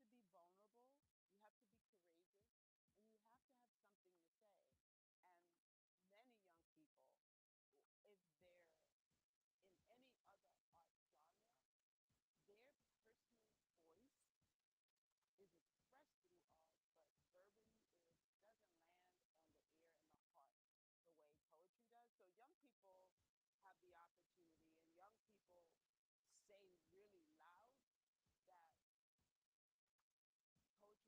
to be vulnerable, you have to be courageous, and you have to have something to say. And many young people, if they're in any other art genre, their personal voice is expressed through art, but verbally it doesn't land on the ear and the heart the way poetry does. So young people have the opportunity, and young people say really loud that poetry is the first place somebody ever paused and stopped and really listened to that.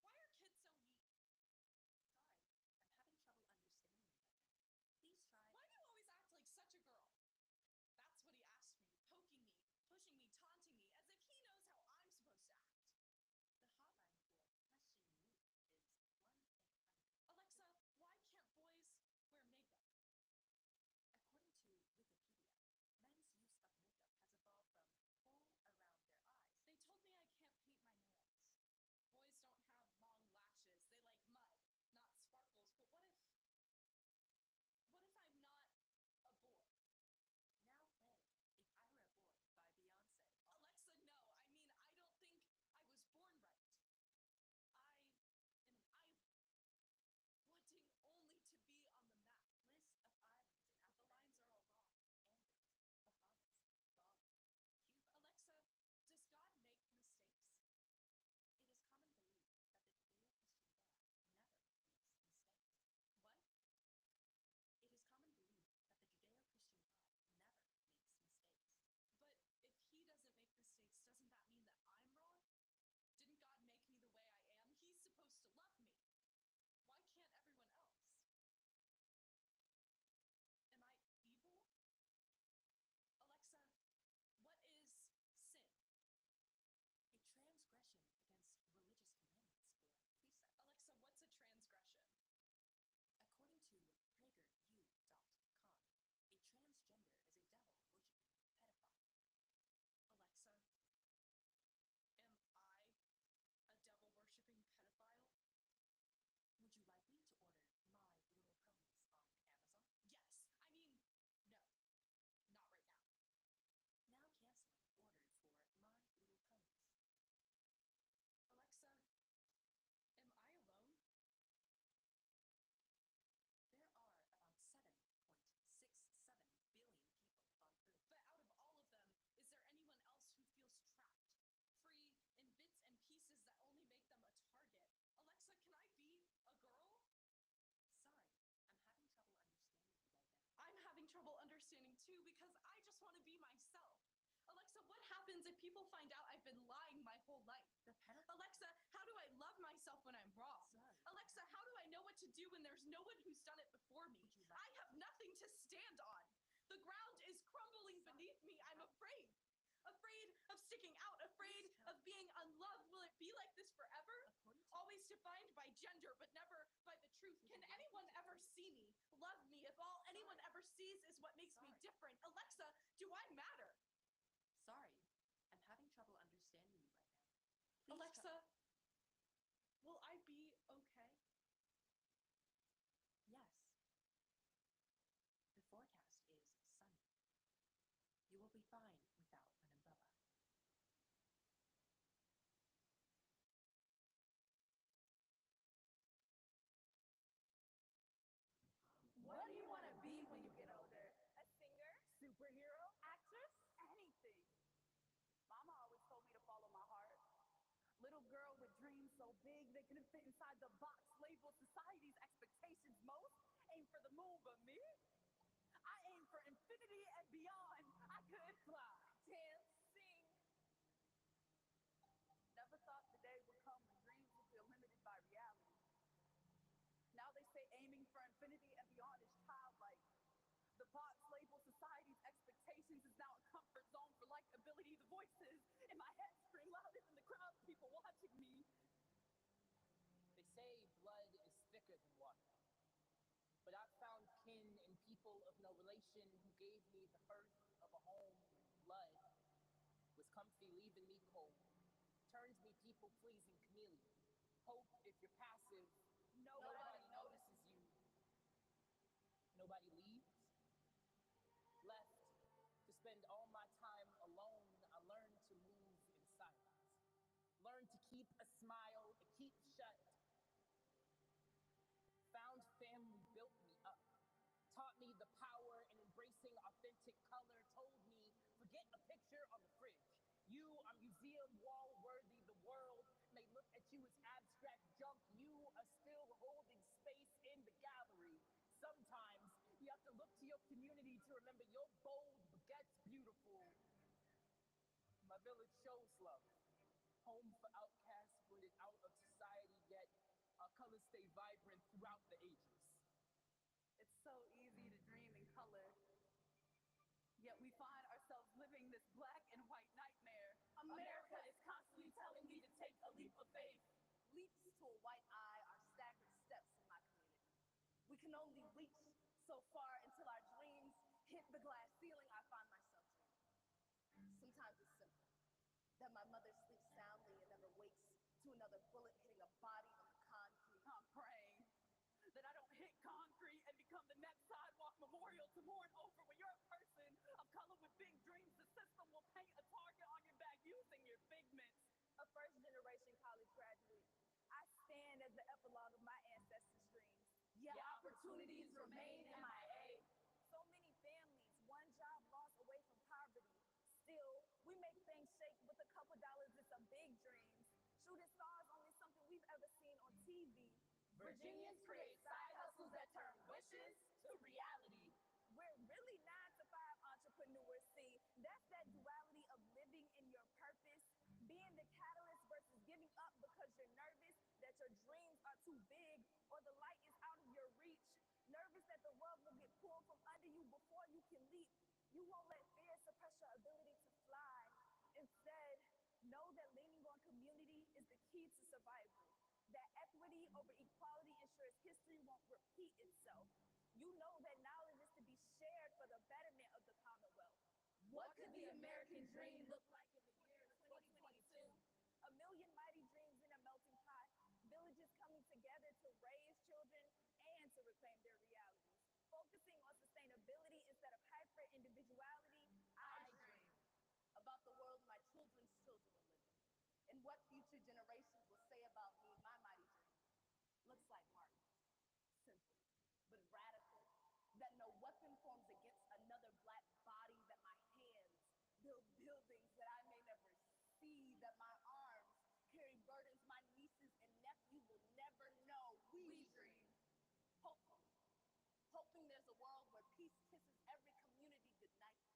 Alexa, why are kids so mean? Sorry, I'm having trouble understanding you right now. Please try. Why do you always act like such a girl? That's what he asked me, poking me, pushing me, taunting me, as if he knows how I'm supposed to act. The hotline for questioning you is 1-800. Alexa, why can't boys wear makeup? According to Wikipedia, men's use of makeup has evolved from pull around their eyes. They told me I can't paint my nails. Boys don't have long lashes. They like mud, not sparkles. But what if I'm not a boy? Now play If I Were a Boy by Beyonce. Alexa, no. I mean, I don't think I was born right. I am an island, wanting only to be on the map. List of islands in But the lines are all wrong. Andros, Bahamas, Bali, Cuba. Alexa, does God make mistakes? It is common belief that the Judeo-Christian God never makes mistakes. What? It is common belief that the Judeo-Christian God never makes mistakes. But if he doesn't make mistakes, doesn't that mean that I'm wrong? Didn't God make me the way I am? He's supposed to love me. Why can't everyone else? Am I evil? Alexa, what is sin? A transgression against religious commandments or precepts. Alexa, what's a transgression? According to PragerU.com, a transgender is a devil-worshipping pedophile. Alexa, am I a devil-worshipping pedophile? Would you like me to order My Little Ponies on Amazon? Yes. I mean, no. Not right now. Now canceling order for My Little Ponies. Alexa, am I alone? There are about 7.67 billion people on Earth. But out of all of them, is there anyone else who feels trapped, free in bits and pieces that only make them a target? Alexa, can I be a girl? Sorry, I'm having trouble understanding you right now. I'm having trouble understanding too because I just want to be myself. Alexa, what happens if people find out I've been lying my whole life? The pedophile. Alexa, how do I love myself when I'm wrong? Sorry. Alexa, how do I know what to do when there's no one who's done it before me? Would you like- I have nothing to stand on. The ground is crumbling beneath me. I'm afraid. Afraid of sticking out. Afraid of being unloved. Will it be like this forever? According to- Always defined by gender, but never by the truth. Can anyone ever see me, love me, if all anyone ever sees is what makes me Sorry. different? Alexa, do I matter? Sorry, I'm having trouble understanding you right now. Please Alexa, will I be okay? Yes. The forecast is sunny. You will be fine without an umbrella. What do you want to be when you get older? A singer, Superhero? actress, anything. Mama always told me to follow my heart. Little girl with dreams so big they couldn't fit inside the box labeled society's expectations most. Aim for the moon, but me? I aim for infinity and beyond. I could fly, dance, sing. Never thought the day would come when dreams would feel limited by reality. Now they say aiming for infinity and beyond is childlike. The box labeled society's expectations is now a comfort zone for likability. The voices in my head scream louder than the crowd of people watching me. They say blood is thicker than water. But I've found kin in people of no relation who gave me the birth of blood was comfy, leaving me cold. Turns me people pleasing chameleon. Hope if you're passive, nobody notices you. Nobody leaves. Left to spend all my time alone, I learned to move in silence. Learned to keep a smile, to keep shut. Found family built me up. Taught me the power in embracing authentic color. Told me, forget a picture on the fridge. You are museum wall worthy. The world may look at you as abstract junk. You are still holding space in the gallery. Sometimes you have to look to your community to remember you're bold, baguette's beautiful. My village shows love. Home for outcasts, blended out of society, yet our colors stay vibrant throughout the ages. It's so easy to dream in color, yet we find ourselves living this black and white nightmare. America is constantly telling me to take a leap of faith. Leaps to a white eye are staggered steps in my community. We can only reach so far until our dreams hit the glass ceiling I find myself dreaming. Sometimes it's simple, that my mother sleeps soundly and never wakes to another bullet hitting a body on the concrete. I'm praying that I don't hit concrete and become the next sidewalk memorial to mourn over. When you're a person of color with big dreams, the system will paint a target on your back using your figments. A first-generation college graduate, I stand as the epilogue of my ancestors' dreams. Yet opportunities remain MIA. So many families, one job loss away from poverty. Still, we make things shake with a couple dollars and some big dreams. Shooting stars only something we've ever seen on TV. Virginians create side hustles that turn wishes to reality. We're really 9-to-5 entrepreneurs. See, that's that duality of living in your purpose, being the catalyst versus giving up because you're nervous that your dreams are too big or the light is out of your reach. Nervous that the rug will get pulled from under you before you can leap. You won't let fear suppress your ability to fly. Instead, know that leaning on community is the key to survival. That equity over equality ensures history won't repeat itself. You know that knowledge is to be shared for the betterment of the Commonwealth. What could the American dream look like in the year 2022? A million mighty dreams in a melting pot. Villages coming together to raise children and to reclaim their realities. Focusing on sustainability instead of hyper individuality, I dream about the world my children's children will live in, and what future generations will say about me, my mighty dream. Looks like Martin. Simple, but radical. That no weapon forms against another black body, that my hands build buildings that I may never see, that my arms carry burdens my nieces and nephews will never know. We dream. Hopeful. Hoping there's a world where peace kisses every community goodnight,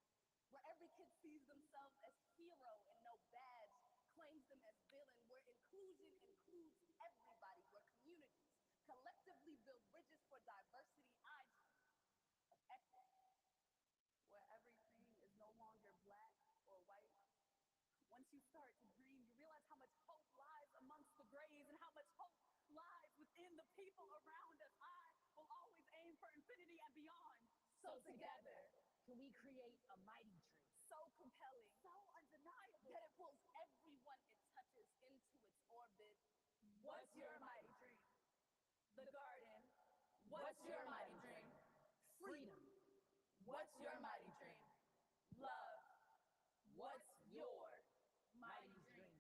where every kid sees themselves as hero and no badge claims them as villain, where inclusion includes everybody, where communities collectively build bridges for diversity. I dream of equity, Where everything is no longer black or white. Once you start to dream, you realize how much hope lies amongst the grays and how much hope lies within the people around us. I will always aim for infinity and beyond. So together, can we create a mighty dream? so compelling, So undeniable. that it pulls everyone it touches into its orbit. What's your mighty dream? The garden. What's your mighty dream? Freedom. What's your mighty dream? Love. What's your Mighty dream.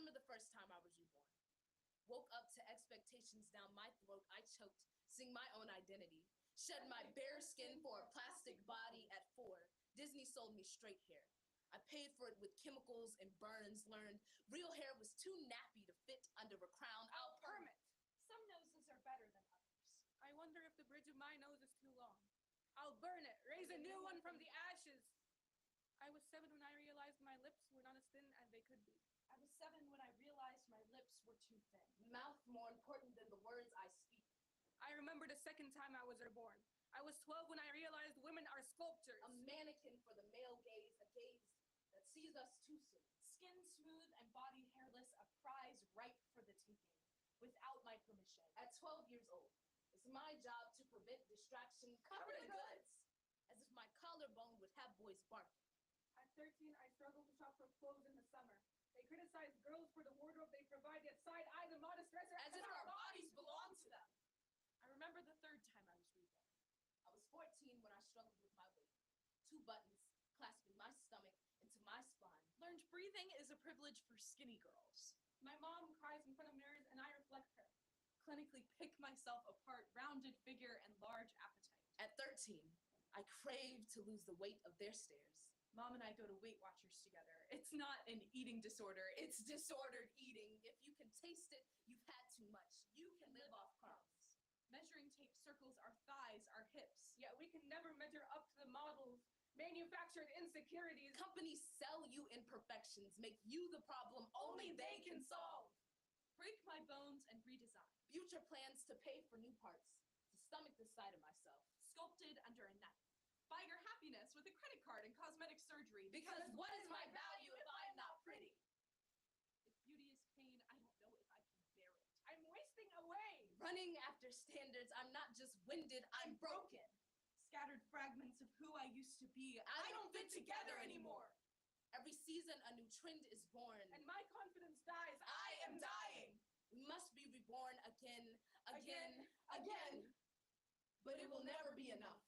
remember the first time I was reborn. Woke up to expectations down my throat. I choked, sing my own identity. Shed my bare skin for a plastic body at 4. Disney sold me straight hair. I paid for it with chemicals and burns. Learned real hair was too nappy to fit under a crown. I'll perm it. Some noses are better than others. I wonder if the bridge of my nose is too long. I'll burn it, raise a new one from the ashes. I was 7 when I realized my lips were not as thin as they could be. I was 7 when I realized my lips were too thin. Mouth more important than the words I speak. I remember the second time I was reborn. I was 12 when I realized women are sculptures. A mannequin for the male gaze, a gaze that sees us too soon. Skin smooth and body hairless, a prize ripe for the taking, without my permission. At 12 years old, it's my job to prevent distraction. Cover the goods! As if my collarbone would have boys barking. At 13, I struggled to shop for clothes in the summer. They criticize girls for the wardrobe they provide, yet side-eye the modest dresser As if our bodies belong to them. I remember the third time I was reborn. I was 14 when I struggled with my weight. 2 buttons clasping my stomach into my spine. Learned breathing is a privilege for skinny girls. My mom cries in front of mirrors and I reflect her. Clinically pick myself apart, rounded figure and large appetite. At 13, I craved to lose the weight of their stares. Mom and I go to Weight Watchers together. It's not an eating disorder. It's disordered eating. If you can taste it, you've had too much. You can live off crumbs. Measuring tape circles our thighs, our hips. Yet we can never measure up to the models. Manufactured insecurities. Companies sell you imperfections, make you the problem only they can solve. Break my bones and redesign. Future plans to pay for new parts, to stomach the side of myself. Sculpted under a knife. Buy your happiness with a credit card and cosmetic surgery. Because what is my value if I'm not pretty? If beauty is pain, I don't know if I can bear it. I'm wasting away. Running after standards, I'm not just winded, I'm broken. Scattered fragments of who I used to be. I don't fit together anymore. Every season, a new trend is born. And my confidence dies. I am dying. We must be reborn again. But it will never be enough.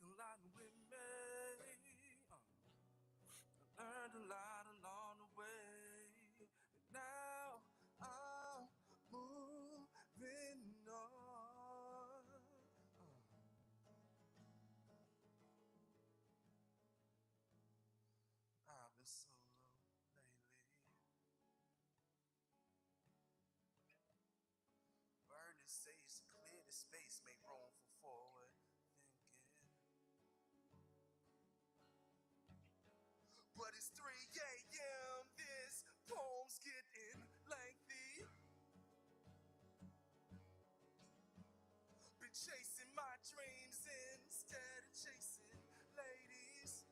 a lot with me. I learned a lot along the way. And now I'm moving on. I've been solo lately. Burn the sage to clear the space, make room for forward thinking. But it's 3 a.m. This poem's getting lengthy. Been chasing my dreams instead of chasing ladies.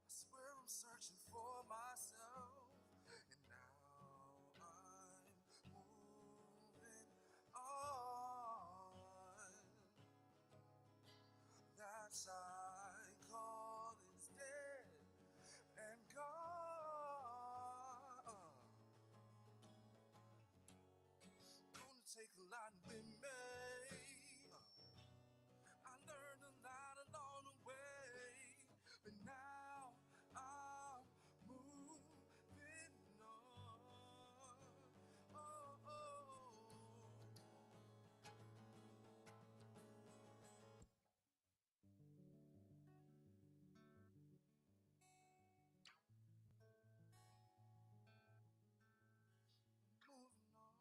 I swear I'm searching for myself, and now I'm moving on. That cycle is dead and gone. Gonna take a lot with me. I learned a lot along the way, but now I'm moving on. Oh, oh. Moving on.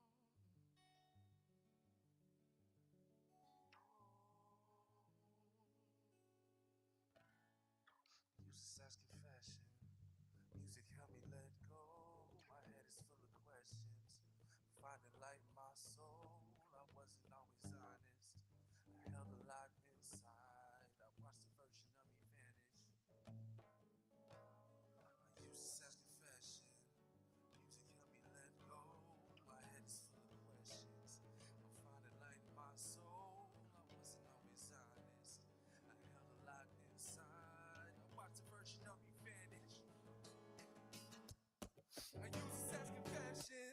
Used to ask confession. Music helped me let go. My head is full of questions. Finding light in my soul. I wasn't always honest. I held a lot inside. I watched the version of me vanish. I used to ask confession. Music helped me let go. My head is full of questions. I'm finding light in my soul. I wasn't always honest. I held a lot inside. I watched the version of me vanish. I use this as confession.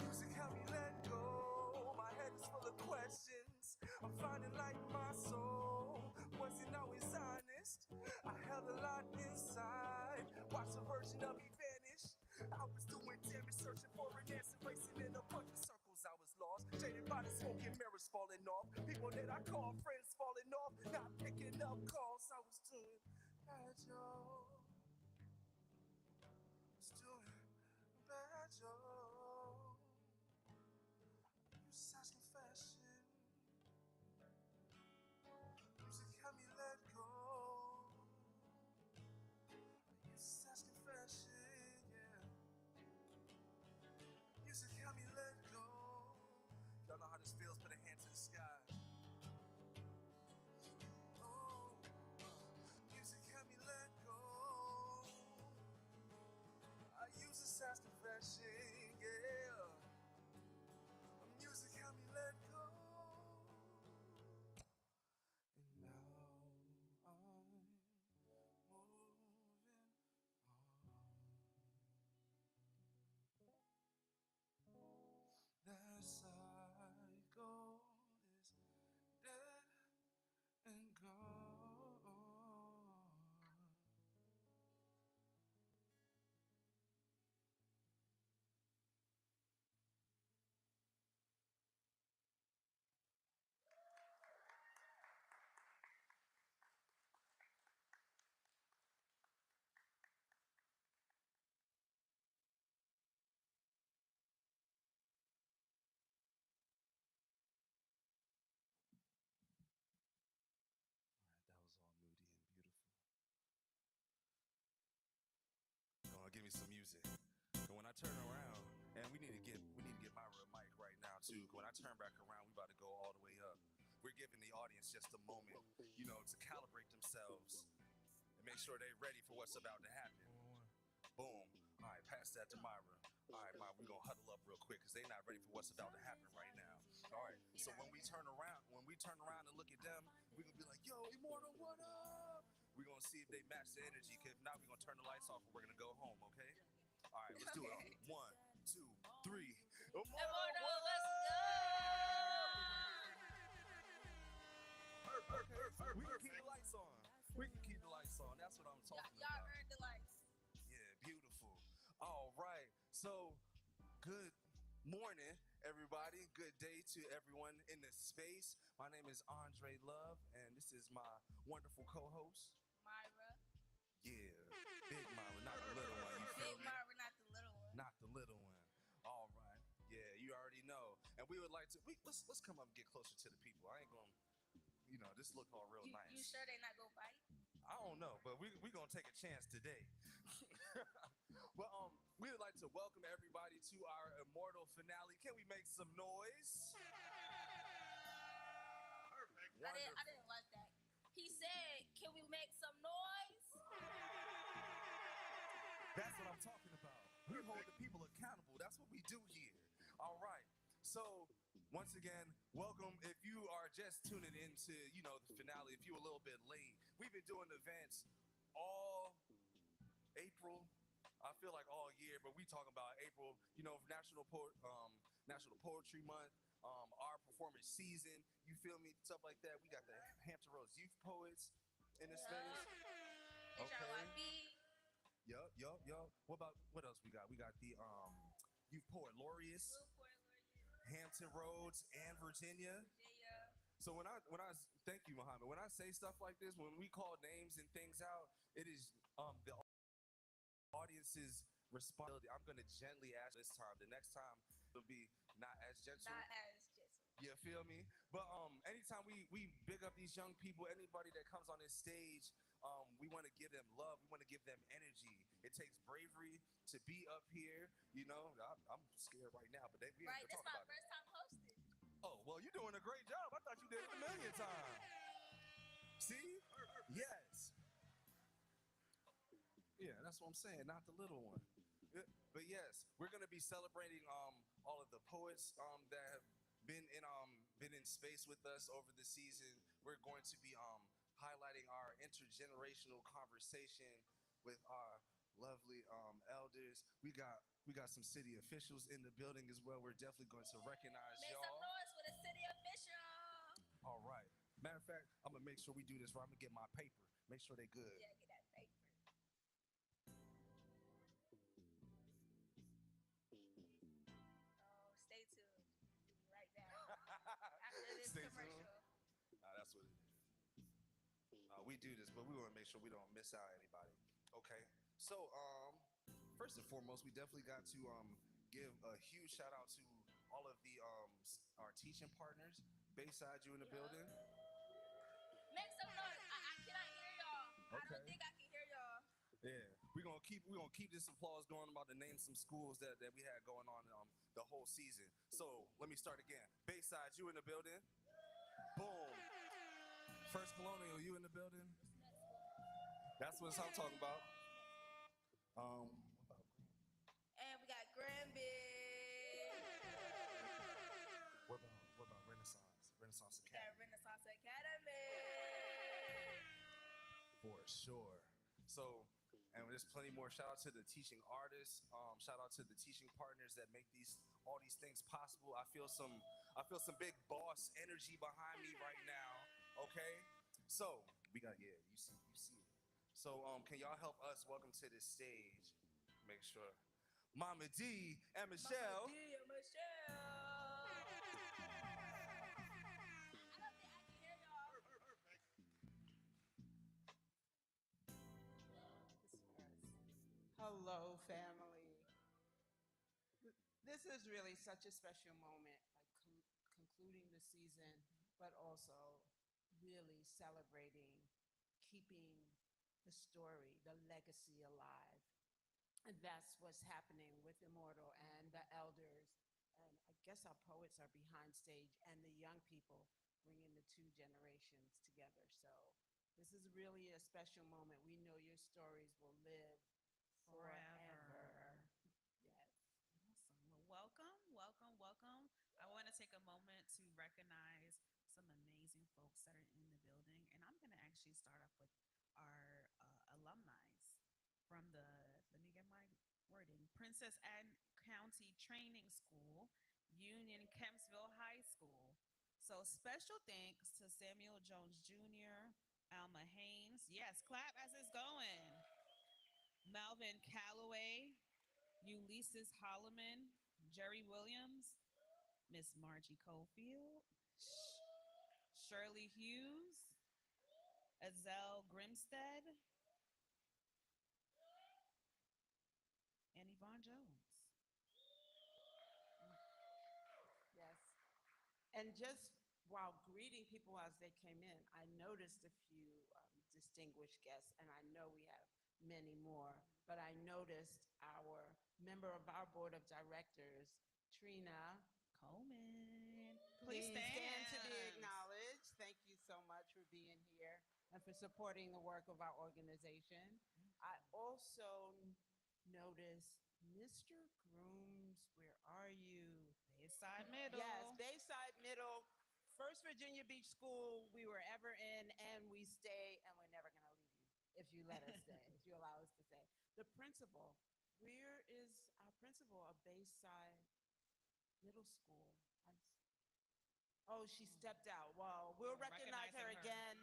Music helped me let go. My head is full of questions. I'm finding light in my soul. Wasn't always honest. I held a lot inside. Watch the version of me vanish. I was doing damage, searching for an answer, racing in a bunch of circles. I was lost, jaded by the smoke and mirrors falling off. People that I call friends falling off, not picking up calls. I was doing bad job. Was doing bad job. You said confession. Music helped me let go. You said confession, yeah. Music helped me let go. Y'all know how this feels, put a hand to the sky. Oh, music helped me let go. I use this as confession, yeah. Music helped me let go. And now I'm moving on. That cycle is dead and gone. That was all moody and beautiful. Give me some music. And when I turn around, and we need to get Myra a mic right now too. When I turn back around, we about to go all the way up. We're giving the audience just a moment, to calibrate themselves and make sure they're ready for what's about to happen. Boom. All right, pass that to Myra. All right, Myra, we're gonna huddle up real quick because they're not ready for what's about to happen right now. All right. So when we turn around and look at them, we're gonna be like, "Yo, Immortall, what up?" We're gonna see if they match the energy. Cause if not, we're gonna turn the lights off and we're gonna go home. Okay? All right, let's do it. 1, 2, 3. Immortall, Immortall, what let's up? go! morning, everybody. Good day to everyone in this space. My name is Andre Love, and this is my wonderful co-host. Myra. Yeah, Big Myra, not the little one. You feel Big me? Myra, not the little one. Not the little one. All right. Yeah, you already know. And we would like to. Let's come up and get closer to the people. I ain't gonna. This look all real nice. You sure they not gonna bite? I don't know, but we gonna take a chance today. But we would like to welcome everybody to our Immortall finale. Can we make some noise? Perfect. I didn't like that. He said, "Can we make some noise?" That's what I'm talking about. We hold the people accountable. That's what we do here. All right. So once again, welcome. If you are just tuning into, the finale, if you're a little bit late, we've been doing events all April. I feel like all year, but we talking about April. National Poetry Month, our performance season. You feel me? Stuff like that. We got the Hampton Roads Youth Poets in this space. Okay. HRYP. Yup. What else we got? We got the Youth Poet Laureates, Hampton Roads, and Virginia. So when I thank you, Muhammad. When I say stuff like this, when we call names and things out, it is the audience's responsibility. I'm gonna gently ask this time. The next time it'll be not as gentle. Not as gentle. You feel me? But anytime we big up these young people, anybody that comes on this stage, we want to give them love. We want to give them energy. It takes bravery to be up here. I'm scared right now, but we ain't Right, this gonna talk my about first time hosting. Oh, well, you're doing a great job. I thought you did it a million times. See? Yes. Yeah, that's what I'm saying. Not the little one. But yes, we're gonna be celebrating all of the poets that have been in space with us over the season. We're going to be highlighting our intergenerational conversation with our lovely elders. We got some city officials in the building as well. We're definitely going to recognize Make y'all. some noise for the city official. All right. Matter of fact, I'm gonna make sure we do this right. I'm gonna get my paper. Make sure they good. Yeah, get that paper. Oh, stay tuned. We'll be right back after this Stay commercial. tuned. That's what it is. We do this, but we want to make sure we don't miss out anybody. Okay. So first and foremost, we definitely got to give a huge shout out to all of the our teaching partners. Bayside, you in the building? Make some noise. I cannot hear y'all. Okay. I don't think I can hear y'all. Yeah, we're gonna keep this applause going. I'm about to name some schools that we had going on the whole season. So let me start again. Bayside, you in the building? Boom. First Colonial, you in the building? That's what I'm talking about. And we got Granby. What about Renaissance? Renaissance We got Academy. Renaissance Academy. For sure. So, and there's plenty more. Shout out to the teaching artists. Shout out to the teaching partners that make all these things possible. I feel some big boss energy behind me right now. Okay. So we got you see it. So can y'all help us welcome to this stage? Make sure Mama D and Michelle. Mama D and Michelle. I don't think I can hear y'all. Hello, family. This is really such a special moment, like concluding the season, but also really celebrating keeping the story, the legacy alive. And that's what's happening with Immortall and the elders. And I guess our poets are behind stage and the young people bringing the two generations together. So this is really a special moment. We know your stories will live forever. Yes. Awesome. Well, welcome. I want to take a moment to recognize some amazing folks that are in the building. And I'm going to actually start off with our alumni from let me get my wording, Princess Anne County Training School, Union Kempsville High School. So special thanks to Samuel Jones Jr., Alma Haynes. Yes, clap as it's going. Melvin Calloway, Ulysses Holloman, Jerry Williams, Miss Margie Cofield, Shirley Hughes, Azelle Grimstead, and Yvonne Jones. Yes. And just while greeting people as they came in, I noticed a few distinguished guests, and I know we have many more, but I noticed our member of our board of directors, Trina Coleman. Please stand to be stand. acknowledged. Thank you so much for being here and for supporting the work of our organization. I also noticed Mr. Grooms, where are you? Bayside Middle. Yes, Bayside Middle, first Virginia Beach school we were ever in, and we stay, and we're never going to leave you if you let us stay, if you allow us to stay. The principal, where is our principal of Bayside Middle School? Oh, she stepped out. Well, we'll recognize her Recognizing her. again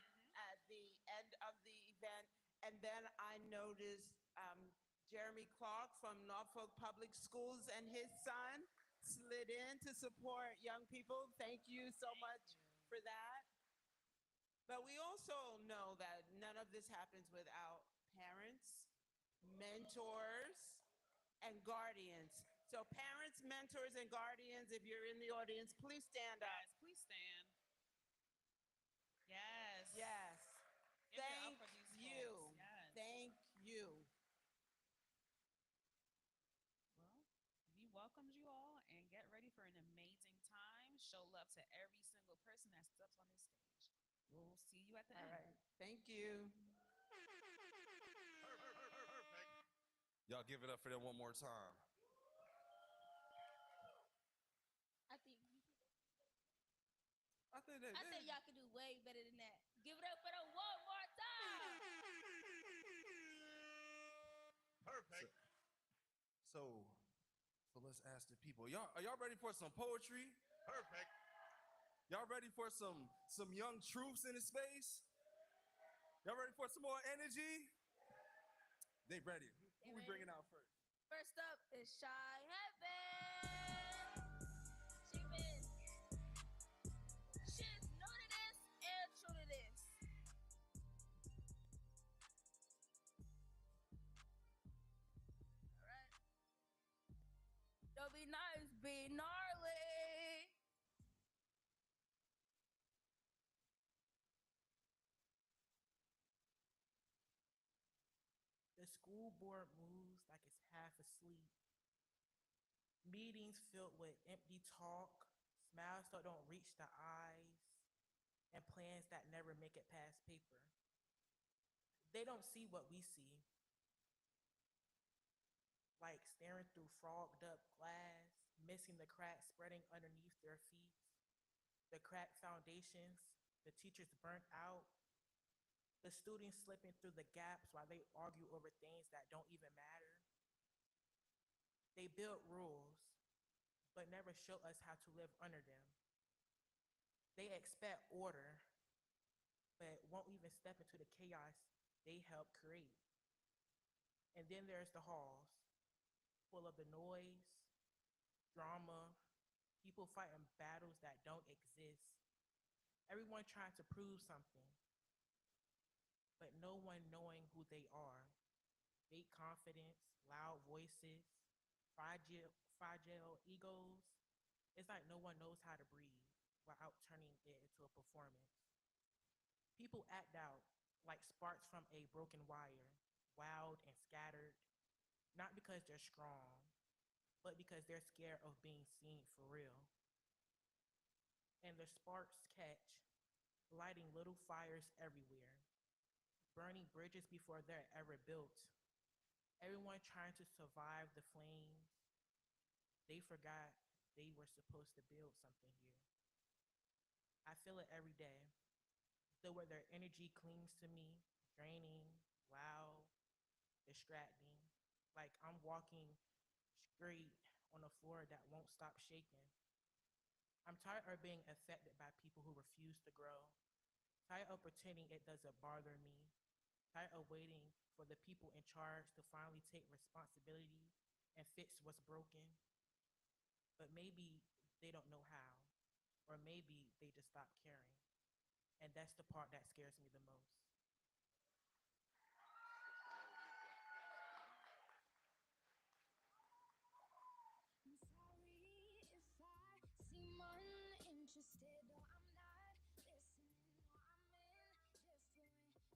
at the end of the event. And then I noticed Jeremy Clark from Norfolk Public Schools and his son slid in to support young people. Thank you so much for that. But we also know that none of this happens without parents, mentors, and guardians. So parents, mentors, and guardians, if you're in the audience, please stand up. Yes, please stand. Yes. Yes. Give it up Thank for these you. folks. Yes. Thank you. Well, we welcomed you all and get ready for an amazing time. Show love to every single person that steps on this stage. We'll see you at the All end. right. Thank you. Y'all give it up for them one more time. I think y'all can do way better than that. Give it up for them one more time. Perfect. So let's ask the people. Are y'all ready for some poetry? Perfect. Y'all ready for some young truths in the space? Y'all ready for some more energy? They ready. Who we bringing out first? First up is Shy Heaven. She's new to this and true to this. All right. Don't be nice, be gnarly. The school board moves like it's half asleep. Meetings filled with empty talk, smiles that don't reach the eyes, and plans that never make it past paper. They don't see what we see, like staring through frogged up glass, missing the cracks spreading underneath their feet, the cracked foundations, the teachers burnt out, the students slipping through the gaps while they argue over things that don't even matter. They build rules, but never show us how to live under them. They expect order, but won't even step into the chaos they helped create. And then there's the halls, full of the noise, drama, people fighting battles that don't exist. Everyone trying to prove something, but no one knowing who they are. Fake confidence, loud voices, fragile egos. It's like no one knows how to breathe without turning it into a performance. People act out like sparks from a broken wire, wild and scattered, not because they're strong, but because they're scared of being seen for real. And the sparks catch, lighting little fires everywhere, burning bridges before they're ever built. Everyone trying to survive the flames. They forgot they were supposed to build something here. I feel it every day. The way their energy clings to me, draining, loud, distracting. Like I'm walking straight on a floor that won't stop shaking. I'm tired of being affected by people who refuse to grow. Tired of pretending it doesn't bother me. Tired of waiting for the people in charge to finally take responsibility and fix what's broken. but maybe they don't know how, or maybe they just stopped caring. And that's the part that scares me the most. I'm sorry if I seem uninterested or I'm not listening or I'm indifferent.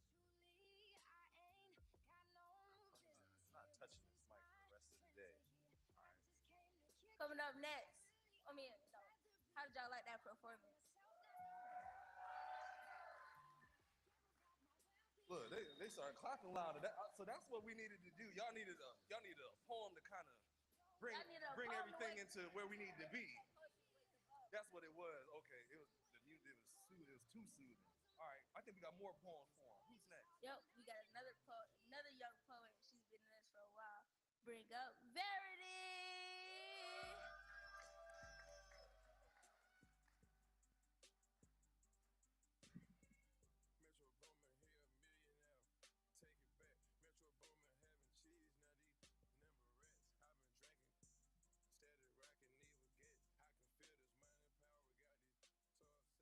Truly, I ain't got no business Not here, touching but this since mic my for the rest of the friends day. are here, I just came to kick Coming it. up next. Really, I mean, no. How did y'all like that performance? Look, they started clapping louder. So that's what we needed to do. Y'all needed a poem to kind of bring Y'all need a bring poem to everything wake- into where we need to be. That's what it was. Okay, it was the music. It was too soothing. All right, I think we got more poems for him. Who's next? Yep, we got another young poet. She's been in this for a while. Bring up Verity. Metro Bowman here, millionaire. Take it back. Metro Bowman having cheese. Now these number rats. I've been drinking. Steady rocking, need forget. I can feel this money power.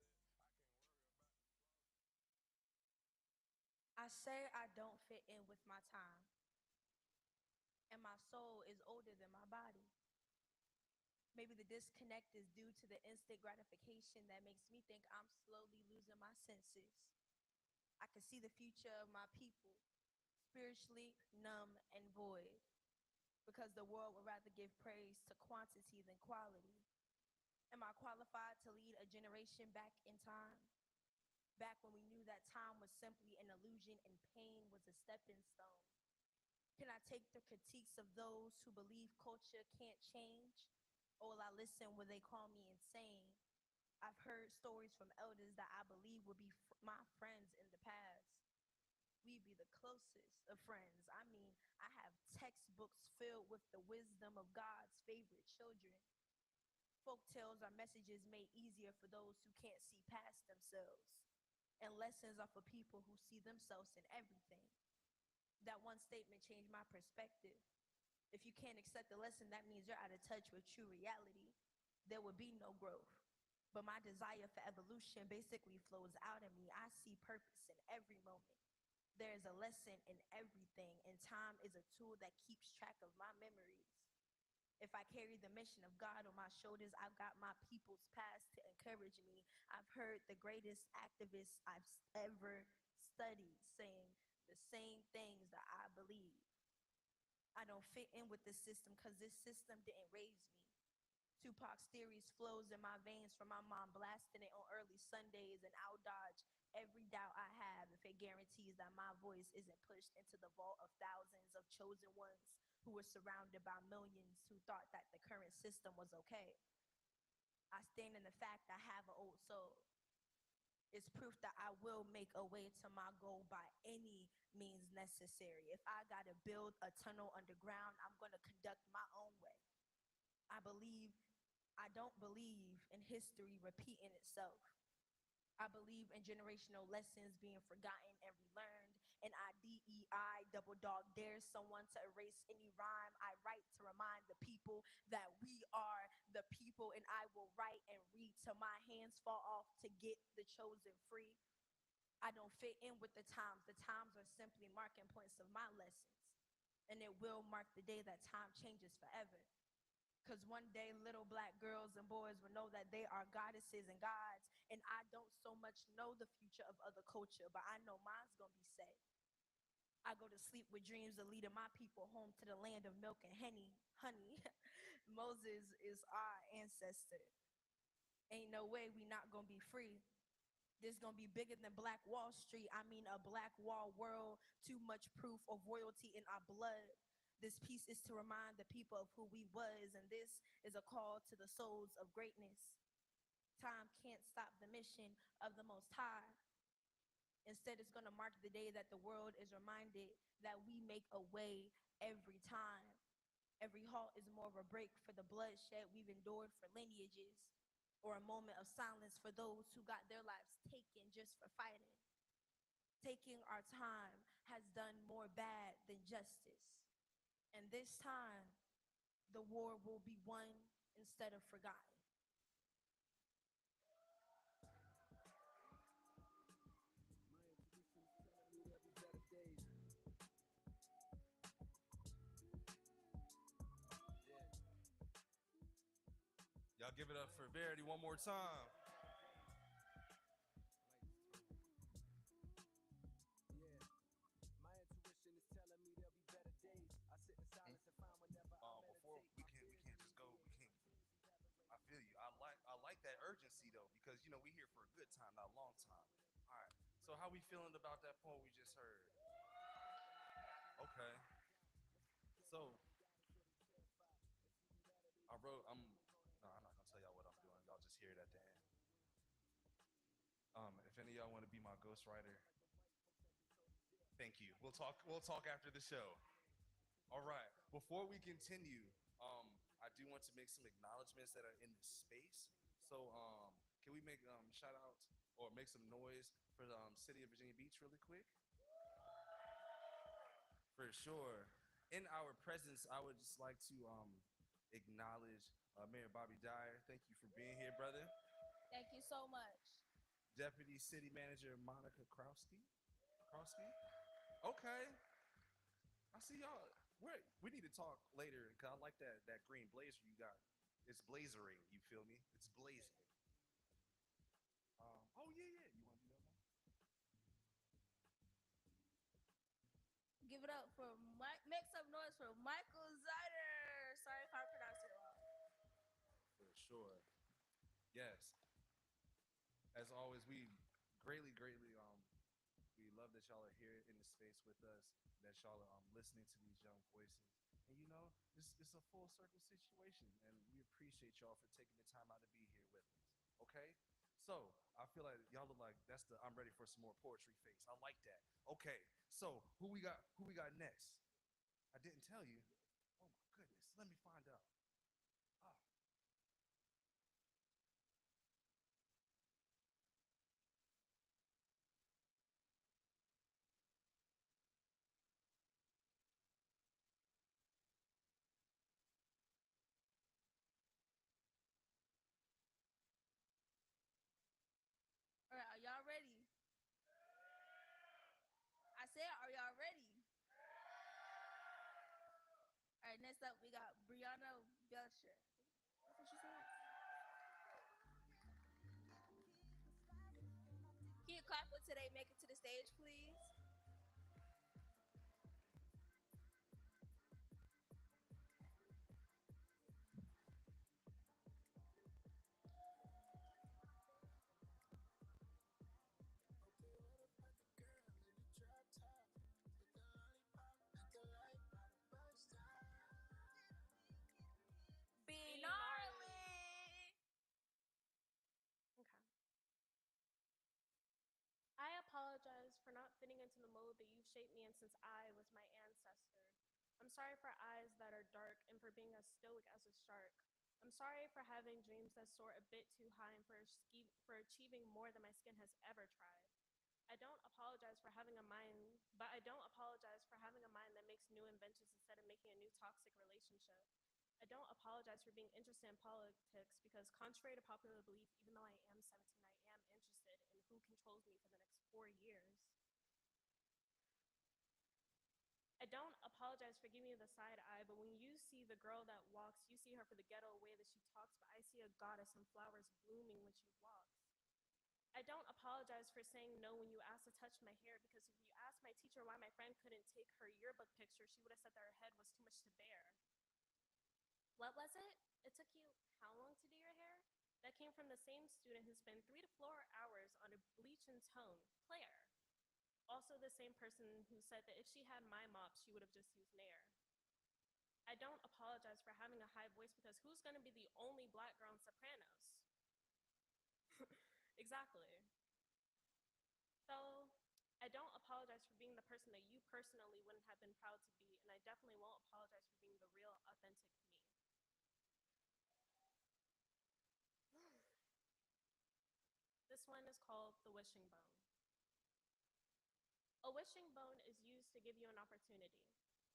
Got these tough set. I can worry about the flaws. I say I don't fit in with my time, and my soul is older than my body. Maybe the disconnect is due to the instant gratification that makes me think I'm slowly losing my senses. I can see the future of my people, spiritually numb and void, because the world would rather give praise to quantity than quality. Am I qualified to lead a generation back in time? Back when we knew that time was simply an illusion and pain was a stepping stone? Can I take the critiques of those who believe culture can't change? Or will I listen when they call me insane? I've heard stories from elders that I believe would be my friends in the past. We'd be the closest of friends. I mean, I have textbooks filled with the wisdom of God's favorite children. Folk tales are messages made easier for those who can't see past themselves. And lessons are for people who see themselves in everything. That one statement changed my perspective. If you can't accept the lesson, that means you're out of touch with true reality. There will be no growth. But my desire for evolution basically flows out of me. I see purpose in every moment. There is a lesson in everything, and time is a tool that keeps track of my memories. If I carry the mission of God on my shoulders, I've got my people's past to encourage me. I've heard the greatest activists I've ever studied saying the same things that I believe. I don't fit in with this system because this system didn't raise me. Tupac's theories flows in my veins from my mom blasting it on early Sundays, and I'll dodge every doubt I have if it guarantees that my voice isn't pushed into the vault of thousands of chosen ones who were surrounded by millions who thought that the current system was okay. I stand in the fact I have an old soul. It's proof that I will make a way to my goal by any means necessary. If I gotta build a tunnel underground, I'm gonna conduct my own way. I don't believe in history repeating itself. I believe in generational lessons being forgotten and relearned. And I DEI double dog dare someone to erase any rhyme I write to remind the people that we are the people. And I will write and read till my hands fall off to get the chosen free. I don't fit in with the times. The times are simply marking points of my lessons. And it will mark the day that time changes forever. Because one day, little black girls and boys will know that they are goddesses and gods. And I don't so much know the future of other culture, but I know mine's going to be set. I go to sleep with dreams of leading my people home to the land of milk and honey. Moses is our ancestor. Ain't no way we not going to be free. This gonna be bigger than Black Wall Street. I mean, a Black Wall world, too much proof of royalty in our blood. This piece is to remind the people of who we was, and this is a call to the souls of greatness. Time can't stop the mission of the Most High. Instead, it's gonna mark the day that the world is reminded that we make a way every time. Every halt is more of a break for the bloodshed we've endured for lineages, or a moment of silence for those who got their lives taken just for fighting. Taking our time has done more bad than justice. And this time, the war will be won instead of forgotten. Y'all give it up for Verity one more time. Before we can't just go. We can't. I feel you. I like that urgency though, because we here for a good time, not a long time. All right. So how we feeling about that poem we just heard? Okay. So I wrote. No, I'm not gonna tell y'all what I'm doing. Y'all just hear it at the end. If any of y'all want to be my ghostwriter, thank you. We'll talk. We'll talk after the show. All right. Before we continue, I do want to make some acknowledgments that are in the space. So, can we make shout outs or make some noise for the city of Virginia Beach really quick? For sure. In our presence, I would just like to acknowledge Mayor Bobby Dyer. Thank you for being here, brother. Thank you so much. Deputy City Manager Monica Krowski. Krowski? Okay. I see y'all. We need to talk later because I like that green blazer you got. It's blazering. You feel me? It's blazing. Oh yeah, yeah. You want to do that one? Give it up for Mike. Make some noise for Michael Zider. Sorry if I pronounced it wrong. For sure. Yes. As always, we greatly we love that y'all are here in the space with us, that y'all are listening to these young voices. And it's a full circle situation, and we appreciate y'all for taking the time out to be here with us. Okay? So, I feel like y'all look like that's the I'm ready for some more poetry face. I like that. Okay. So, who we got next? I didn't tell you. Oh my goodness. Let me find out. Ah. All right, are y'all ready? I said, are y'all ready? All right, next up we got Brianna Belcher. That's what she said. Can you clap for today? Make it to the stage, please. Be gnarly. Okay. I apologize for not fitting into the mold that you've shaped me in since I was my ancestor. I'm sorry for eyes that are dark and for being as stoic as a shark. I'm sorry for having dreams that soar a bit too high and for achieving more than my skin has ever tried. I don't apologize for having a mind, but I don't apologize for having a mind that makes new inventions instead of making a new toxic relationship. I don't apologize for being interested in politics because, contrary to popular belief, even though I am 17, I am interested in who controls me for the next 4 years. I don't apologize for giving you the side eye, but when you see the girl that walks, you see her for the ghetto way that she talks, but I see a goddess and flowers blooming when she walks. I don't apologize for saying no when you asked to touch my hair, because if you asked my teacher why my friend couldn't take her yearbook picture, she would have said that her head was too much to bear. What was it? It took you how long to do your hair? That came from the same student who spent 3 to 4 hours on a bleach and tone, Claire. Also the same person who said that if she had my mop, she would have just used Nair. I don't apologize for having a high voice because who's going to be the only black girl in Sopranos? Exactly. So, I don't apologize for being the person that you personally wouldn't have been proud to be, and I definitely won't apologize for being the real, authentic me. This one is called the wishing bone. A wishing bone is used to give you an opportunity.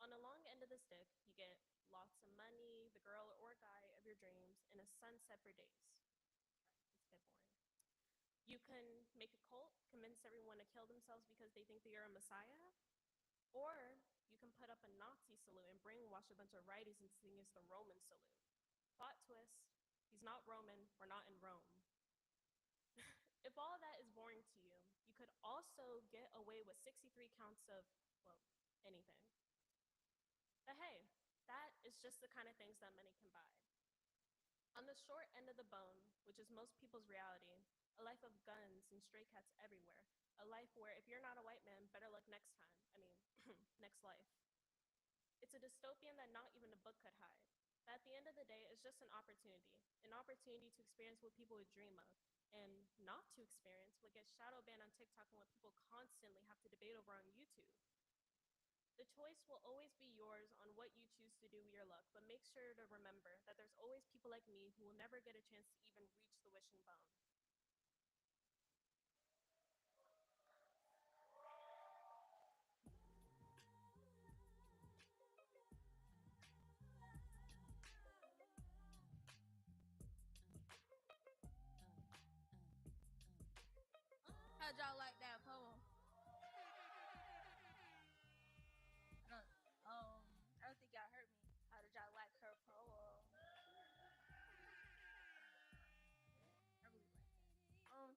On the long end of the stick, you get lots of money, the girl or guy of your dreams, and a sunset for days. It's a bit boring. You can make a cult, convince everyone to kill themselves because they think that you're a messiah, or you can put up a Nazi salute and brainwash a bunch of righties into thinking it's the Roman salute. Plot twist, he's not Roman, we're not in Rome. If all of that is boring to you, you could also get away with 63 counts of, well, anything. But hey, that is just the kind of things that money can buy. On the short end of the bone, which is most people's reality, a life of guns and stray cats everywhere, a life where if you're not a white man, better luck next time. Next life. It's a dystopian that not even a book could hide. But at the end of the day, it's just an opportunity to experience what people would dream of, and not to experience what gets shadow banned on TikTok and what people constantly have to debate over on YouTube. The choice will always be yours on what you choose to do with your luck, but make sure to remember that there's always people like me who will never get a chance to even reach the wishing bone. How'd y'all like that poem? I don't think y'all heard me. How did y'all like her poem? I really like that.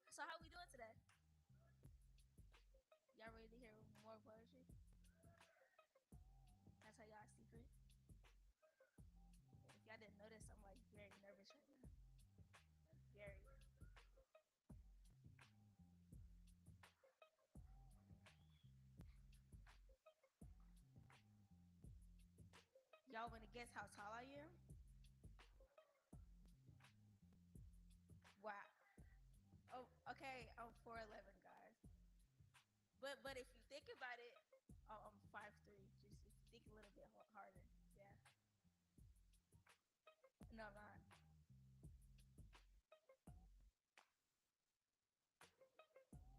So how we doing today? Y'all ready to hear more poetry? Can I tell y'all a secret? If y'all didn't notice, I'm like very nervous right now. Very. Y'all want to guess how tall I am? Wow. Oh, okay. I'm 4'11", guys. But if you think about it, I'm 5'3". Just if you think a little bit harder, yeah. No, I'm not.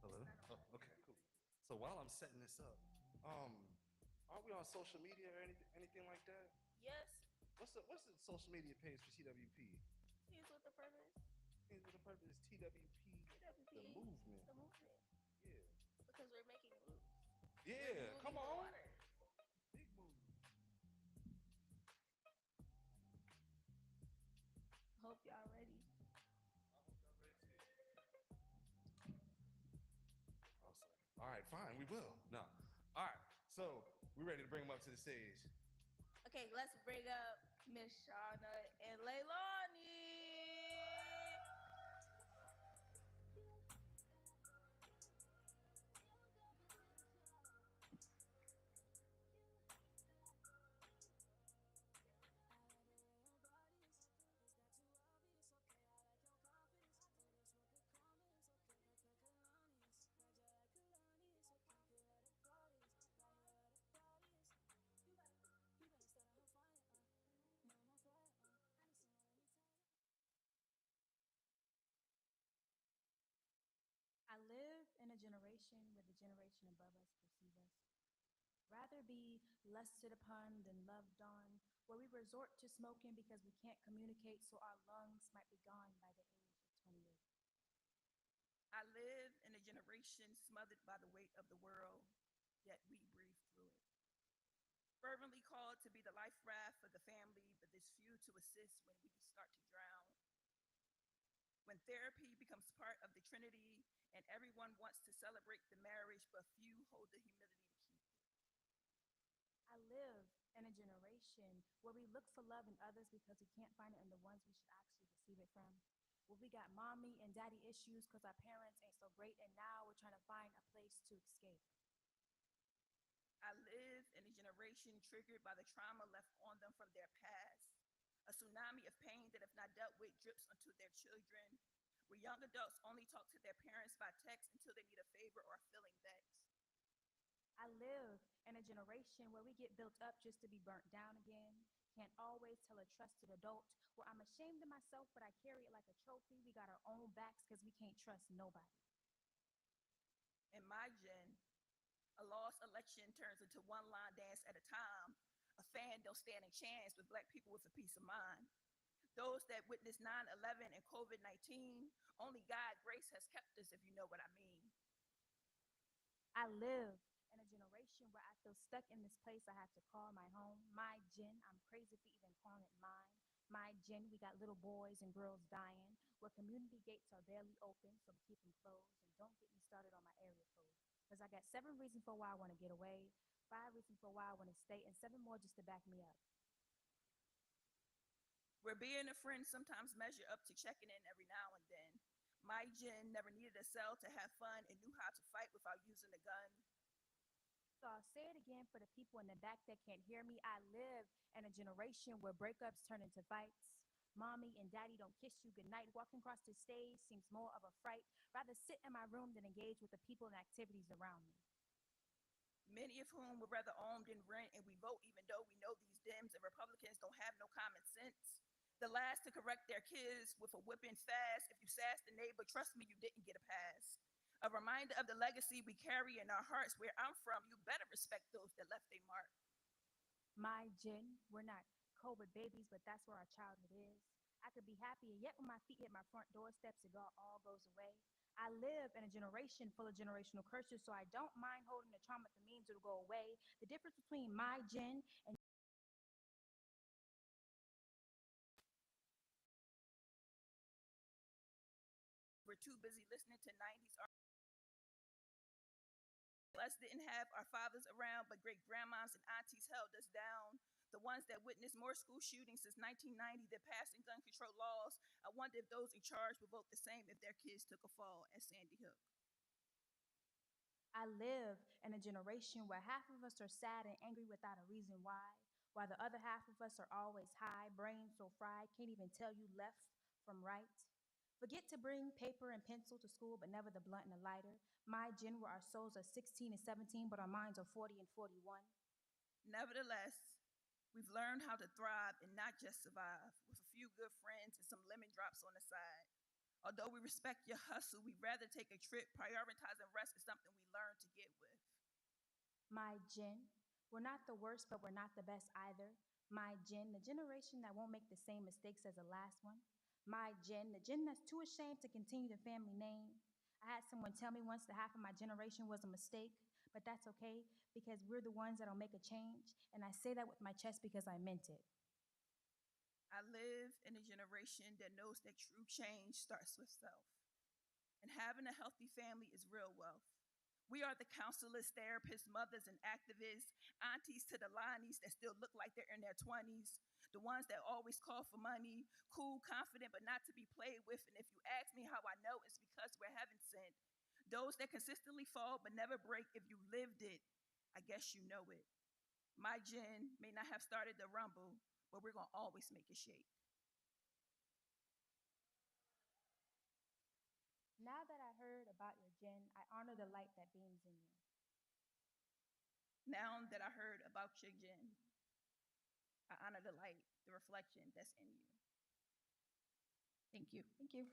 Hello? Oh, okay, cool. So while I'm setting this up, aren't we on social media or anything like that? Yes. What's the social media page for TWP? Teens with the purpose. Teens with a Purpose, TWP, TWP. the movement. The movement. Yeah. Because we're making moves. Yeah, come on. Water. Big move. Hope y'all ready. Awesome. All right, fine, we will. No. All right, so we're ready to bring them up to the stage. Okay, let's bring up Miss Shauna and Leilani. I live in a generation where the generation above us perceive us. Rather be lusted upon than loved on, where we resort to smoking because we can't communicate so our lungs might be gone by the age of 28. I live in a generation smothered by the weight of the world, yet we breathe through it. Fervently called to be the life raft for the family, but there's few to assist when we start to drown. When therapy becomes part of the trinity and everyone wants to celebrate the marriage, but few hold the humility to keep it. I live in a generation where we look for love in others because we can't find it in the ones we should actually receive it from. Where we got mommy and daddy issues because our parents ain't so great, and now we're trying to find a place to escape. I live in a generation triggered by the trauma left on them from their past. A tsunami of pain that, if not dealt with, drips onto their children, where young adults only talk to their parents by text until they need a favor or are feeling vexed. I live in a generation where we get built up just to be burnt down again. Can't always tell a trusted adult, where I'm ashamed of myself, but I carry it like a trophy. We got our own backs because we can't trust nobody. In my gen, A lost election turns into one line dance at a time. A fan don't stand a chance with black people with a peace of mind. Those that witnessed 9/11 and COVID 19, only God grace has kept us, if you know what I mean. I live in a generation where I feel stuck in this place I have to call my home. My gin, I'm crazy for even calling it mine. My gin, we got little boys and girls dying, where community gates are barely open, so we keep them closed. And don't get me started on my area code. Because I got 7 reasons for why I want to get away, 5 reasons for why I want to stay, and 7 more just to back me up. Where being a friend sometimes measure up to checking in every now and then. My gin never needed a cell to have fun and knew how to fight without using a gun. So I'll say it again for the people in the back that can't hear me. I live in a generation where breakups turn into fights. Mommy and daddy don't kiss you goodnight. Walking across the stage seems more of a fright. Rather sit in my room than engage with the people and activities around me. Many of whom would rather own than rent, and we vote even though we know these Dems and Republicans don't have no common sense. The last to correct their kids with a whipping fast. If you sass the neighbor, trust me, you didn't get a pass. A reminder of the legacy we carry in our hearts. Where I'm from, you better respect those that left their mark. My gin, we're not COVID babies, but that's where our childhood is. I could be happy, and yet when my feet hit my front doorsteps, it all goes away. I live in a generation full of generational curses, so I don't mind holding the trauma that means it'll go away. The difference between my gin and We're too busy listening to 90s us didn't have our fathers around, but great grandmas and aunties held us down. The ones that witnessed more school shootings since 1990 than passing gun control laws. I wonder if those in charge would vote the same if their kids took a fall at Sandy Hook. I live in a generation where half of us are sad and angry without a reason why, while the other half of us are always high, brains so fried, can't even tell you left from right. Forget to bring paper and pencil to school, but never the blunt and the lighter. My gen, where our souls are 16 and 17, but our minds are 40 and 41. Nevertheless, we've learned how to thrive and not just survive, with a few good friends and some lemon drops on the side. Although we respect your hustle, we'd rather take a trip. Prioritizing rest is something we learn to get with. My gen, we're not the worst, but we're not the best either. My gen, the generation that won't make the same mistakes as the last one. My gen, the gen that's too ashamed to continue the family name. I had someone tell me once that half of my generation was a mistake, but that's okay because we're the ones that'll make a change. And I say that with my chest because I meant it. I live in a generation that knows that true change starts with self. And having a healthy family is real wealth. We are the counselors, therapists, mothers, and activists, aunties to the Lonnies that still look like they're in their 20s, the ones that always call for money, cool, confident, but not to be played with. And if you ask me how I know, it's because we're heaven sent. Those that consistently fall but never break. If you lived it, I guess you know it. My gin may not have started the rumble, but we're going to always make it shake. Now that I heard about your gen, I honor the light that beams in you. Now that I heard about your gin, I honor the light, the reflection that's in you. Thank you. Thank you.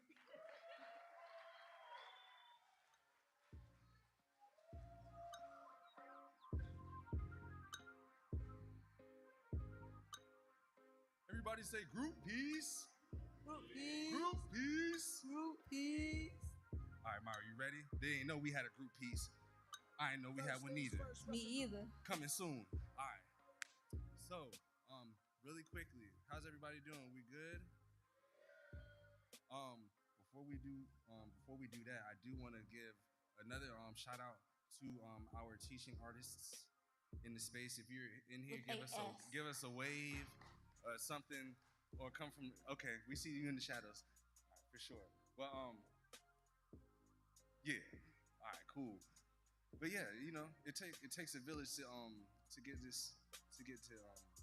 Everybody say group peace. Group peace. Group peace. Group peace. All right, Mara, you ready? They ain't know we had a group piece. I ain't know we had one neither. Me either. Coming soon. All right. So, really quickly, how's everybody doing? We good? Before we do that, I do want to give another shout out to our teaching artists in the space. If you're in here, give us a wave, something, or come from. Okay, we see you in the shadows, all right, for sure. But yeah, all right, cool. But yeah, you know, it takes a village to get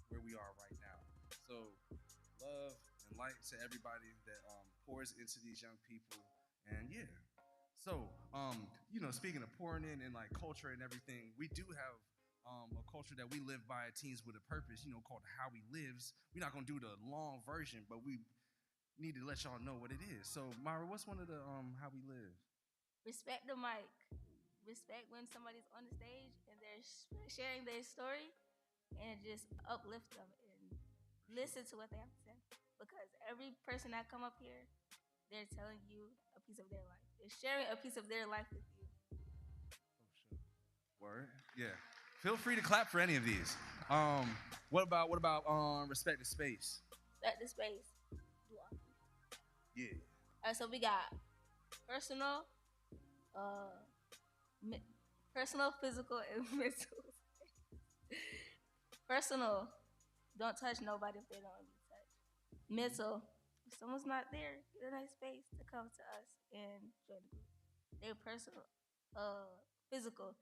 where we are right now. So love and light to everybody that pours into these young people, and yeah. So you know, speaking of pouring in and like culture and everything, we do have a culture that we live by at Teens with a Purpose, you know, called How We Lives. We're not gonna do the long version, but we need to let y'all know what it is. So Myra, what's one of the How We Live? Respect the mic. respect when somebody's on the stage and they're sharing their story and just uplift them and listen to what they have to say. Because every person that come up here, they're telling you a piece of their life. They're sharing a piece of their life with you. Word. Yeah. Feel free to clap for any of these. What about respect the space? Respect the space. Yeah. All right, so we got personal, personal, physical, and mental. Personal, don't touch nobody if they don't want to be touched. Mental, if someone's not there, get a nice space to come to us and join the group. They're personal, physical.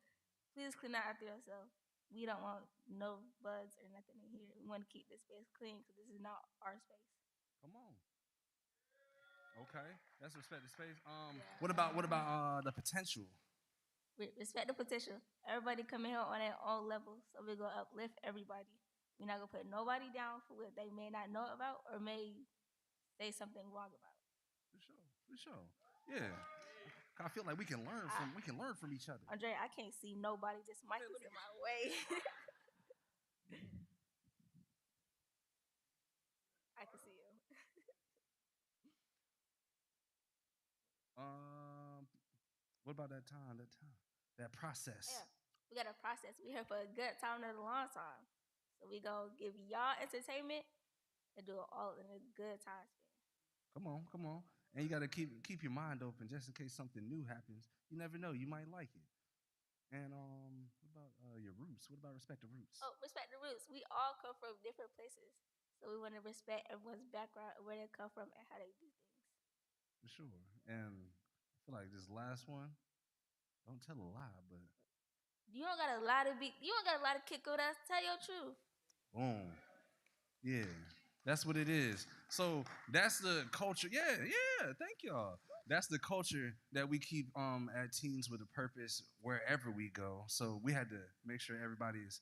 Please clean out after yourself. We don't want no bugs or nothing in here. We want to keep this space clean because this is not our space. Come on. Okay, that's respect the space. What about the potential? Respect the potential. Everybody come in here on their own level, so we're gonna uplift everybody. We're not gonna put nobody down for what they may not know about or may say something wrong about. For sure. Yeah. I feel like we can learn from each other. Andre, I can't see nobody. This mic is in my way. I can see you. What about that time? That process. Yeah, we got a process. We here for a good time, not a long time. So we gonna give y'all entertainment and do it all in a good time span. Come on. And you gotta keep your mind open just in case something new happens. You never know, you might like it. And what about your roots? What about respect the roots? Oh, respect the roots. We all come from different places. So we want to respect everyone's background and where they come from and how they do things. For sure. And I feel like this last one, don't tell a lie, but you don't got a lot to kick with us. Tell your truth. Boom. Yeah. That's what it is. So that's the culture. Yeah. Thank y'all. That's the culture that we keep at Teens with a Purpose wherever we go. So we had to make sure everybody's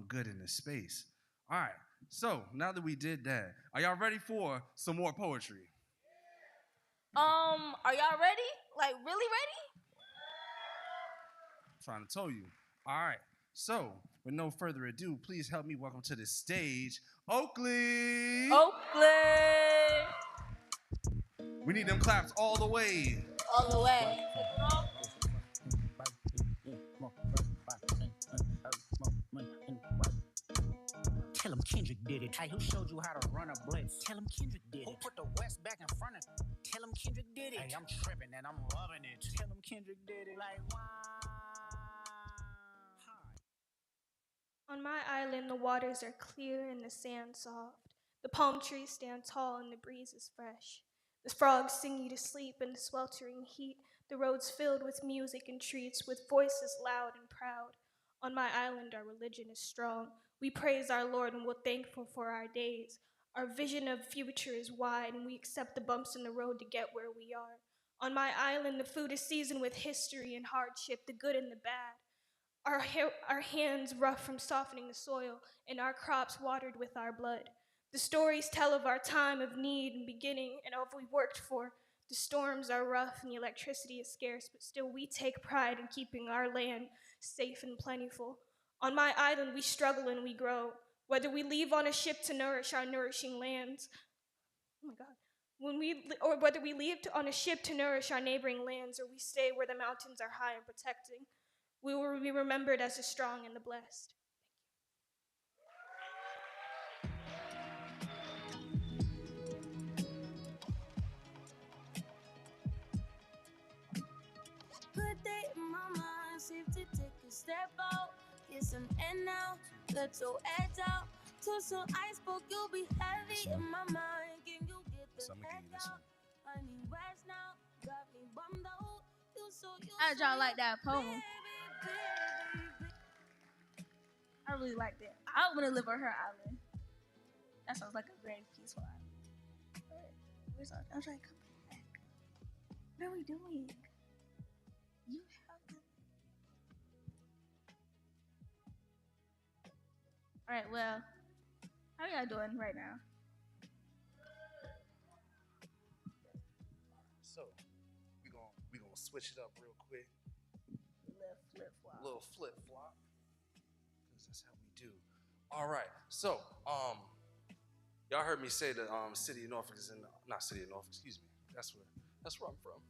good in this space. All right. So now that we did that, are y'all ready for some more poetry? Are y'all ready? Like really ready? I'm trying to tell you. All right. So, with no further ado, please help me welcome to the stage, Oakley. We need them claps all the way. All the way. Tell him Kendrick did it. Hey, who showed you how to run a blitz? Tell him Kendrick did it. Who put the West back in front of? Tell him Kendrick did it. Hey, I'm tripping and I'm loving it. Tell him Kendrick did it. Like, wow. On my island, the waters are clear and the sand soft. The palm trees stand tall and the breeze is fresh. The frogs sing you to sleep in the sweltering heat. The roads filled with music and treats, with voices loud and proud. On my island, our religion is strong. We praise our Lord and we're thankful for our days. Our vision of future is wide, and we accept the bumps in the road to get where we are. On my island, the food is seasoned with history and hardship, the good and the bad. Our hands rough from softening the soil, and our crops watered with our blood. The stories tell of our time of need and beginning, and of what we worked for. The storms are rough and the electricity is scarce, but still we take pride in keeping our land safe and plentiful. On my island, we struggle and we grow. Whether we leave on a ship to nourish our nourishing lands, oh my God, or whether we leave on a ship to nourish our neighboring lands, or we stay where the mountains are high and protecting, we will be remembered as the strong and the blessed. Good day in my mind, safe to take a step out, get some air now, let your edge out. Till some iceberg, you'll be heavy in my mind. Can you get the heck out? I need rest now, got me bummed out. How did y'all like that poem? I really liked it. I want to live on her island. That sounds like a very peaceful island. Where's our? I'm trying to come back. What are we doing? You have to. All right. Well, how are y'all doing right now? So we gonna switch it up real quick. flip flop. Little flip flop. Because that's how we do. All right. So, y'all heard me say the city of Norfolk is in not city of Norfolk, excuse me. That's where I'm from.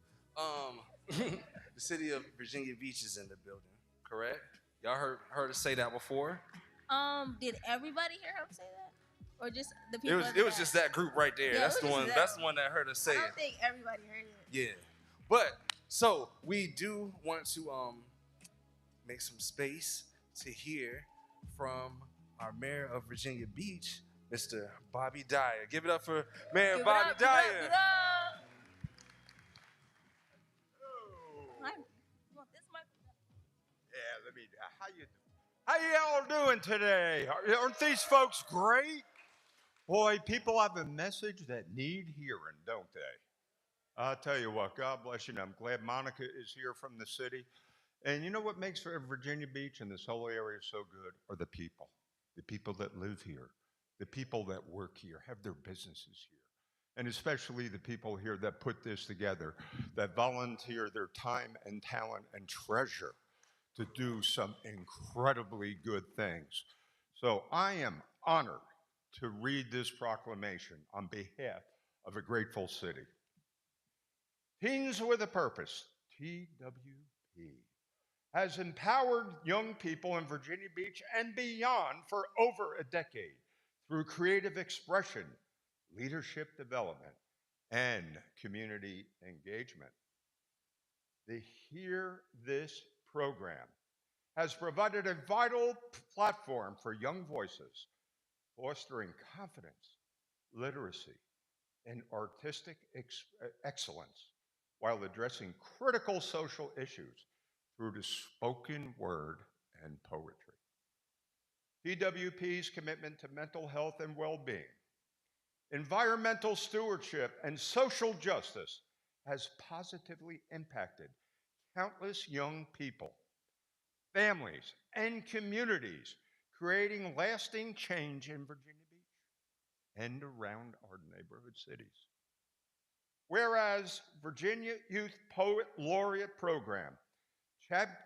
The city of Virginia Beach is in the building, correct? Y'all heard us say that before? Did everybody hear him say that, or just the It people? was just that group right there. Yeah, That's the one. That's the one that heard us say I don't it. think everybody heard it. Yeah, but so we do want to make some space to hear from our mayor of Virginia Beach, Mr. Bobby Dyer. Give it up for Mayor Give Bobby it up, Dyer. Give it up. You want this mic? Yeah, let me. How y'all doing today? Aren't these folks great? Boy, people have a message that need hearing, don't they? I'll tell you what. God bless you. And I'm glad Monica is here from the city. And you know what makes Virginia Beach and this whole area so good are the people that live here, the people that work here, have their businesses here, and especially the people here that put this together, that volunteer their time and talent and treasure to do some incredibly good things. So I am honored to read this proclamation on behalf of a grateful city. Teens with a Purpose, TWP, has empowered young people in Virginia Beach and beyond for over a decade through creative expression, leadership development, and community engagement. The Hear This program has provided a vital platform for young voices, fostering confidence, literacy, and artistic excellence while addressing critical social issues through the spoken word and poetry. TWP's commitment to mental health and well being, environmental stewardship, and social justice has positively impacted countless young people, families, and communities, creating lasting change in Virginia Beach and around our neighborhood cities. Whereas Virginia Youth Poet Laureate Program,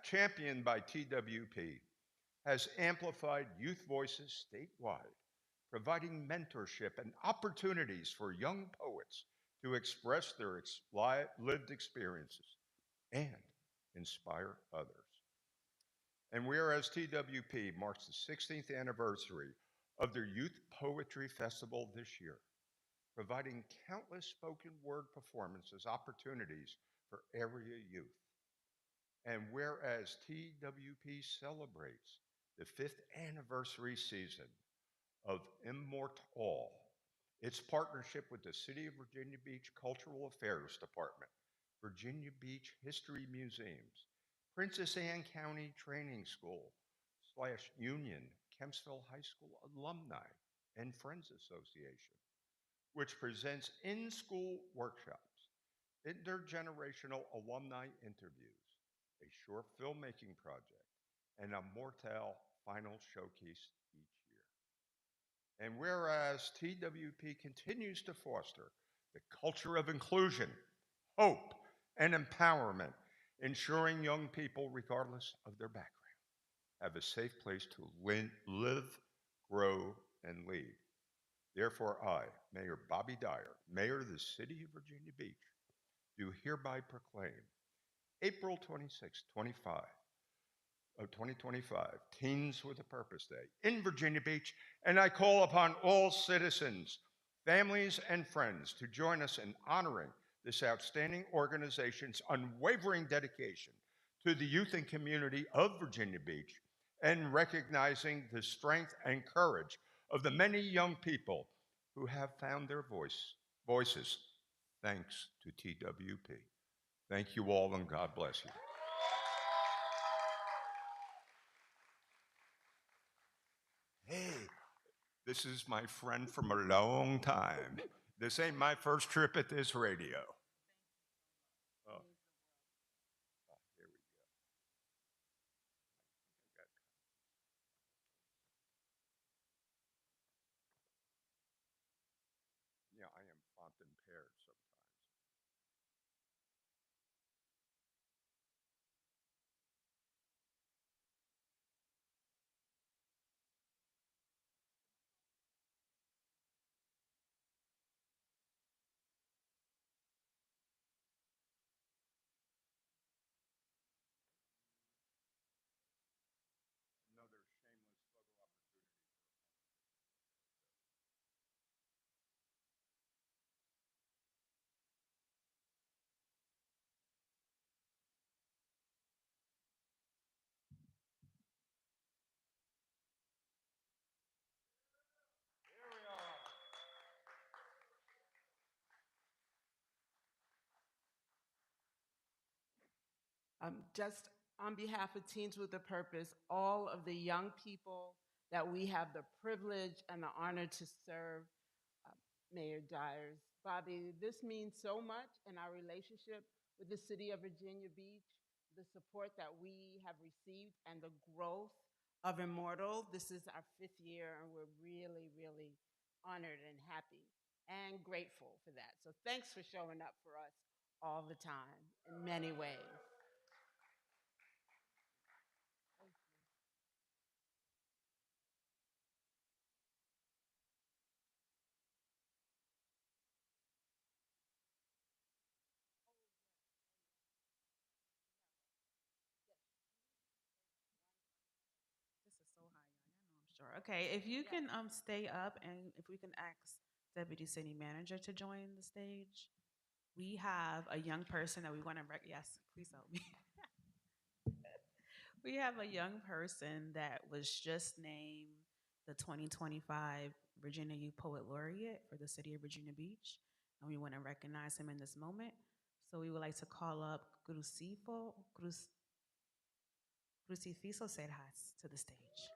championed by TWP, has amplified youth voices statewide, providing mentorship and opportunities for young poets to express their lived experiences and inspire others. And whereas TWP marks the 16th anniversary of their Youth Poetry Festival this year, providing countless spoken word performances opportunities for area youth. And whereas TWP celebrates the 5th anniversary season of Immortall, its partnership with the City of Virginia Beach Cultural Affairs Department, Virginia Beach History Museums, Princess Anne County Training School / Union Kempsville High School Alumni and Friends Association, which presents in school workshops, intergenerational alumni interviews, a short filmmaking project, and a Immortall final showcase each year. And whereas TWP continues to foster the culture of inclusion, hope, and empowerment, ensuring young people, regardless of their background, have a safe place to live, grow, and lead. Therefore, I, Mayor Bobby Dyer, Mayor of the City of Virginia Beach, do hereby proclaim April 26, 2025, Teens with a Purpose Day in Virginia Beach, and I call upon all citizens, families, and friends to join us in honoring this outstanding organization's unwavering dedication to the youth and community of Virginia Beach and recognizing the strength and courage of the many young people who have found their voices thanks to TWP. Thank you all, and God bless you. Hey, this is my friend from a long time. This ain't my first trip at this radio. Oh. Here we go. Yeah, I am font impaired sometimes. Just on behalf of Teens with a Purpose, all of the young people that we have the privilege and the honor to serve, uh, Mayor Dyers. Bobby, this means so much in our relationship with the city of Virginia Beach, the support that we have received, and the growth of Immortall. This is our 5th year, and we're really, really honored and happy and grateful for that. So thanks for showing up for us all the time in many ways. This is so high, y'all. Y'all know I'm sure. Okay, if you can stay up and if we can ask Deputy City Manager to join the stage. We have a young person that we want to yes, please help me. We have a young person that was just named the 2025 Virginia Youth Poet Laureate for the city of Virginia Beach, and we want to recognize him in this moment. So we would like to call up Crucifiso Serjas to the stage.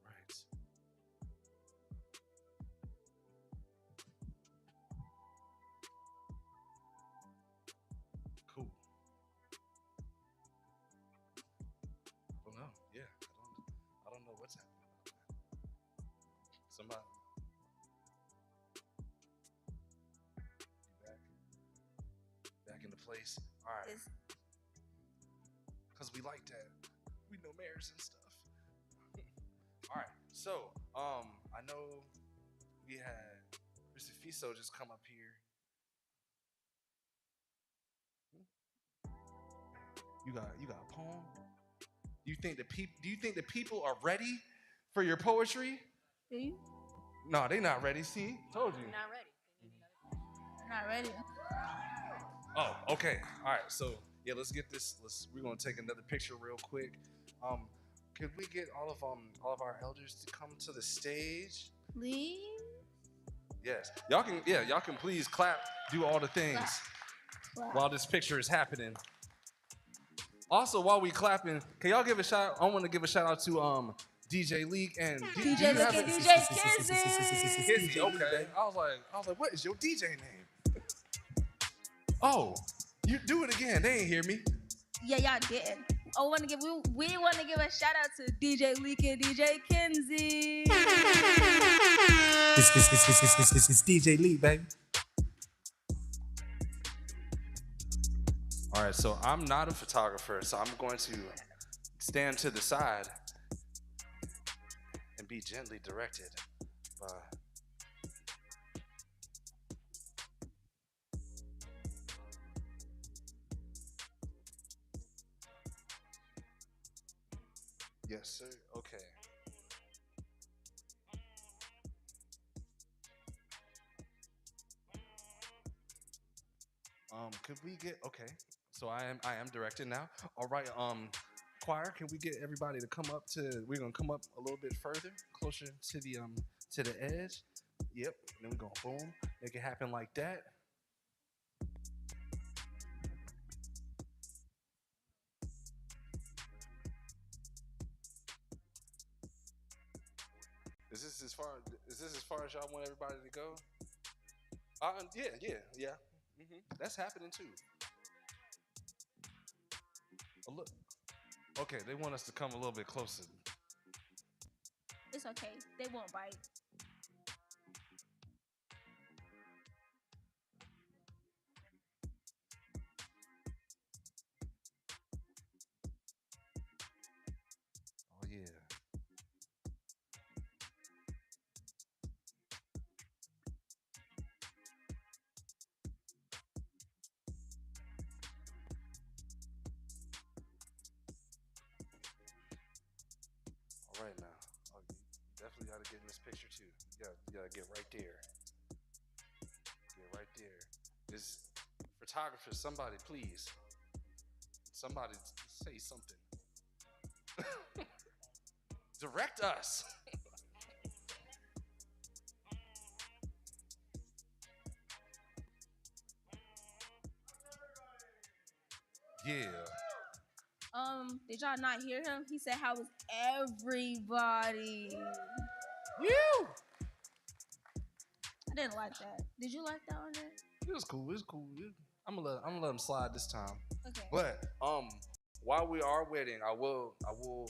Right. Cool. I don't know. Yeah, I don't know what's happening about that. Somebody, you back into place. All right. Cause we like that. We know mayors and stuff. All right. So, I know we had Crucifiso just come up here. You got a poem? Do you think the people are ready for your poetry? No, they not ready. See? Told you. Not ready. Not ready. Oh, okay. All right. So yeah, let's get this. We're gonna take another picture real quick. Could we get all of our elders to come to the stage? Please. Yes. Y'all can please clap, do all the things while this picture is happening. Also, while we clapping, can y'all give a shout? I want to give a shout out to DJ Leak and DJ Leak and DJ Kizzy. Kizzy. Okay. I was like, what is your DJ name? Oh, you do it again. They ain't hear me. Yeah, y'all didn't. We want to give a shout out to DJ Leak and DJ Kinsey. It's DJ Leak, baby. All right, so I'm not a photographer, so I'm going to stand to the side and be gently directed by. Yes, sir. Okay. Could we get okay? So I am directed now. All right. Choir, can we get everybody to come up to? We're gonna come up a little bit further, closer to the edge. Yep. And then we're gonna boom, make it happen like that. Is this as far? Is this as far as y'all want everybody to go? Yeah. That's happening too. Oh, look. Okay, they want us to come a little bit closer. It's okay. They won't bite. Oh yeah. All right now. Oh, you definitely got to get in this picture too. You gotta get right there. Get right there. This photographer, somebody please, somebody say something. Direct us. Yeah. Did y'all not hear him? He said, "How was everybody?" You. I didn't like that. Did you like that one? It was cool. It was cool. I'm gonna let him slide this time. Okay. But while we are waiting, I will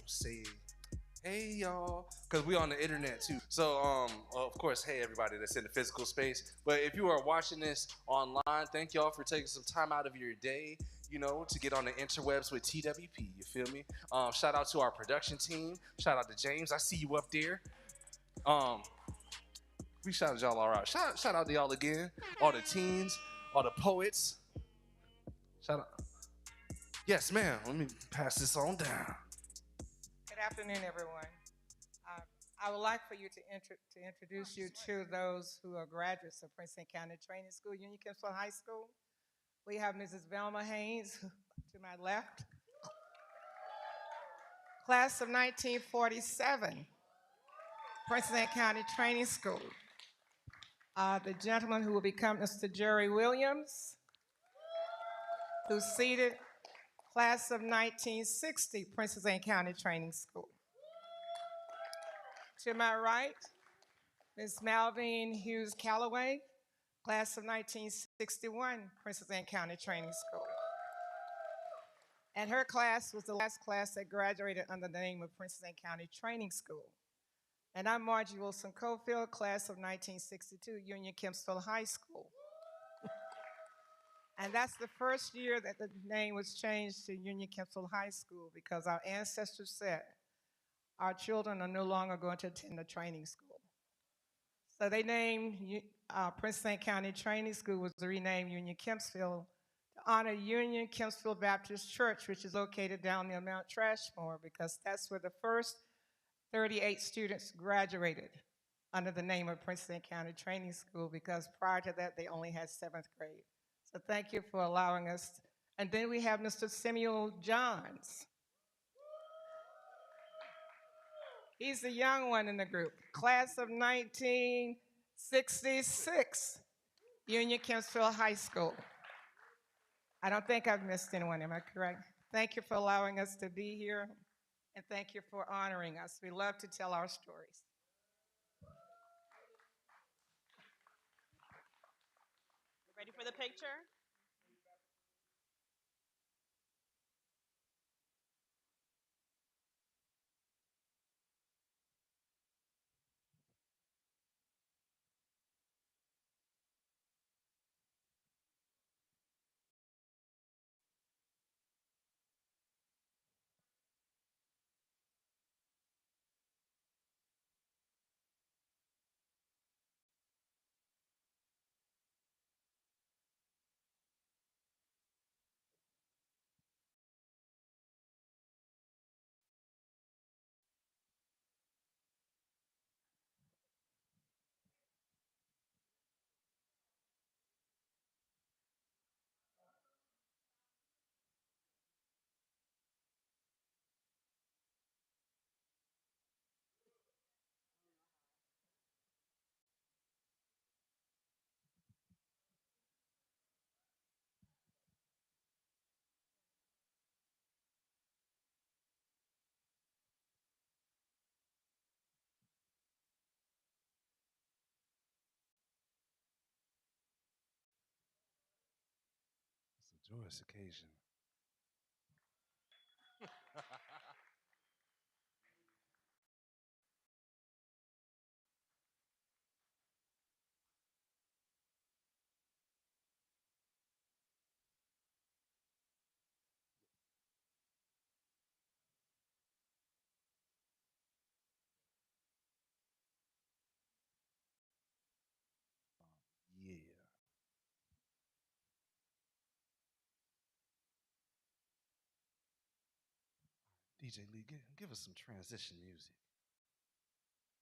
say, hey y'all, because we on the internet too. So of course, hey everybody that's in the physical space. But if you are watching this online, thank y'all for taking some time out of your day, to get on the interwebs with TWP. You feel me? Shout out to our production team. Shout out to James. I see you up there. We shouted y'all all out. Shout out to y'all again. All the teens, all the poets. Shout out. Yes, ma'am. Let me pass this on down. Good afternoon, everyone. I would like for you to introduce you to those who are graduates of Princeton County Training School, Union Kingsville High School. We have Mrs. Velma Haynes to my left, class of 1947, Princeton County Training School. The gentleman who will become Mr. Jerry Williams, who's seated, class of 1960, Princeton County Training School. To my right, Ms. Malvine Hughes Calloway, class of 1961, Princeton County Training School. And her class was the last class that graduated under the name of Princeton County Training School. And I'm Margie Wilson Cofield, class of 1962, Union Kempsville High School. And that's the first year that the name was changed to Union Kempsville High School because our ancestors said our children are no longer going to attend the training school. So they named Princeton County Training School was renamed Union Kempsville to honor Union Kempsville Baptist Church, which is located down near Mount Trashmore, because that's where the first 38 students graduated under the name of Princeton County Training School, because prior to that, they only had 7th grade. So thank you for allowing us. And then we have Mr. Samuel Johns. He's the young one in the group, class of 1966, Union Kempsville High School. I don't think I've missed anyone, am I correct? Thank you for allowing us to be here, and thank you for honoring us. We love to tell our stories. Ready for the picture? It's a joyous occasion. DJ Lee, give us some transition music.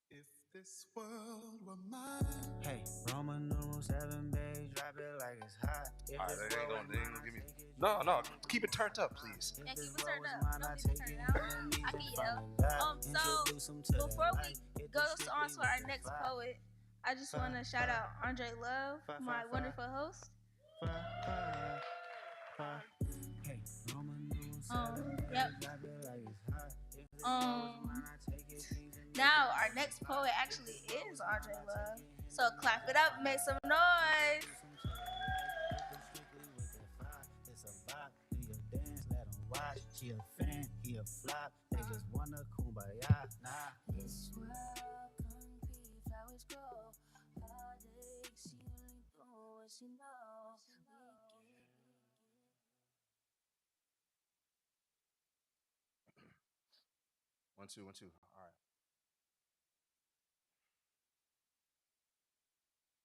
If this world were mine. Hey, Roman numeral 7, babe, drop it like it's hot. All right, they ain't gonna give me. No, keep it turned up, please. Yeah, keep it turned up. Don't keep it turned down. I can yell. So before we go on to our next poet, I just want to shout out Andre Love, my wonderful host. Yep. Now our next poet actually is Andre Love. So clap it up, make some noise. She a fan, he a flop. They just wanna kumbaya. Nah. This world concrete, flowers grow. Heartache, she only do what she knows. One, two. All right.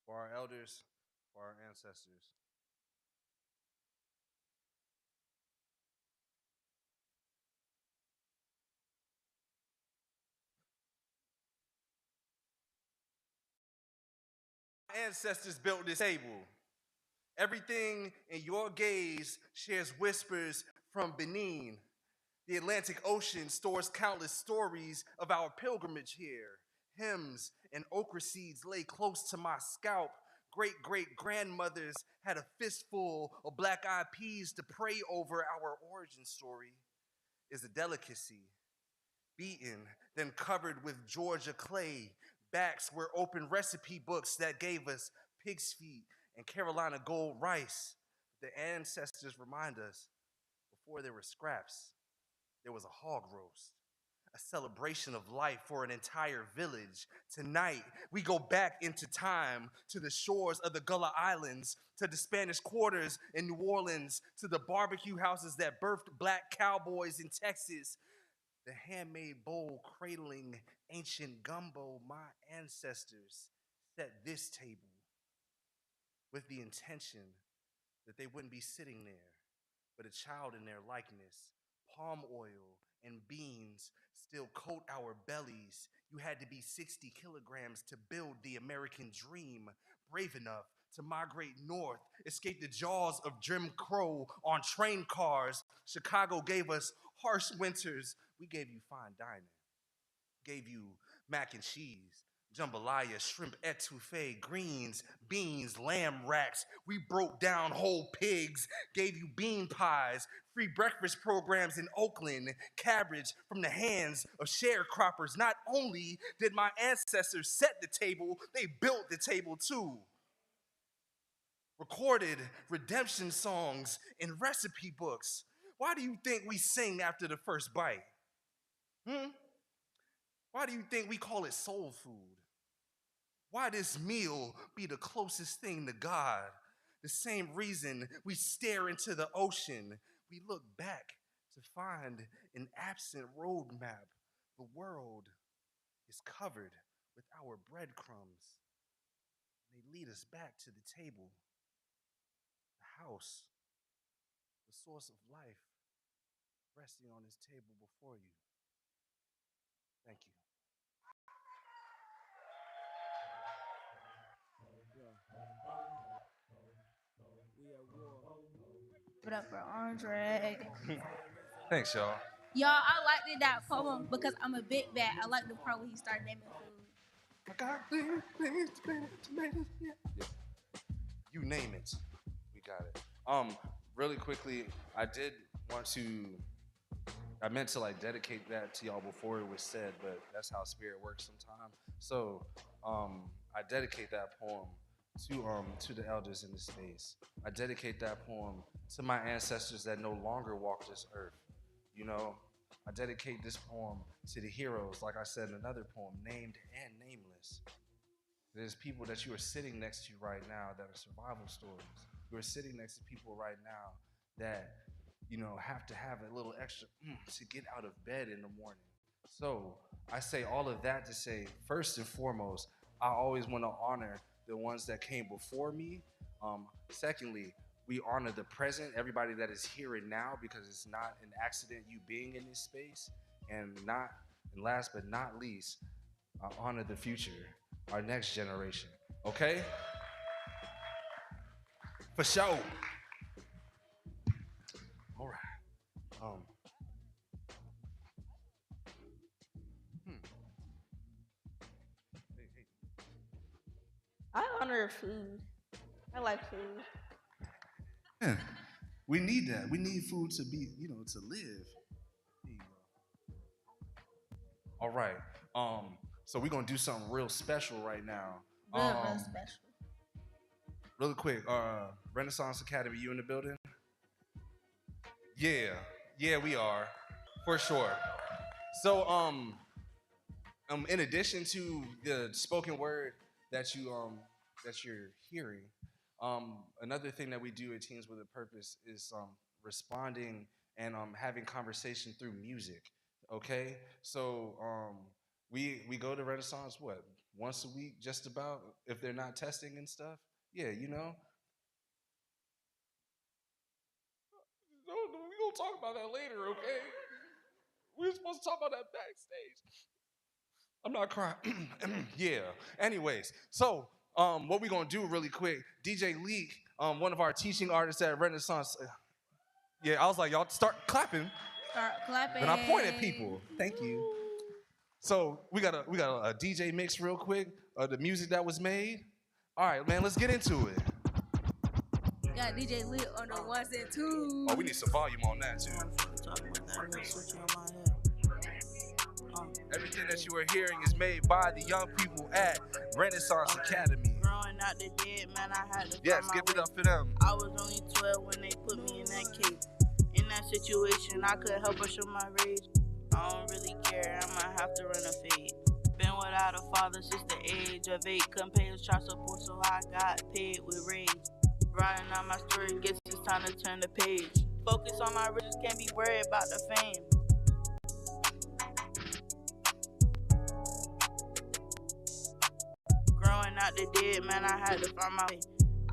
For our elders, for our ancestors. Ancestors built this table. Everything in your gaze shares whispers from Benin. The Atlantic Ocean stores countless stories of our pilgrimage here. Hymns and okra seeds lay close to my scalp. Great grandmothers had a fistful of black eyed peas to pray over. Our origin story is a delicacy. Beaten, then covered with Georgia clay. Backs were open recipe books that gave us pig's feet and Carolina gold rice. The ancestors remind us before there were scraps, there was a hog roast, a celebration of life for an entire village. Tonight, we go back into time to the shores of the Gullah Islands, to the Spanish quarters in New Orleans, to the barbecue houses that birthed black cowboys in Texas, the handmade bowl cradling ancient gumbo. My ancestors set this table with the intention that they wouldn't be sitting there, but a child in their likeness. Palm oil and beans still coat our bellies. You had to be 60 kilograms to build the American dream, brave enough to migrate north, escape the jaws of Jim Crow on train cars. Chicago gave us harsh winters. We gave you fine dining, gave you mac and cheese, jambalaya, shrimp etouffee, greens, beans, lamb racks. We broke down whole pigs, gave you bean pies, free breakfast programs in Oakland, cabbage from the hands of sharecroppers. Not only did my ancestors set the table, they built the table too. Recorded redemption songs in recipe books. Why do you think we sing after the first bite? Why do you think we call it soul food? Why this meal be the closest thing to God? The same reason we stare into the ocean. We look back to find an absent roadmap. The world is covered with our breadcrumbs. They lead us back to the table, the house, the source of life resting on this table before you. Thank you. Give it up for Andre. Thanks, y'all. Y'all, I liked that poem because I'm a big bat. I like the part where he started naming food. I got tomatoes, yeah. You name it, we got it. Really quickly, I meant to like dedicate that to y'all before it was said, but that's how spirit works sometimes. So, I dedicate that poem to the elders in the space. I dedicate that poem to my ancestors that no longer walk this earth. You know, I dedicate this poem to the heroes, like I said in another poem, named and nameless. There's people that you are sitting next to right now that are survival stories. You are sitting next to people right now that, you know, have to have a little extra to get out of bed in the morning. So I say all of that to say, first and foremost, I always want to honor the ones that came before me. Secondly, we honor the present, everybody that is here and now, because it's not an accident you being in this space. And last but not least, I honor the future, our next generation. Okay? For sure. All right. I honor food. I like food. Yeah, we need that. We need food to be, to live. There you go. All right. So we're gonna do something real special right now. Real special. Really quick. Renaissance Academy, you in the building? Yeah, we are, for sure. So, in addition to the spoken word that you're hearing, another thing that we do at Teens with a Purpose is responding and having conversation through music. Okay, so we go to Renaissance once a week, just about, if they're not testing and stuff. Yeah, No, we gonna talk about that later, okay? We were supposed to talk about that backstage. I'm not crying. Yeah. Anyways, so what we gonna do really quick? DJ Leak, one of our teaching artists at Renaissance. Yeah, I was like, y'all start clapping. Start clapping. Then I point at people. Thank you. So we got a DJ mix real quick of the music that was made. All right, man, let's get into it. Got DJ Lit on the ones and twos. Oh, we need some volume on that too. Everything that you are hearing is made by the young people at Renaissance Academy. Growing out the dead, man, I had to Yes, give it up for them. I was only 12 when they put me in that cage. In that situation, I could help but show my rage. I don't really care, I might have to run a fade. Been without a father since the age of 8. Couldn't pay his child support, so I got paid with rage. Writing out my story, guess it's time to turn the page. Focus on my riches, can't be worried about the fame. Growing out the dead, man, I had to find my way.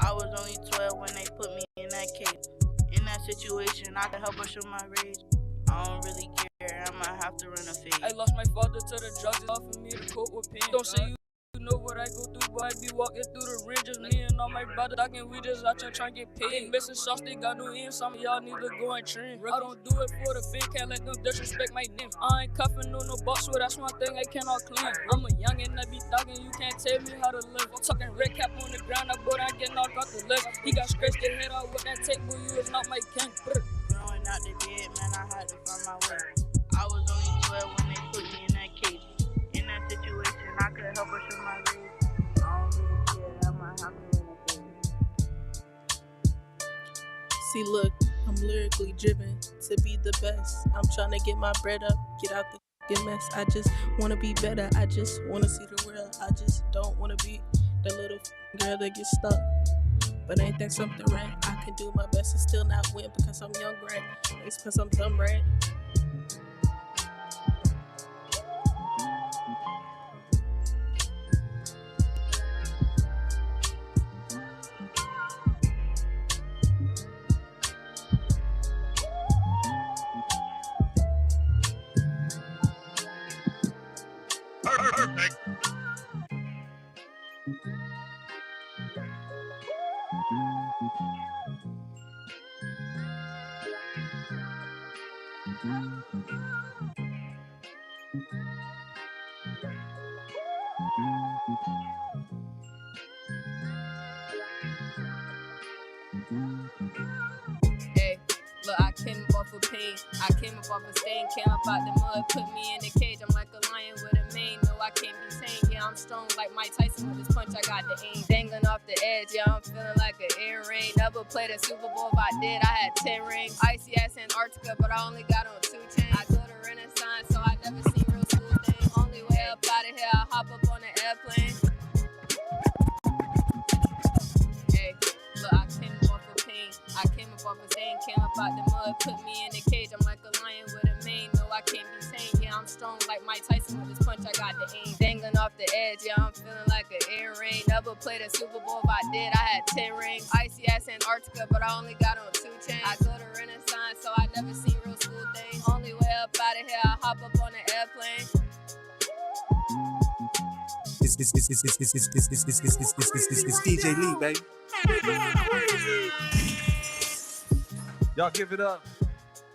I was only 12 when they put me in that cage. In that situation, I could help but show my rage. I don't really care, I might have to run a fade. I lost my father to the drugs, it's hard for me to cope with pain. Don't say you know what I go through, but I be walking through the ridge. Just me and all my brothers, we just out here trying to get paid. Missing sauce, they got no end, some of y'all need to go and train. I don't do it for the fame, can't let them disrespect my name. I ain't cuffing no box, so that's one thing I cannot claim. I'm a youngin' that be thuggin', you can't tell me how to live. Tucking red cap on the ground, I boy, I get knocked out the list. He got scratched the head out with that tape, boy, you is not my king. Growing out the dead, man, I had to find my way. I was only 12 when they put me in that cage. In that situation, I could help but show my rage. See, look, I'm lyrically driven to be the best. I'm trying to get my bread up, get out the mess. I just want to be better. I just want to see the world. I just don't want to be the little girl that gets stuck. But ain't that something, right? I can do my best and still not win because I'm young, right? It's because I'm dumb, right? Perfect. Hey, look, I came up off of pain. I came up off a stain, came up out the mud, put me in the cage. I'm like a lion with a mane. No, I can't be tame. Yeah, I'm strong like Mike Tyson with his punch. I got the aim. Dangling off the edge, yeah, I'm feeling like an earring. Never played a Super Bowl. If I did, I had 10 rings. Icy ass Antarctica, but I only got on 2 chains. I go to Renaissance, so I never seen real school things. Only way up out of here, I hop up on the airplane. Hey, look, I came up off of pain. I came up off a stain, came up out the mud, put me in the cage. I'm like a lion with a mane. No, I can't be tame. Yeah, I'm strong like Mike Tyson with his punch. I got the aim. Dangling off the edge, yeah, I'm feeling like an earring. Never played a Super Bowl. If I did, I had 10 rings. Icy ass Antarctica, but I only got on 2 chains. I go to Renaissance, so I never seen real school things. Only way up out of here. I hop up on the airplane. It's DJ Lee, baby. Y'all give it up.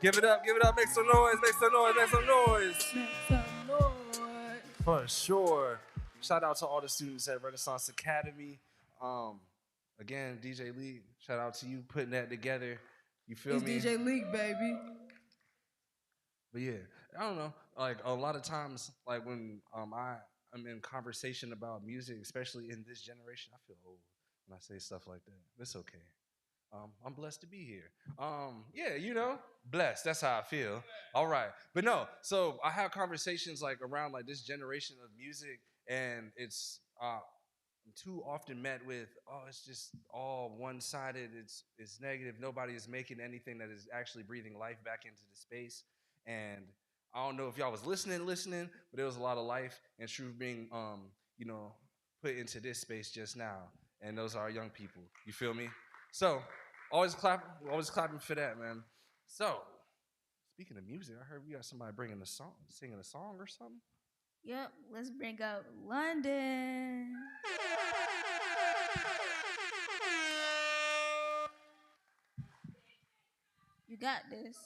Give it up, give it up. Make some noise, make some noise, make some noise. Make some noise. For sure. Shout out to all the students at Renaissance Academy. Again, DJ Lee, shout out to you putting that together. You feel It's me? DJ League, baby. But yeah, I don't know. Like a lot of times, like when I'm in conversation about music, especially in this generation, I feel old when I say stuff like that. It's okay. I'm blessed to be here. Yeah, you know, blessed. That's how I feel. All right, but no. So I have conversations like around like this generation of music, and it's I'm too often met with, oh, it's just all one-sided. It's negative. Nobody is making anything that is actually breathing life back into the space. And I don't know if y'all was listening, but there was a lot of life and truth being, you know, put into this space just now. And those are our young people. You feel me? So always clapping for that, man. So speaking of music, I heard we got somebody bringing a song, singing a song or something. Yep, let's bring up London. You got this.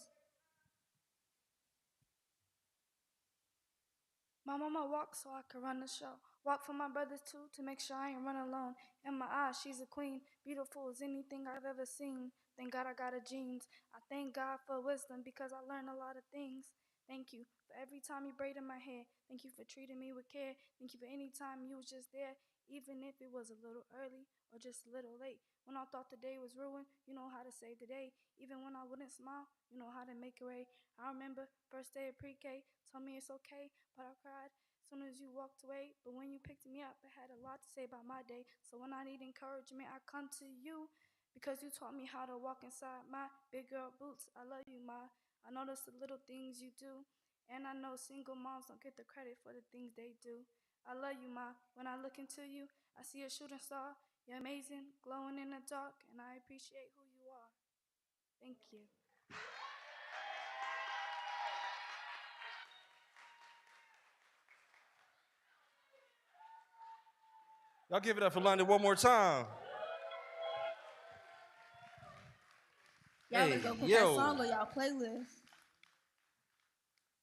My mama walks so I can run the show. Walk for my brothers too to make sure I ain't run alone. In my eyes, she's a queen, beautiful as anything I've ever seen. Thank God I got her genes. I thank God for wisdom because I learned a lot of things. Thank you for every time you braided my hair. Thank you for treating me with care. Thank you for any time you was just there, even if it was a little early or just a little late. When I thought the day was ruined, you know how to save the day. Even when I wouldn't smile, you know how to make it right. I remember first day of pre-K, told me it's okay, but I cried soon as you walked away. But when you picked me up, I had a lot to say about my day. So when I need encouragement, I come to you because you taught me how to walk inside my big girl boots. I love you, Ma. I notice the little things you do, and I know single moms don't get the credit for the things they do. I love you, Ma. When I look into you, I see a shooting star. You're amazing, glowing in the dark, and I appreciate who you are. Thank you. Y'all give it up for London one more time. Y'all better go put that song on y'all playlist.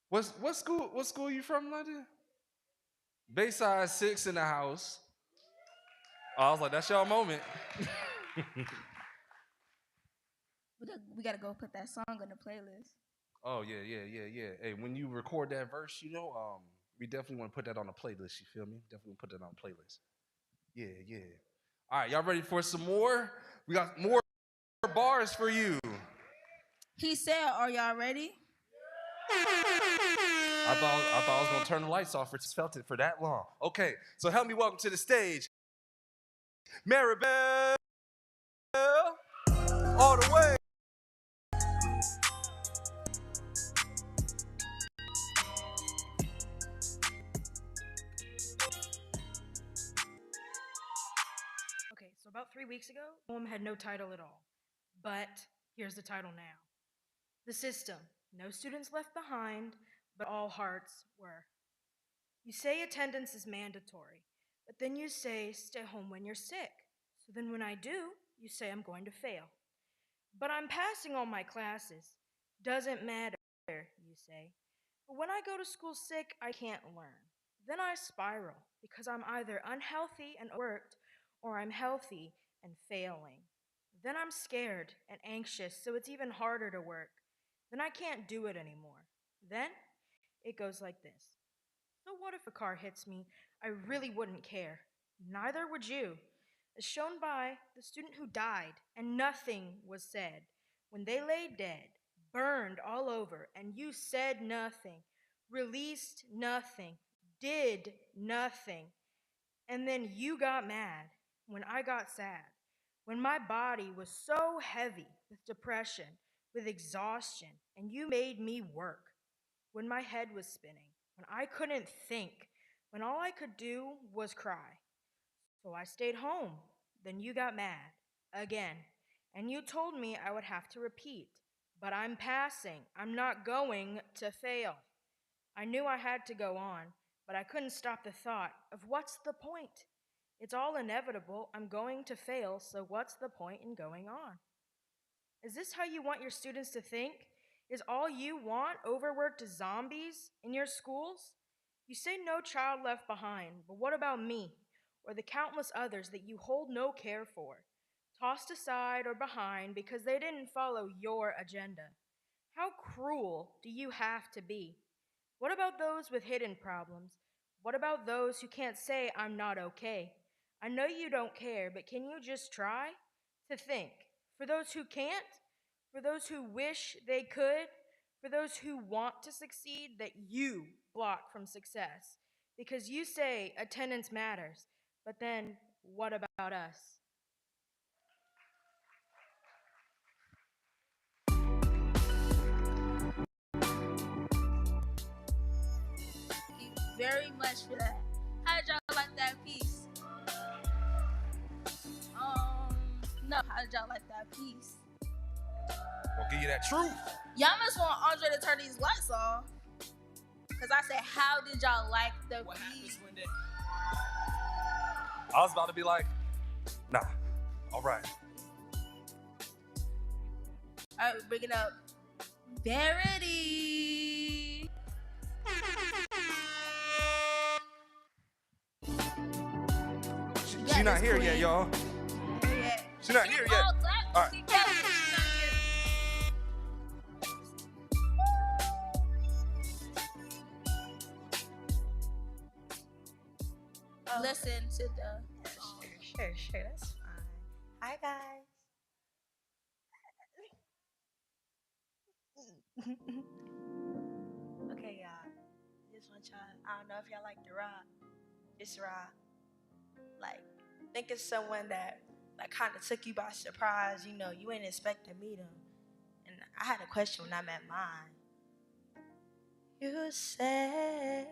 What school you from, London? Bayside 6 in the house. Oh, I was like, that's y'all moment. We gotta go put that song on the playlist. Oh yeah. Hey, when you record that verse, you know, we definitely want to put that on a playlist. You feel me? Definitely put that on a playlist. Yeah. All right, y'all ready for some more? We got more bars for you. He said, "Are y'all ready?" I thought I was gonna turn the lights off. It's felt it for that long. Okay, so help me welcome to the stage, Maribel, all the way. Okay, so about 3 weeks ago, the poem had no title at all. But here's the title now. The system. No students left behind, but all hearts were. You say attendance is mandatory, but then you say stay home when you're sick. So then when I do, you say I'm going to fail. But I'm passing all my classes. Doesn't matter, you say. But when I go to school sick, I can't learn. Then I spiral because I'm either unhealthy and overworked or I'm healthy and failing. Then I'm scared and anxious, so it's even harder to work. Then I can't do it anymore. Then it goes like this. So what if a car hits me? I really wouldn't care. Neither would you. As shown by the student who died and nothing was said. When they lay dead, burned all over, and you said nothing, released nothing, did nothing. And then you got mad when I got sad, when my body was so heavy with depression, with exhaustion, and you made me work, when my head was spinning, when I couldn't think, when all I could do was cry. So I stayed home. Then you got mad again, and you told me I would have to repeat. But I'm passing. I'm not going to fail. I knew I had to go on, but I couldn't stop the thought of what's the point? It's all inevitable. I'm going to fail, so what's the point in going on? Is this how you want your students to think? Is all you want overworked zombies in your schools? You say no child left behind, but what about me, or the countless others that you hold no care for, tossed aside or behind because they didn't follow your agenda? How cruel do you have to be? What about those with hidden problems? What about those who can't say, I'm not okay? I know you don't care, but can you just try to think? For those who can't, for those who wish they could, for those who want to succeed, that you block from success. Because you say attendance matters, but then what about us? Thank you very much for that. How did y'all like that piece? No, how did y'all like that piece? Gonna give you that truth. Y'all must want Andre to turn these lights off. Cause I said, how did y'all like the piece? I was about to be like, nah, all right. Alright, we're bringing up Verity. She's not here yet, y'all. She's not here yet. All right. Listen to the. Sure, that's fine. Hi, guys. Okay, y'all. This one, y'all. I don't know if y'all like the rock. It's rock. Like, think of someone that like kind of took you by surprise. You know, you ain't expect to meet them. And I had a question when I met mine. You say,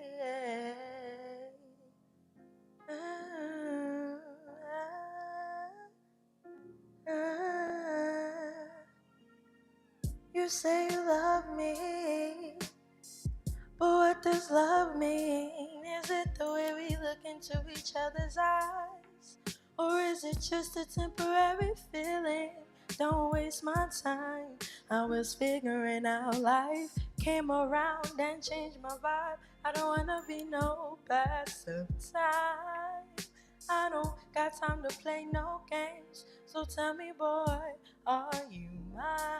you say you love me, but what does love mean? Is it the way we look into each other's eyes? Or is it just a temporary feeling? Don't waste my time. I was figuring out life. Came around and changed my vibe. I don't wanna be no passive time. I don't got time to play no games. So tell me, boy, are you mine?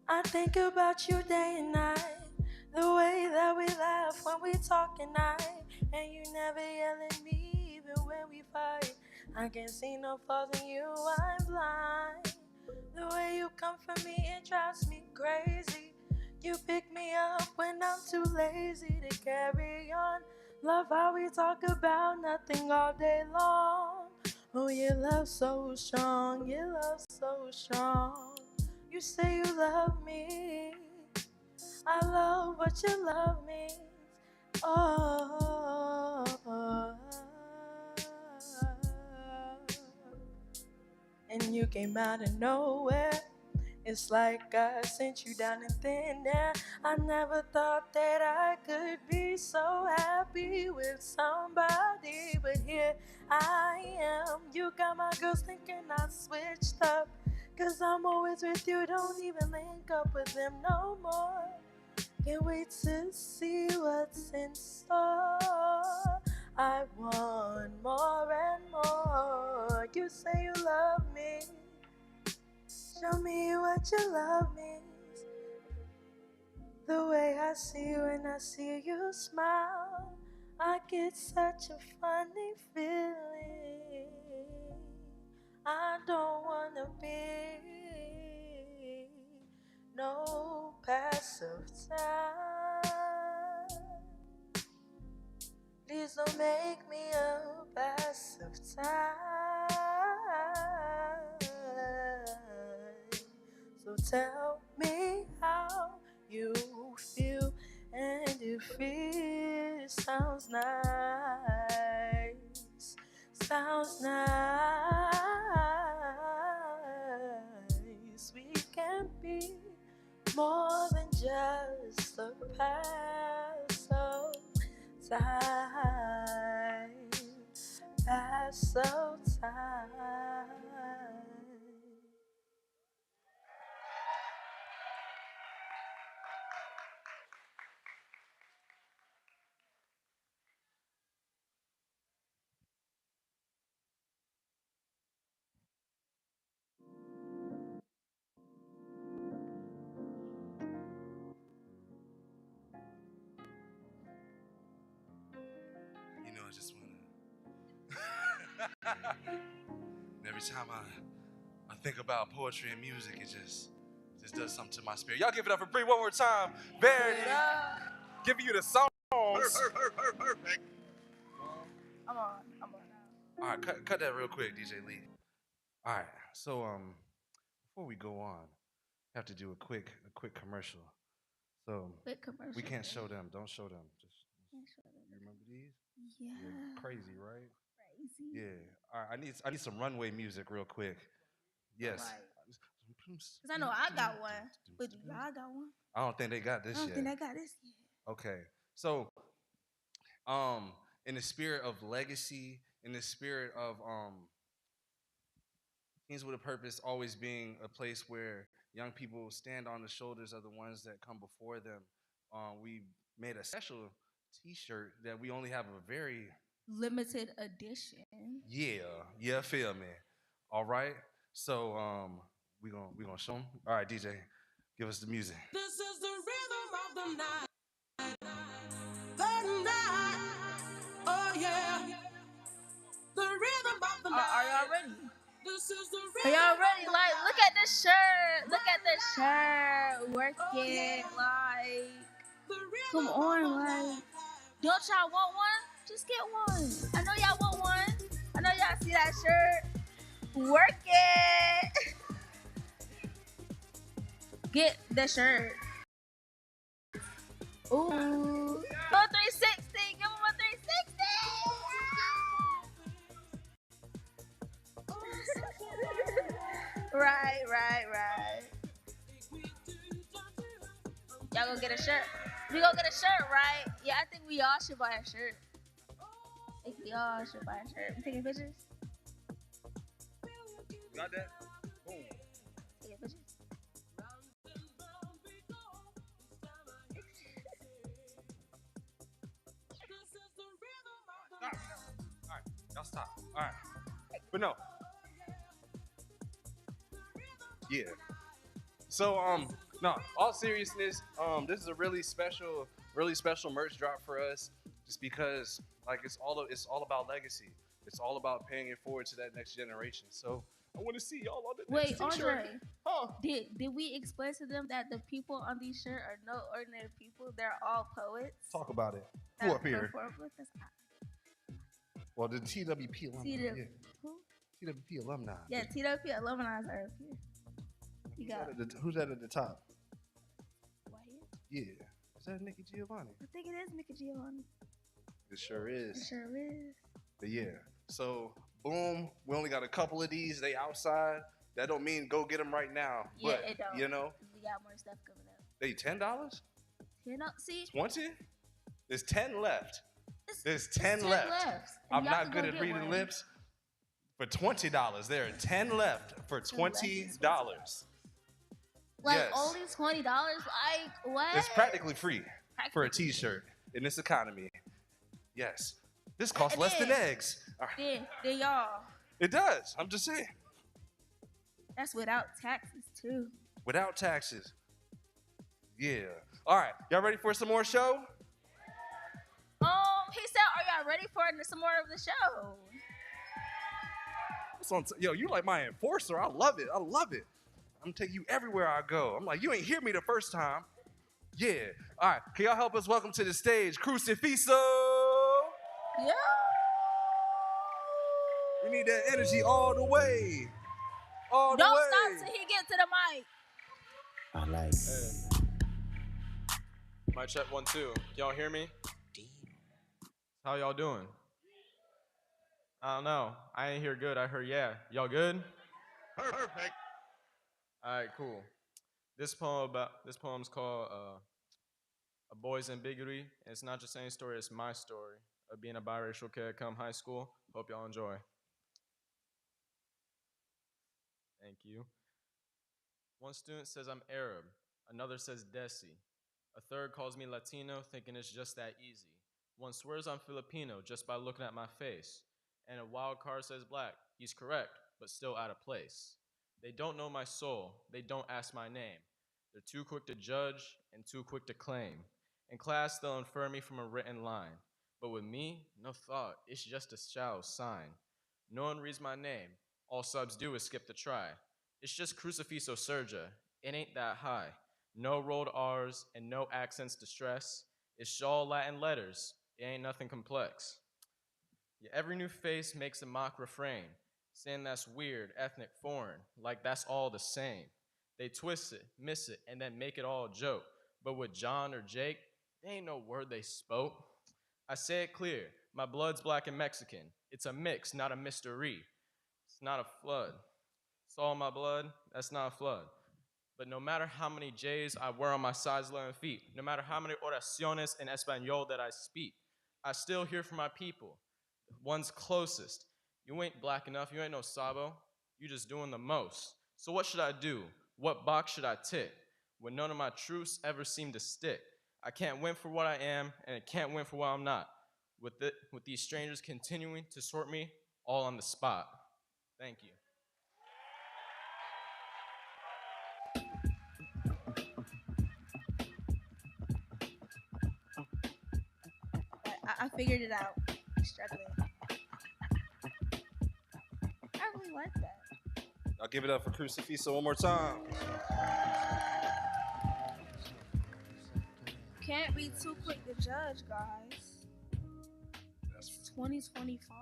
I think about you day and night. The way that we laugh when we talk at night. And you never yell at me even when we fight. I can't see no flaws in you, I'm blind. The way you come for me, it drives me crazy. You pick me up when I'm too lazy to carry on. Love how we talk about nothing all day long. Oh, your love so strong, your love so strong. You say you love me, I love what your love means. Oh, and you came out of nowhere. It's like I sent you down in thin air. I never thought that I could be so happy with somebody, but here I am. You got my girls thinking I switched up. Cause I'm always with you, don't even link up with them no more. Can't wait to see what's in store. I want more and more. You say you love me. Show me what your love means. The way I see you and I see you smile, I get such a funny feeling. I don't wanna be no passive time. Please don't make me a passive time. So tell me how you feel and if it sounds nice. Sounds nice. more than just a pass of time. Pass of time. You know, I just wanna. And every time I think about poetry and music, it just does something to my spirit. Y'all give it up for Bree one more time. Verity, giving you the songs. Perfect. I'm on. All right, cut that real quick, DJ Lee. All right, so before we go on, I have to do a quick commercial. So Quick commercial. we can't show them. Don't show them. Just Can't show them. you remember these? Yeah. Crazy, right? Crazy. Yeah. All right, I need some runway music real quick. Yes. Cause I know I got one. But do y'all got one? I don't think they got this I don't yet. think I got this yet. Okay. So, in the spirit of legacy, in the spirit of Teens with a Purpose always being a place where young people stand on the shoulders of the ones that come before them, we made a special T-shirt that we only have a very Limited edition. yeah, feel me. All right. So we gonna show them. All right, DJ, give us the music. This is the rhythm of the night. The night. Oh yeah. The rhythm of the night. Are y'all ready? This is the Are rhythm. y'all ready? Like, look at this shirt. Look at this shirt. Work it. Like, come on. Like, don't y'all want one? Just get one. I know y'all want one. I know y'all see that shirt. Work it. Get the shirt. Ooh. Go 360. Give him a 360. Right. Y'all gonna get a shirt? We gonna get a shirt, right? Yeah, I think we all should buy a shirt. I think we all should buy a shirt. We taking pictures? Got that? Boom. Taking pictures? Stop. All right, y'all stop. All right, but no. Yeah. So no. All seriousness, this is a really special merch drop for us, just because like it's all about legacy. It's all about paying it forward to that next generation. So I want to see y'all on the next Wait, T-shirt. Andre, did we explain to them that the people on these shirts are no ordinary people? They're all poets. Talk about it. Who up here? Perform with us. Well, the TWP alumni. Yeah. Who? TWP alumni. Yeah, TWP alumni are up here. You got Who's that at the top? right here. Yeah. Is that Nikki Giovanni? I think it is Mickey Giovanni. It sure is. It sure is. But yeah. So boom, we only got a couple of these. They outside. That don't mean go get them right now. Yeah, but, it don't. You know, We got more stuff coming up. they $10? You know, see? 20? There's 10 left. There's It's 10 left. And I'm y'all not can good go at get reading one. lips. For $20, there are 10 left for $20. Like yes. only $20? Like what? It's practically free for a T-shirt in this economy. Yes. This costs less than eggs. All right. Then y'all. It does. I'm just saying. That's without taxes too. Without taxes. Yeah. All right. Y'all ready for some more show? He said, are y'all ready for some more of the show? Yo, you like my enforcer. I love it. I'm gonna take you everywhere I go. I'm like, you ain't hear me the first time. Yeah. All right. Can y'all help us welcome to the stage Crucifiso? Yeah. We need that energy all the way. All the Don't way. stop till he get to the mic. I like Mic check 1 2. Y'all hear me? How y'all doing? I don't know. I ain't hear good. I heard yeah. Y'all good? Perfect. All right, cool. This poem's called "A Boy's Ambiguity." And it's not just any story; it's my story of being a biracial kid come high school. Hope y'all enjoy. Thank you. One student says I'm Arab. Another says Desi. A third calls me Latino, thinking it's just that easy. One swears I'm Filipino just by looking at my face. And a wild card says black. He's correct, but still out of place. They don't know my soul. They don't ask my name. They're too quick to judge and too quick to claim. In class, they'll infer me from a written line. But with me, no thought. It's just a shallow sign. No one reads my name. All subs do is skip the try. It's just crucifiso surja. It ain't that high. No rolled R's and no accents to stress. It's all Latin letters. It ain't nothing complex. Yeah, every new face makes a mock refrain, saying that's weird, ethnic, foreign, like that's all the same. They twist it, miss it, and then make it all a joke. But with John or Jake, there ain't no word they spoke. I say it clear, my blood's black and Mexican. It's a mix, not a mystery. It's not a flood. It's all my blood, that's not a flood. But no matter how many J's I wear on my size 11 feet, no matter how many oraciones in Espanol that I speak, I still hear from my people, the ones closest. You ain't black enough, you ain't no sabo, you just doing the most. So what should I do? What box should I tick? When none of my truths ever seem to stick. I can't win for what I am, and I can't win for what I'm not. With these strangers continuing to sort me all on the spot. Thank you. I figured it out. Struggling. I really like that. I'll give it up for Crucifiso one more time. Can't be too quick to judge, guys. That's 2025.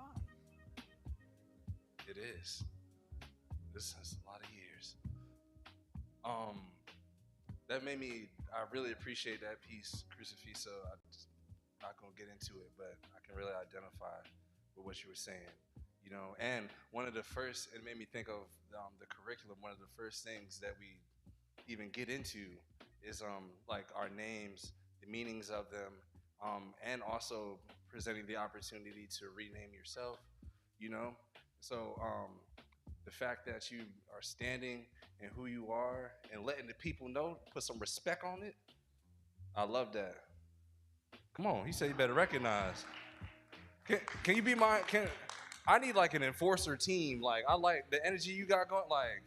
It is. This has a lot of years. That made me. I really appreciate that piece, Crucifiso. I'm not gonna get into it, but I can really identify with what you were saying. You know, and one of the first, it made me think of the curriculum. One of the first things that we even get into is like our names, the meanings of them, and also presenting the opportunity to rename yourself. You know, so the fact that you are standing and who you are and letting the people know, put some respect on it. I love that. Come on, he said you better recognize. Can you be my? I need like an enforcer team. Like I like the energy you got going. Like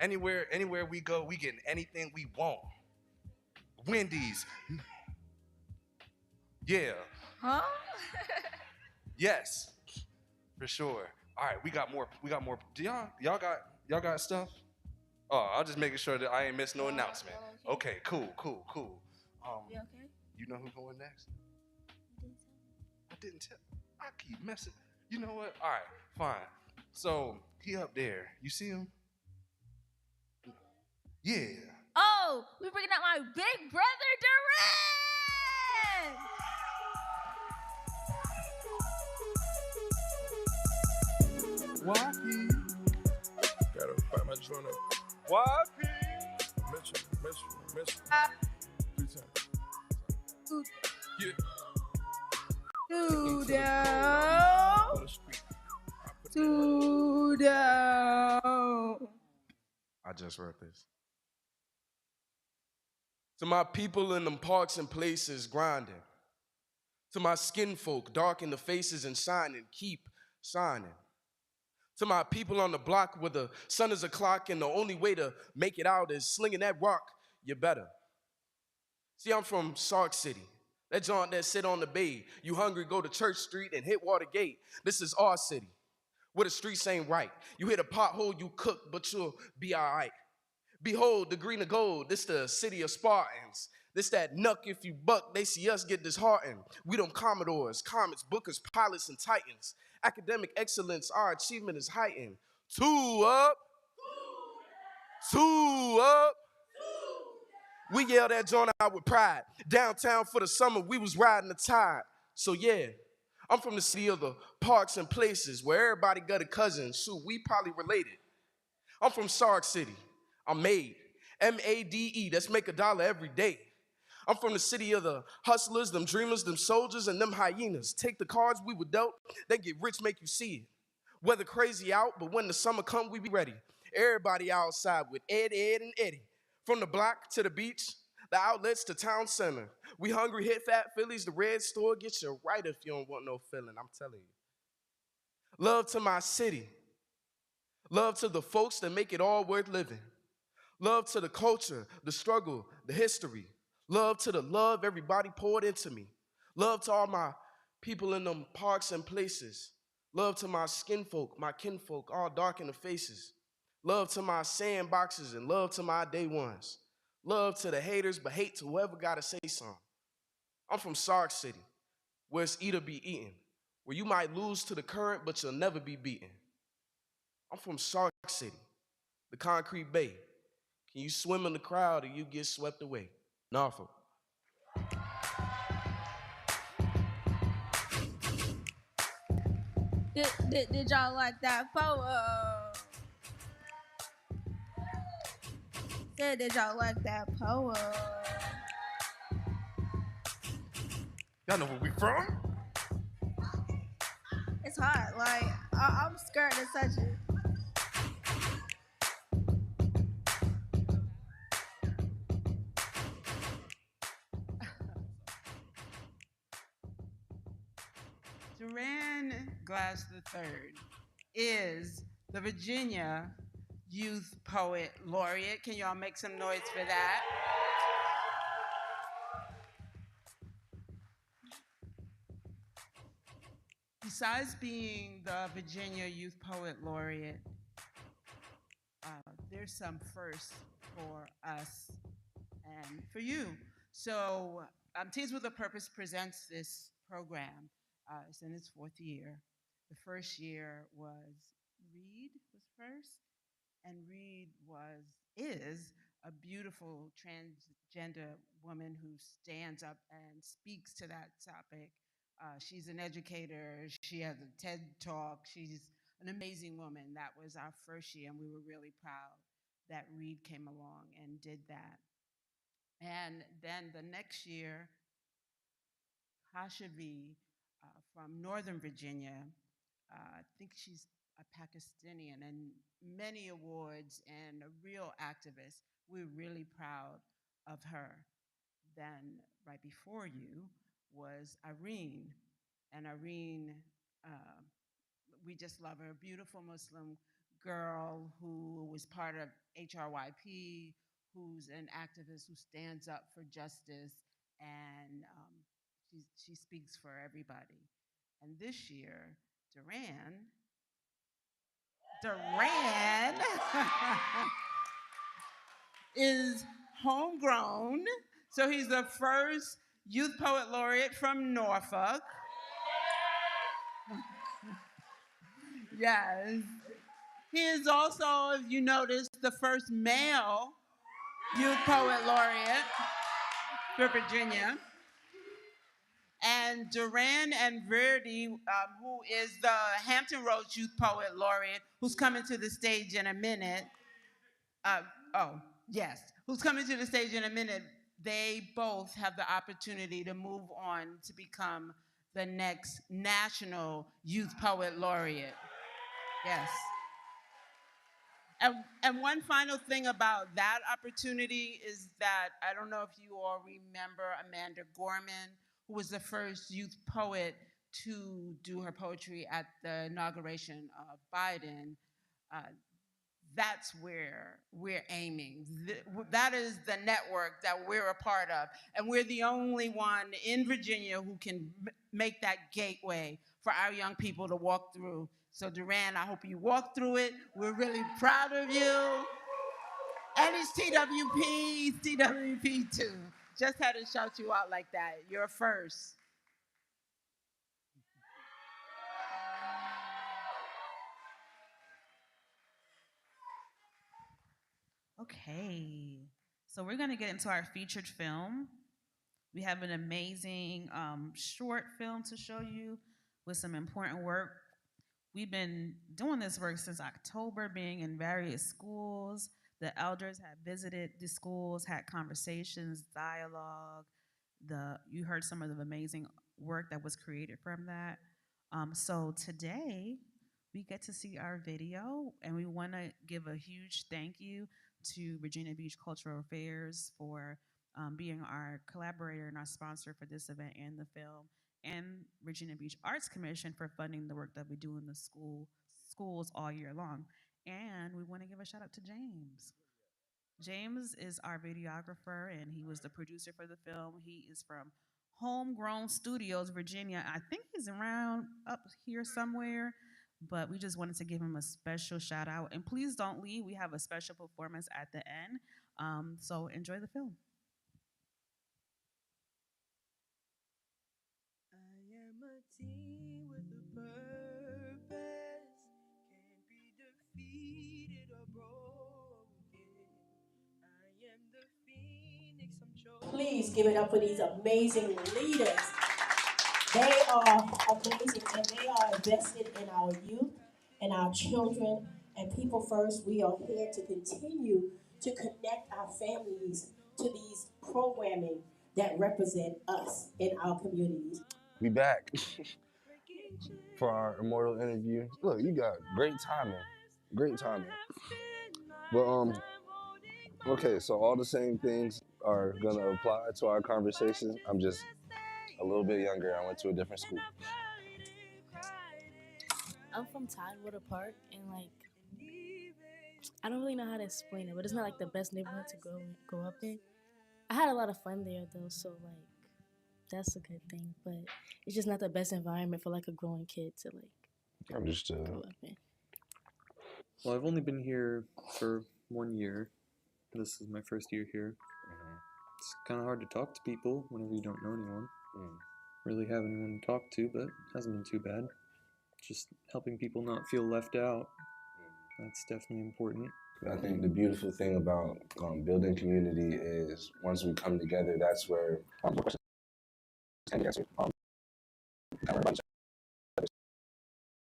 anywhere we go, we getting anything we want. Wendy's. Yeah. Huh? Yes. For sure. All right, we got more. Do y'all got stuff? Oh, I'll just making sure that I ain't missed no announcement. Okay, cool. You okay? You know who's going next? I didn't tell. I keep messing. You know what? All right, fine. So he up there. You see him? Yeah. Oh, we're bringing out my big brother, Duran! Wappy. Gotta fight my joint up. Wappy. Mitchell. 3 times. Yeah. Two down. Two down. I just wrote this. To my people in them parks and places grinding. To my skin folk, dark in the faces and shining, keep shining. To my people on the block where the sun is a clock and the only way to make it out is slinging that rock, you better. See, I'm from Sark City. That joint that sit on the bay. You hungry, go to Church Street and hit Watergate. This is our city, where the streets ain't right. You hit a pothole, you cook, but you'll be all right. Behold, the green of gold, this the city of Spartans. This that nuck if you buck, they see us get disheartened. We them Commodores, Comets, Bookers, Pilots, and Titans. Academic excellence, our achievement is heightened. Two up. We yell that joint out with pride. Downtown for the summer, we was riding the tide. So yeah, I'm from the city of the parks and places where everybody got a cousin. Shoot, we probably related. I'm from Sark City. I'm made. MADE, let's make $1 every day. I'm from the city of the hustlers, them dreamers, them soldiers, and them hyenas. Take the cards we were dealt, then get rich, make you see it. Weather crazy out, but when the summer come, we be ready. Everybody outside with Ed, and Eddie. From the block to the beach, the outlets to town center. We hungry, hit fat Phillies, the red store gets you right if you don't want no feeling, I'm telling you. Love to my city. Love to the folks that make it all worth living. Love to the culture, the struggle, the history. Love to the love everybody poured into me. Love to all my people in them parks and places. Love to my skin folk, my kinfolk, all dark in the faces. Love to my sandboxes and love to my day ones. Love to the haters, but hate to whoever gotta say something. I'm from Sark City, where it's eat or be eaten, where you might lose to the current, but you'll never be beaten. I'm from Sark City, the concrete bay. Can you swim in the crowd or you get swept away? Norfolk. Did y'all like that poem? Said, did y'all like that poem? Y'all know where we from? It's hot. Like, I'm scared to touch it. Duran Glass III is the Virginia Youth Poet Laureate. Can y'all make some noise for that? Besides being the Virginia Youth Poet Laureate, there's some firsts for us and for you. So Teens with a Purpose presents this program. It's in its 4th year. The first year was Reed was first, and Reed is a beautiful transgender woman who stands up and speaks to that topic. She's an educator. She has a TED Talk. She's an amazing woman. That was our first year, and we were really proud that Reed came along and did that. And then the next year, Kashavi from Northern Virginia, I think she's a Pakistani, and many awards and a real activist. We're really proud of her. Then right before you was Irene. And Irene, we just love her, a beautiful Muslim girl who was part of HRYP, who's an activist who stands up for justice, and she speaks for everybody. And this year, Duran is homegrown. So he's the first Youth Poet Laureate from Norfolk. Yes. He is also, if you notice, the first male Youth Poet Laureate for Virginia. And Duran and Verdi, who is the Hampton Roads Youth Poet Laureate, who's coming to the stage in a minute. Who's coming to the stage in a minute. They both have the opportunity to move on to become the next National Youth Poet Laureate. Yes. And one final thing about that opportunity is that, I don't know if you all remember Amanda Gorman, who was the first youth poet to do her poetry at the inauguration of Biden. That's where we're aiming. That is the network that we're a part of. And we're the only one in Virginia who can make that gateway for our young people to walk through. So Duran, I hope you walk through it. We're really proud of you. And it's TWP too. Just had to shout you out like that. You're first. Okay, so we're gonna get into our featured film. We have an amazing short film to show you with some important work. We've been doing this work since October, being in various schools, The elders had visited the schools, had conversations, dialogue. You heard some of the amazing work that was created from that. So today we get to see our video, and we want to give a huge thank you to Virginia Beach Cultural Affairs for being our collaborator and our sponsor for this event and the film, and Virginia Beach Arts Commission for funding the work that we do in the schools all year long. And we want to give a shout out to James. James is our videographer, and he was the producer for the film. He is from Homegrown Studios, Virginia. I think he's around up here somewhere, but we just wanted to give him a special shout out. And please don't leave. We have a special performance at the end. So enjoy the film. I am a team with a purpose, can't be defeated or broken. I am the phoenix, I'm chosen. Please give it up for these amazing leaders. They are amazing, and they are invested in our youth and our children and people first. We are here to continue to connect our families to these programming that represent us in our communities. We back for our Immortall interview. Look, you got great timing. Great timing. But okay, so all the same things are gonna apply to our conversation. I'm just a little bit younger. I went to a different school. I'm from Tidewater Park, and I don't really know how to explain it, but it's not like the best neighborhood to grow up in. I had a lot of fun there though, so that's a good thing. But it's just not the best environment for a growing kid to Understood. grow up in. Well, I've only been here for 1 year. This is my first year here. It's kind of hard to talk to people whenever you don't know anyone. Really have anyone to talk to, but it hasn't been too bad. Just helping people not feel left out. That's definitely important. I think the beautiful thing about building community is once we come together, that's where more questions can be answered. Everybody's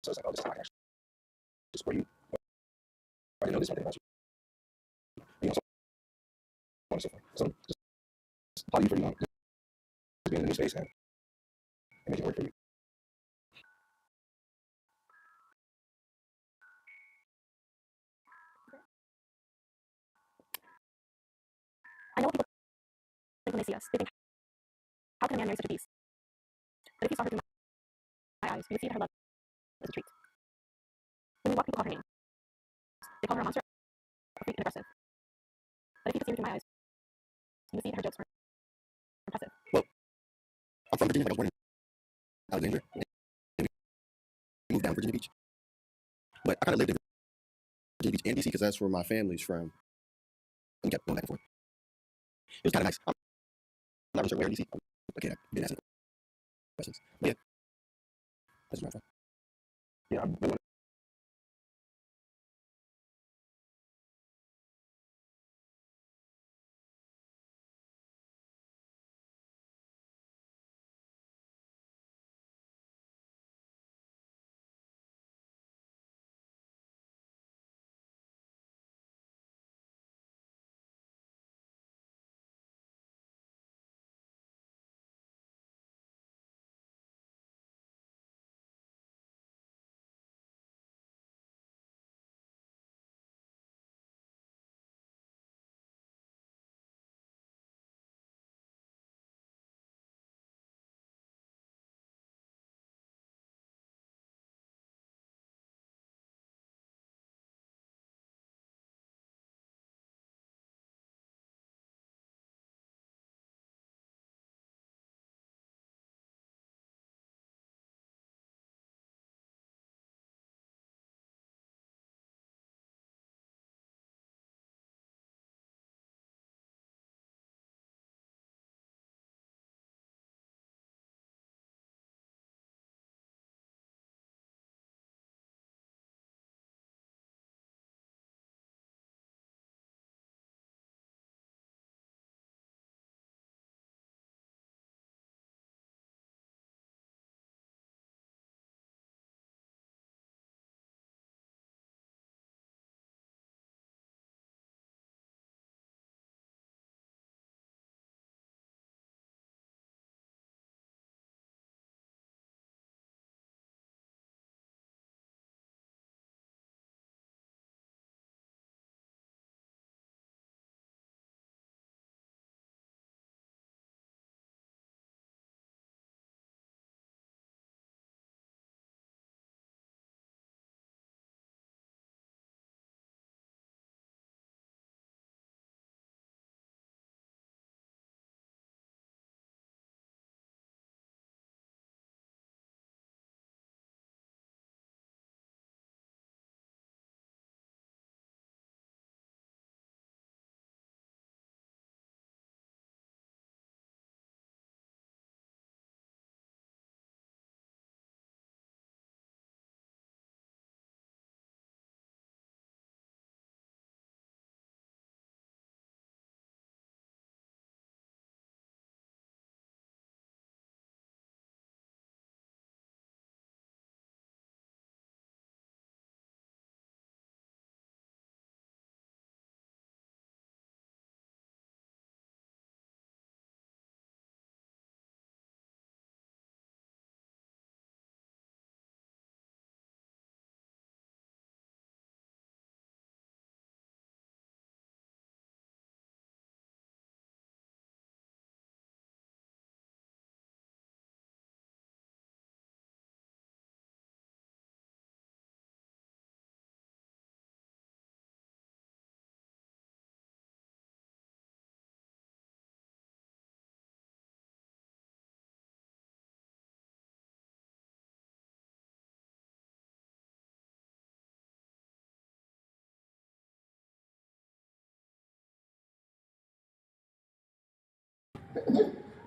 so it's like, oh, this is not actually just where you already know this one thing about you. You know, so on and so forth. So just applaud you for just being in a new space and making it work for you. I know what people think when they see us. They think, how can a man marry such a beast? But if you saw her through my eyes, you would see that her love is a treat. When we walk, people call her names. They call her a monster, a freak, and aggressive. But if you could see her through my eyes, you would see that her jokes were impressive. Well, I'm from Virginia, I was born in Alexandria. And we moved down to Virginia Beach. But I kind of lived in Virginia Beach and DC because that's where my family's from. And we kept going back and forth. It was kind of nice. I'm not really sure where in DC. Okay, I've been asking questions. But yeah, that's my fun. Yeah, I've been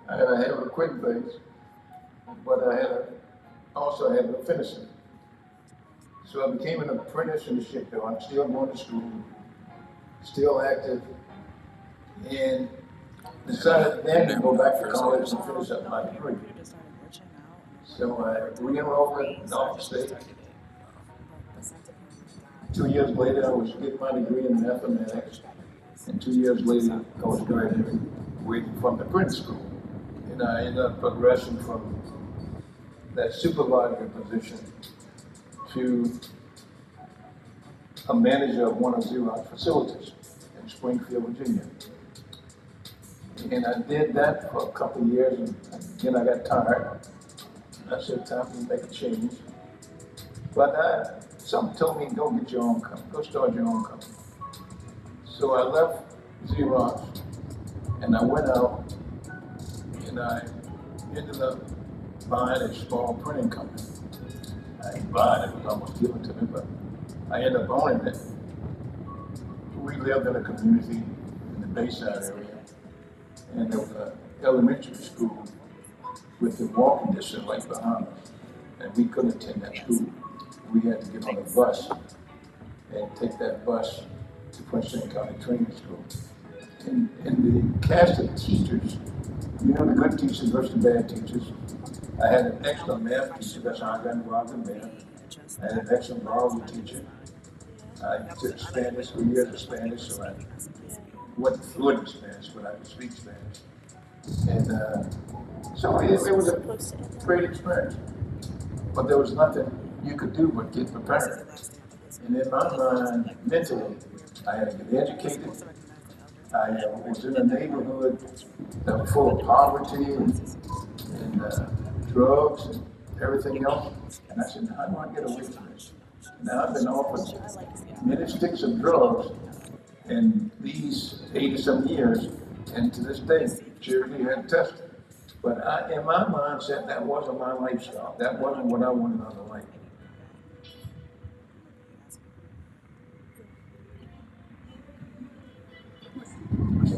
I had a habit of quitting things, but also had to finish it. So I became an apprentice in the shipyard. I'm still going to school, still active, and decided then to go back to college and finish up my degree. So I re-enrolled at Norfolk State. 2 years later, I was getting my degree in mathematics, and 2 years later, I was graduating from the apprentice school. And I ended up progressing from that supervisory position to a manager of one of Xerox facilities in Springfield, Virginia. And I did that for a couple of years, and then I got tired. I said, time to make a change. But something told me, go get your own company, go start your own company. So I left Xerox, and I went out, and I ended up buying a small printing company. I didn't buy it, it was almost given to me, but I ended up owning it. We lived in a community in the Bayside area, and there was an elementary school with the walking distance right behind us, and we couldn't attend that school. We had to get on a bus and take that bus to Princeton County Training School. And the cast of teachers, you know, the good teachers versus the bad teachers. I had an excellent math teacher, that's how I got involved in math. I had an excellent biology teacher. I took Spanish, 3 years of Spanish, so I wasn't fluent in Spanish, but I could speak Spanish. And so it was a great experience. But there was nothing you could do but get prepared. And in my mind, mentally, I had to get educated. I was in a neighborhood that was full of poverty and drugs and everything else. And I said, how do I get away from this? Now I've been offered many sticks of drugs in these 80-some years, and to this day, charity had tested. But in my mindset, that wasn't my lifestyle. That wasn't what I wanted out of life.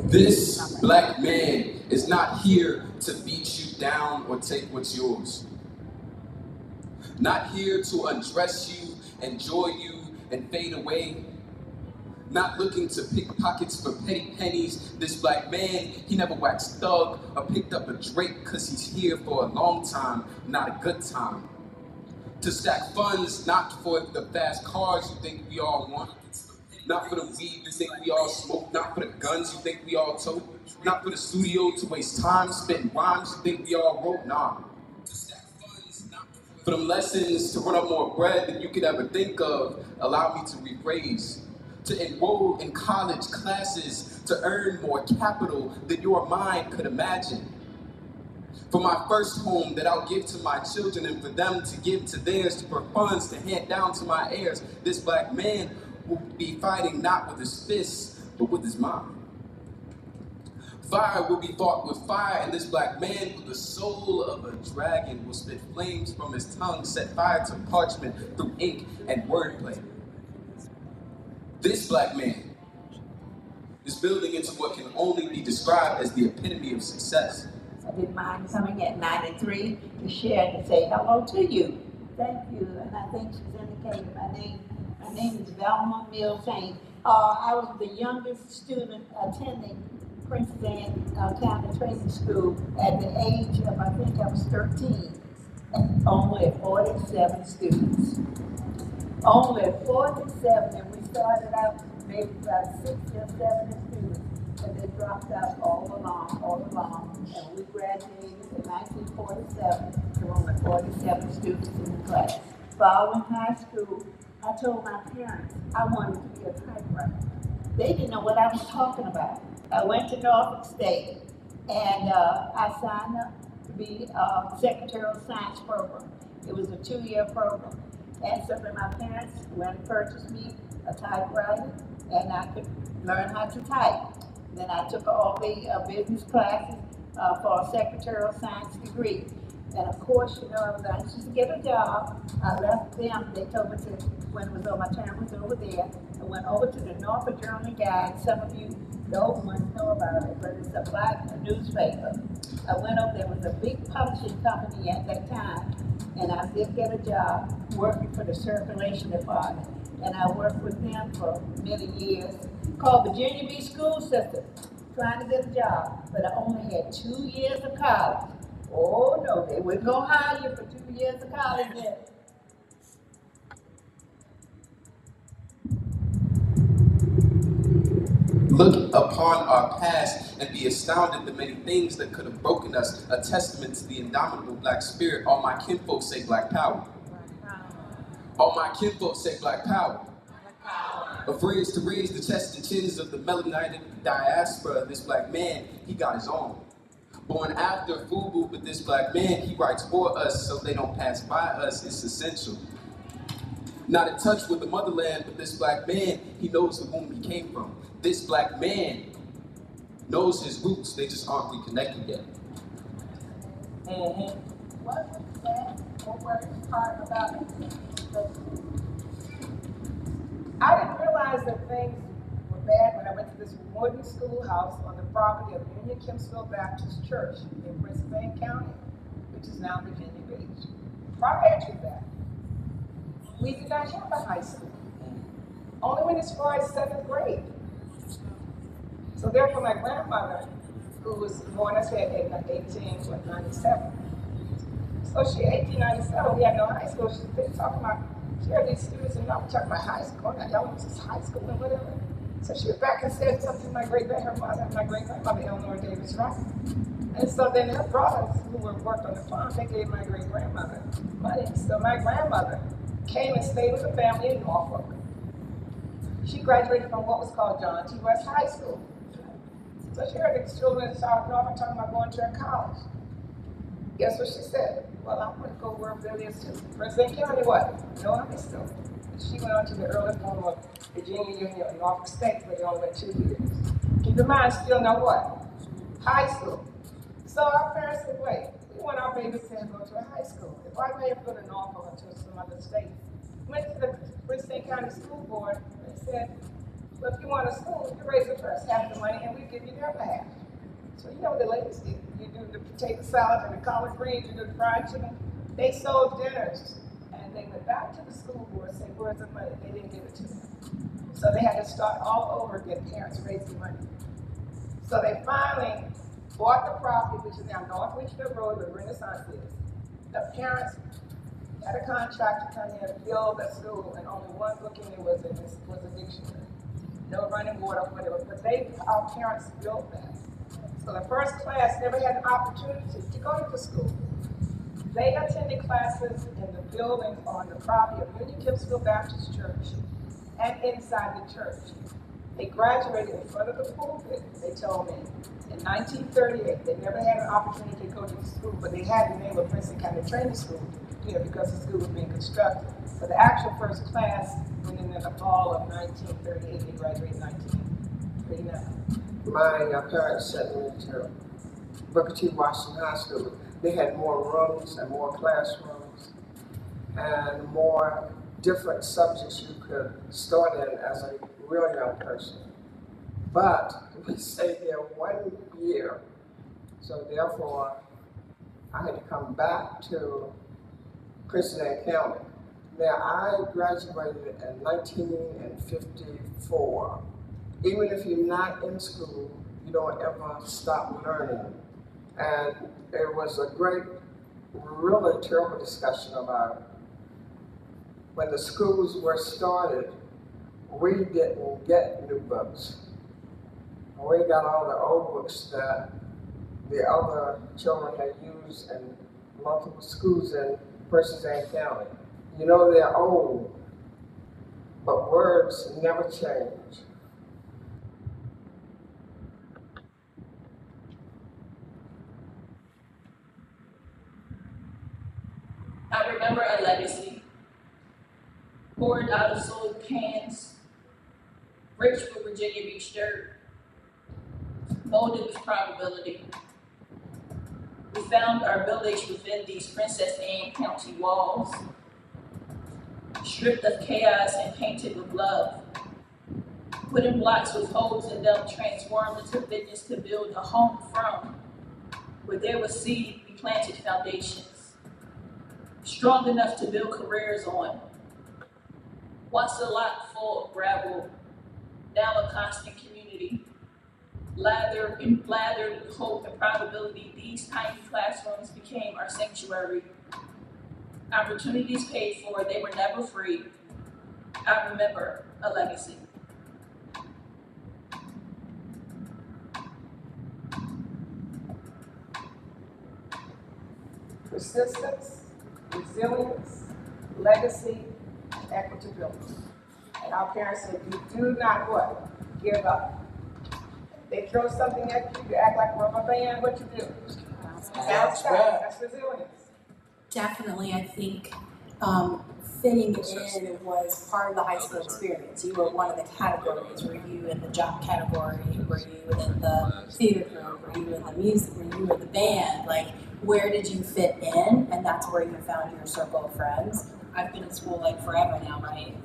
This black man is not here to beat you down or take what's yours. Not here to undress you, enjoy you, and fade away. Not looking to pick pockets for petty pennies. This black man, he never waxed thug or picked up a Drake, cause he's here for a long time, not a good time. To stack funds, not for the fast cars you think we all want. Not for the weed you think we all smoke. Not for the guns you think we all tote. Not for the studio to waste time spitting rhymes you think we all wrote. Nah. For them lessons to run up more bread than you could ever think of, allow me to rephrase. To enroll in college classes, to earn more capital than your mind could imagine. For my first home that I'll give to my children, and for them to give to theirs, for funds to hand down to my heirs, this black man will be fighting not with his fists, but with his mind. Fire will be fought with fire, and this black man with the soul of a dragon will spit flames from his tongue, set fire to parchment through ink and wordplay. This black man is building into what can only be described as the epitome of success. I didn't mind coming at 93 to share and to say hello to you. Thank you, and I think she's indicated my name. My name is Velma Mills-Haynes. I was the youngest student attending Princess Anne County Training School at the age of, I think I was 13. And only 47 students. Only 47, and we started out maybe about 60 or 70 students, and they dropped out all along, and we graduated in 1947, there were only 47 students in the class. Following high school, I told my parents I wanted to be a typewriter. They didn't know what I was talking about. I went to Norfolk State, and I signed up to be a secretarial science program. It was a 2-year program. And so then my parents went and purchased me a typewriter, and I could learn how to type. Then I took all the business classes for a secretarial science degree. And of course, you know, I was anxious to get a job. I left them. They told me to, when it was over, my term was over there, I went over to the Norfolk Journal Guide. Some of you No one know about it, but it's a black newspaper. I went over there, was a big publishing company at that time, and I did get a job working for the circulation department. And I worked with them for many years, called Virginia Beach School System, trying to get a job, but I only had 2 years of college. Oh no, they wouldn't go hire you for 2 years of college yet. Look upon our past and be astounded the many things that could have broken us, a testament to the indomitable black spirit. All my kinfolk say black power. All my kinfolk say black power. Afraid to raise the chest and chins of the melanated diaspora, this black man, he got his own. Born after FUBU, but this black man, he writes for us so they don't pass by us, it's essential. Not in touch with the motherland, but this black man, he knows the womb he came from. This black man knows his roots, they just aren't reconnected yet. What was that? What worst part about it? I didn't realize that things were bad when I went to this wooden schoolhouse on the property of Union Kempsville Baptist Church in Brisbane County, which is now Virginia Beach. Prior to that, we did not have a high school. Only went as far as 7th grade. So therefore my grandmother, who was born, I said, in 1897. So she, 1897, we had no high school. They were talking about, she had these students and y'all were talking about high school, and y'all went to high school and whatever. So she went back and said something to my great-grandmother, Eleanor Davis Wright. And so then her brothers, who worked on the farm, they gave my great-grandmother money. So my grandmother came and stayed with the family in Norfolk. She graduated from what was called John T. West High School. So she heard the children in South Norfolk talking about going to a college. Guess what she said? Well, I'm going to go where Billy is too. Brisbane County, what? No high school. She went on to the early form of Virginia Union in Norfolk State, where they only went 2 years. Keep in mind, still know what? High school. So our parents said, wait, we want our babies to go to a high school. If I may have go to Norfolk or to some other state, went to the Brisbane County School Board and said, well, if you want a school, you raise the first half of the money and we give you the other half. So you know what the ladies did? You do the potato salad and the collard greens, you do the fried chicken. They sold dinners. And they went back to the school board and said, where's the money? They didn't give it to them. So they had to start all over again, parents raising money. So they finally bought the property, which is now North Richmond Road, where Renaissance is. The parents had a contractor come in and build the school, and only one book in it was a dictionary. No running water, whatever, but our parents built that. So the first class never had an opportunity to go to the school. They attended classes in the building on the property of Union Kempsville Baptist Church and inside the church. They graduated in front of the pulpit, they told me. In 1938, they never had an opportunity to go to the school, but they had the name of Princeton County Training School, because the school was being constructed. So the actual first class went in the fall of 1938, they graduated in 1939. My parents sent me to Booker T. Washington High School. They had more rooms and more classrooms and more different subjects you could start in as a real young person. But we stayed there 1 year, so therefore I had to come back to Princeton County. Now I graduated in 1954. Even if you're not in school, you don't ever stop learning. And it was a great, really terrible discussion about when the schools were started, we didn't get new books. We got all the old books that the other children had used in multiple schools in Princeton County. You know they're old, but words never change. I remember a legacy poured out of soiled cans, rich with Virginia Beach dirt, molded with probability. We found our village within these Princess Anne County walls, stripped of chaos and painted with love. Putting blocks with holes in them transformed into fitness to build a home from. Where there was seed, we planted foundations. Strong enough to build careers on. Once a lot full of gravel, now a constant community. Lathered with hope and probability, these tiny classrooms became our sanctuary. Opportunities paid for, they were never free. I remember a legacy. Persistence, resilience, legacy, equitability. And our parents said, you do not what? Give up. They throw something at you, you act like a rubber band, what you do? Bounce back. That's resilience. Definitely, I think fitting in was part of the high school experience. You were one of the categories. Were you in the jock category? Were you in the theater group? Were you in the music? Were you in the band? Like, where did you fit in? And that's where you found your circle of friends. I've been in school like forever now, right?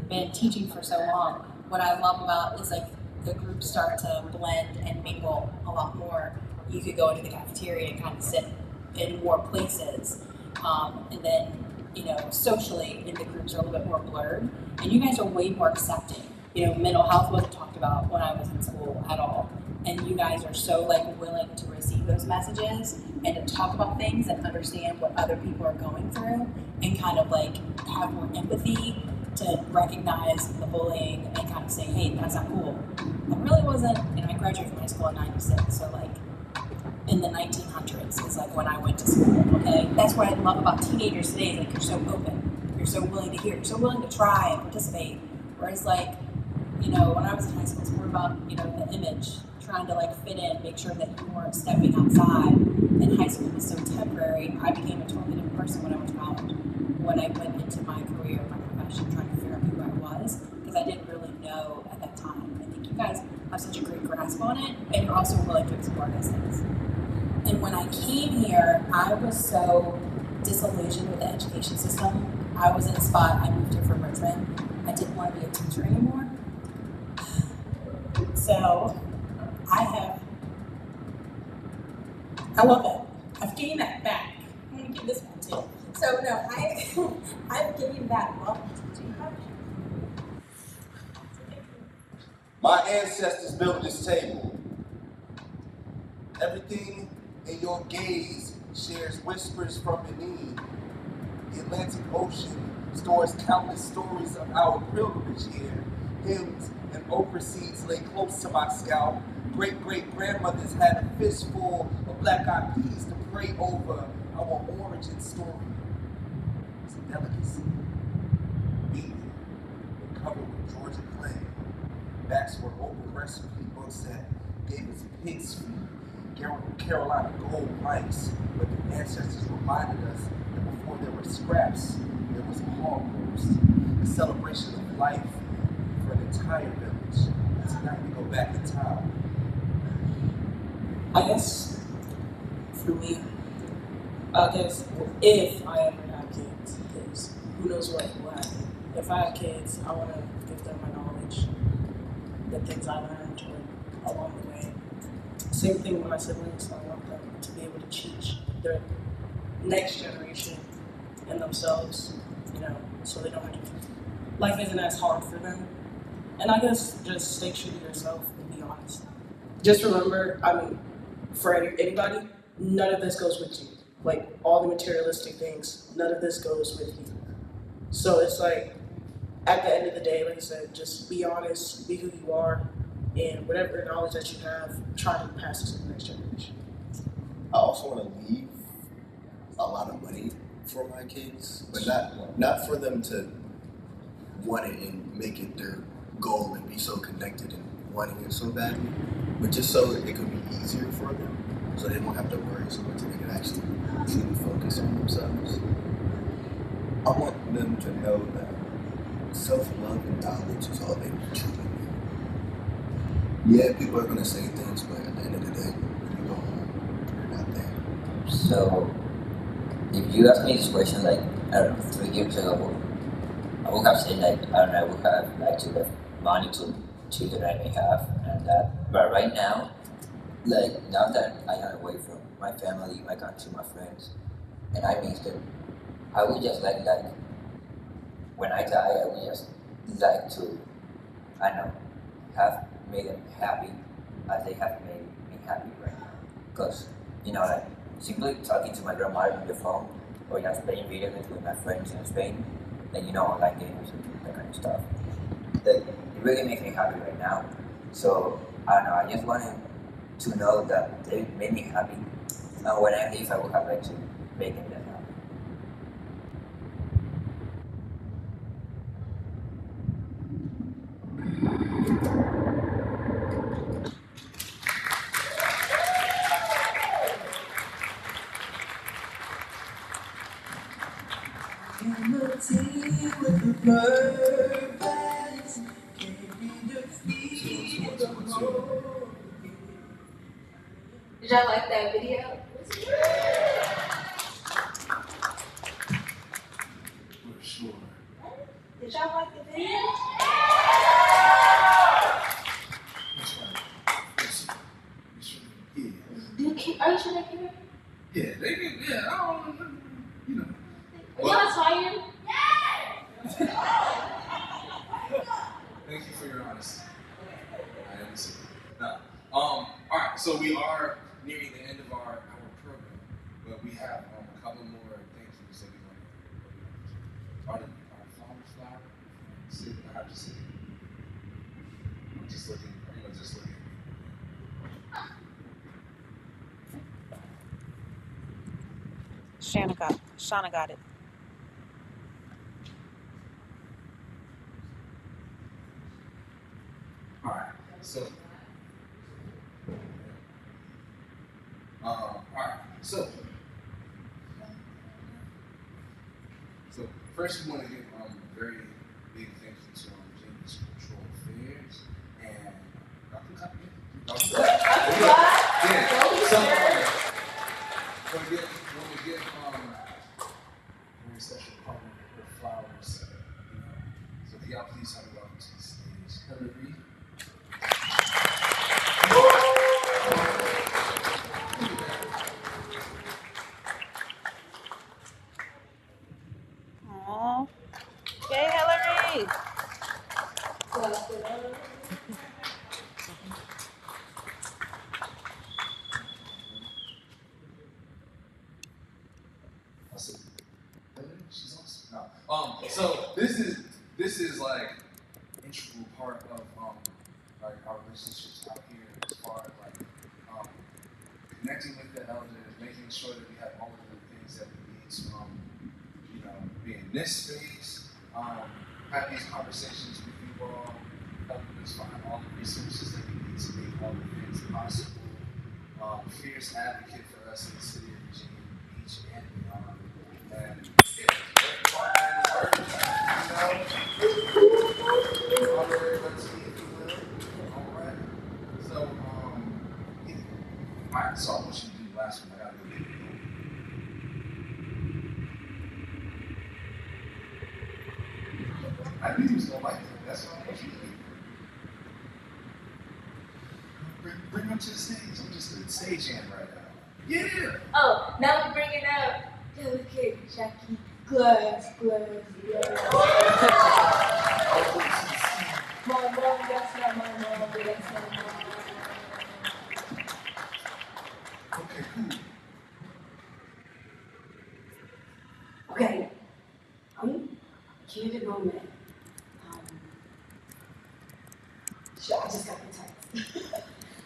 Been teaching for so long. What I love about is like the groups start to blend and mingle a lot more. You could go into the cafeteria and kind of sit in more places. And then, you know, socially, the groups are a little bit more blurred. And you guys are way more accepting. You know, mental health wasn't talked about when I was in school at all. And you guys are so, like, willing to receive those messages and to talk about things and understand what other people are going through and kind of, like, have more empathy to recognize the bullying and kind of say, hey, that's not cool. It really wasn't, you know, I graduated from high school in 96, so, like, in the 1900s is like when I went to school, okay? That's what I love about teenagers today, is like you're so open, you're so willing to hear, you're so willing to try and participate. Whereas like, you know, when I was in high school, it's more about, you know, the image, trying to like fit in, make sure that you weren't stepping outside. And high school was so temporary, I became a totally different person when I went to college. When I went into my career, my profession, trying to figure out who I was, because I didn't really know at that time. I think you guys have such a great grasp on it, and you're also willing to explore those things. And when I came here, I was so disillusioned with the education system. I was in a spot, I moved here from Richmond. I didn't want to be a teacher anymore. So I love it. I've gained that back. I'm going to give this one too. So no, I've gained that love to teaching. My ancestors built this table. Everything in your gaze shares whispers from beneath. The Atlantic Ocean stores countless stories of our pilgrimage here. Hymns and okra seeds lay close to my scalp. Great-great-grandmothers had a fistful of black-eyed peas to pray over our origin story. It's a delicacy. Beaten and covered with Georgia clay. Backs were open recipe books that gave us pig's feet. Carolina gold rice, but the ancestors reminded us that before there were scraps, there was a hog roast, a celebration of life for an entire village. Tonight we go back in time. I guess for me, I guess if I ever have kids, because who knows what will happen. If I have kids, I want to give them my knowledge, the things I learned along the way. Same thing with my siblings. I want them to be able to teach their next generation and themselves, you know, so they don't have to, life isn't as hard for them. And I guess just stay true to yourself and be honest. Just remember, I mean, for anybody, none of this goes with you. Like, all the materialistic things, none of this goes with you. So it's like, at the end of the day, like I said, just be honest, be who you are, and whatever knowledge that you have, try to pass it to the next generation. I also want to leave a lot of money for my kids, but not for them to want it and make it their goal and be so connected and wanting it so badly, but just so it could be easier for them, so they don't have to worry so much and they can actually truly focus on themselves. I want them to know that self-love and knowledge is all they truly need. Yeah, people are going to say things, but at the end of the day, when you go home, you're not there. So, if you asked me this question like, I don't know, 3 years ago, I would have said like, I don't know, I would have like to have money to children I may have and that. But right now, like now that I am away from my family, my country, my friends, and I miss them, I would just like when I die, I would just like to, I don't know, have made them happy as they have made me happy right now. Because, like simply talking to my grandmother on the phone or just playing video games with my friends in Spain, and online games and that kind of stuff. It really makes me happy right now. So, I don't know, I just wanted to know that they made me happy. And when I leave, I would have to make them that happy. With the purpose, can't be defeated. Did y'all like that video? For sure. Did y'all like the video? Are you sure they can hear? Yeah, they can. Yeah, I don't. Are y'all tired? Thank you for your honesty. I am listening. All right, so we are nearing the end of our program, but we have a couple more thank yous that we want to. Are flower? I have to say. I'm just looking. Shauna got it. All right, so. All right, so first we want to give very big thank you to Virginia's Cultural Affairs and Dr. Copy. Yeah. So want to give very special partner with flowers. So can y'all please help me welcome to the stage, Hillary. Aww. Yay, Hillary! She's awesome. No. So this is like integral part of our relationships out here as far as connecting with the elders, making sure that we have all of the things that we need to be in this space, have these conversations with you all, helping us find all the resources that we need to make all the things possible. Fierce advocate for us in the city of Virginia Beach and beyond. And honorary lecturer, if you will. All right. So, I saw what you did last week. I gotta go get it. I knew he was gonna like it. That's what I want you to do. Bring him to the stage. I'm just a stage hand right now. Yeah. Oh, now we're bringing up delicate Jackie Glass. My mom, that's not my mom, but that's my mom. Okay, cool. Okay, candid moment. I just got the text.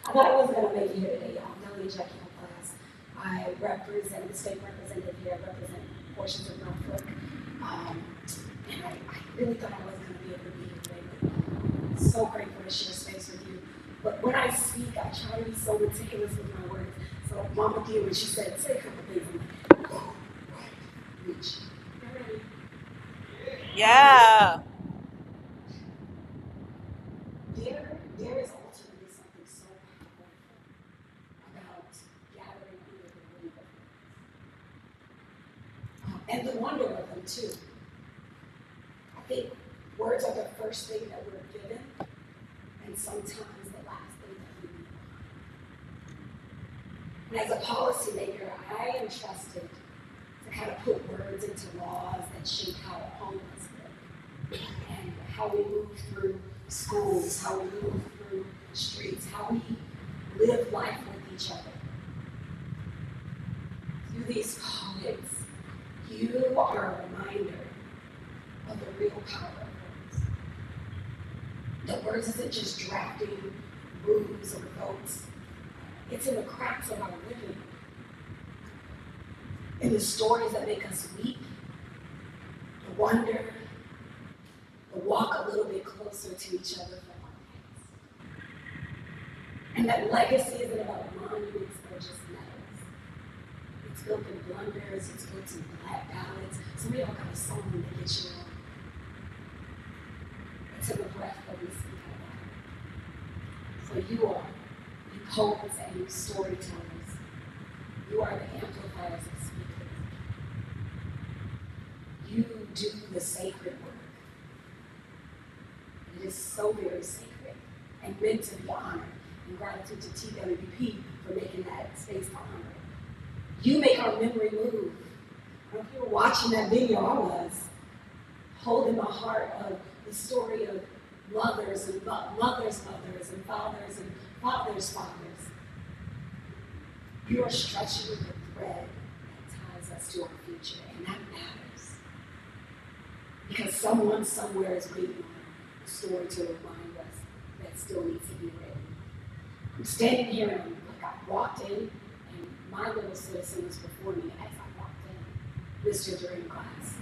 I thought I wasn't gonna make it here today, y'all. Delegate Jackie Glass. I represent the state representative here. I represent portions of Norfolk. And I really thought I wasn't gonna be able to be here today, but I'm so grateful to share space with you. But when I speak, I try to be so meticulous with my words. So Mama Dear, when she said, say a couple things, I'm like, oh, right, reach. Yeah. There is ultimately something so powerful about gathering under the wing of and the wonder of them too. I think words are the first thing that we're given, and sometimes the last thing that we need. And as a policymaker, I am trusted to kind of put words into laws that shape how homes live and how we move through schools, how we move through streets, how we live life with each other. Through these poets, you are a reminder of the real power of words. That words isn't just drafting rules or votes. It's in the cracks of our living, in the stories that make us weep, the wonder, the walk a little bit closer to each other from our past. And that legacy isn't about monuments or just medals. It's built in blunders, it's built in black ballads. Some of y'all got a song that gets you on. It's in the breath that we speak out loud. So you are, you poets and you storytellers, you are the amplifiers of speakers. You do the sacred work. It is so very sacred and meant to be honored. And gratitude to TWP for making that space to honor it. You make our memory move. If you were watching that video, I was holding my heart of the story of mothers and mothers' mothers and fathers' fathers. You are stretching the thread that ties us to our future, and that matters. Because someone somewhere is waiting on a story to remind us that still needs to be written. I'm standing here and I walked in, and my little citizen was before me as I walked in, Mr. during class.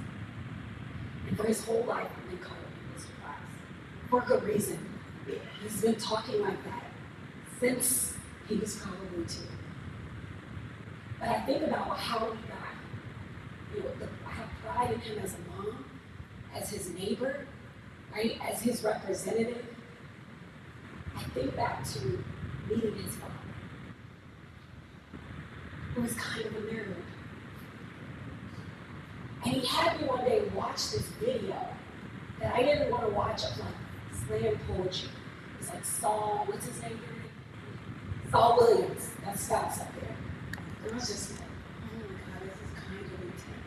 And for his whole life, I've been calling him Mr. Class. For a good reason. He's been talking like that since he was probably 2. But I think about how he got, I have pride in him as a mom, as his neighbor, right, as his representative. I think back to meeting his father, who was kind of a nerd. And he had me one day watch this video that I didn't want to watch of like slam poetry. It's like Saul, what's his name? Saul Williams, that stops up there. It was just like, oh my God, this is kind of intense.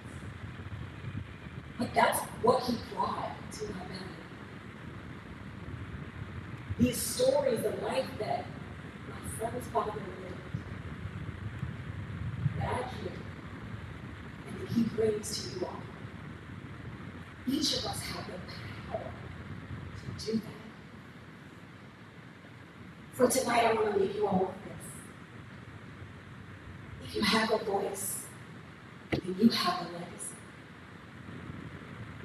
But that's what he brought to my belly. These stories of life that my son's father lived, that I hear, and that he brings to you all. Each of us have the power to do that. So tonight I want to leave you all with this. If you have a voice, then you have a legacy.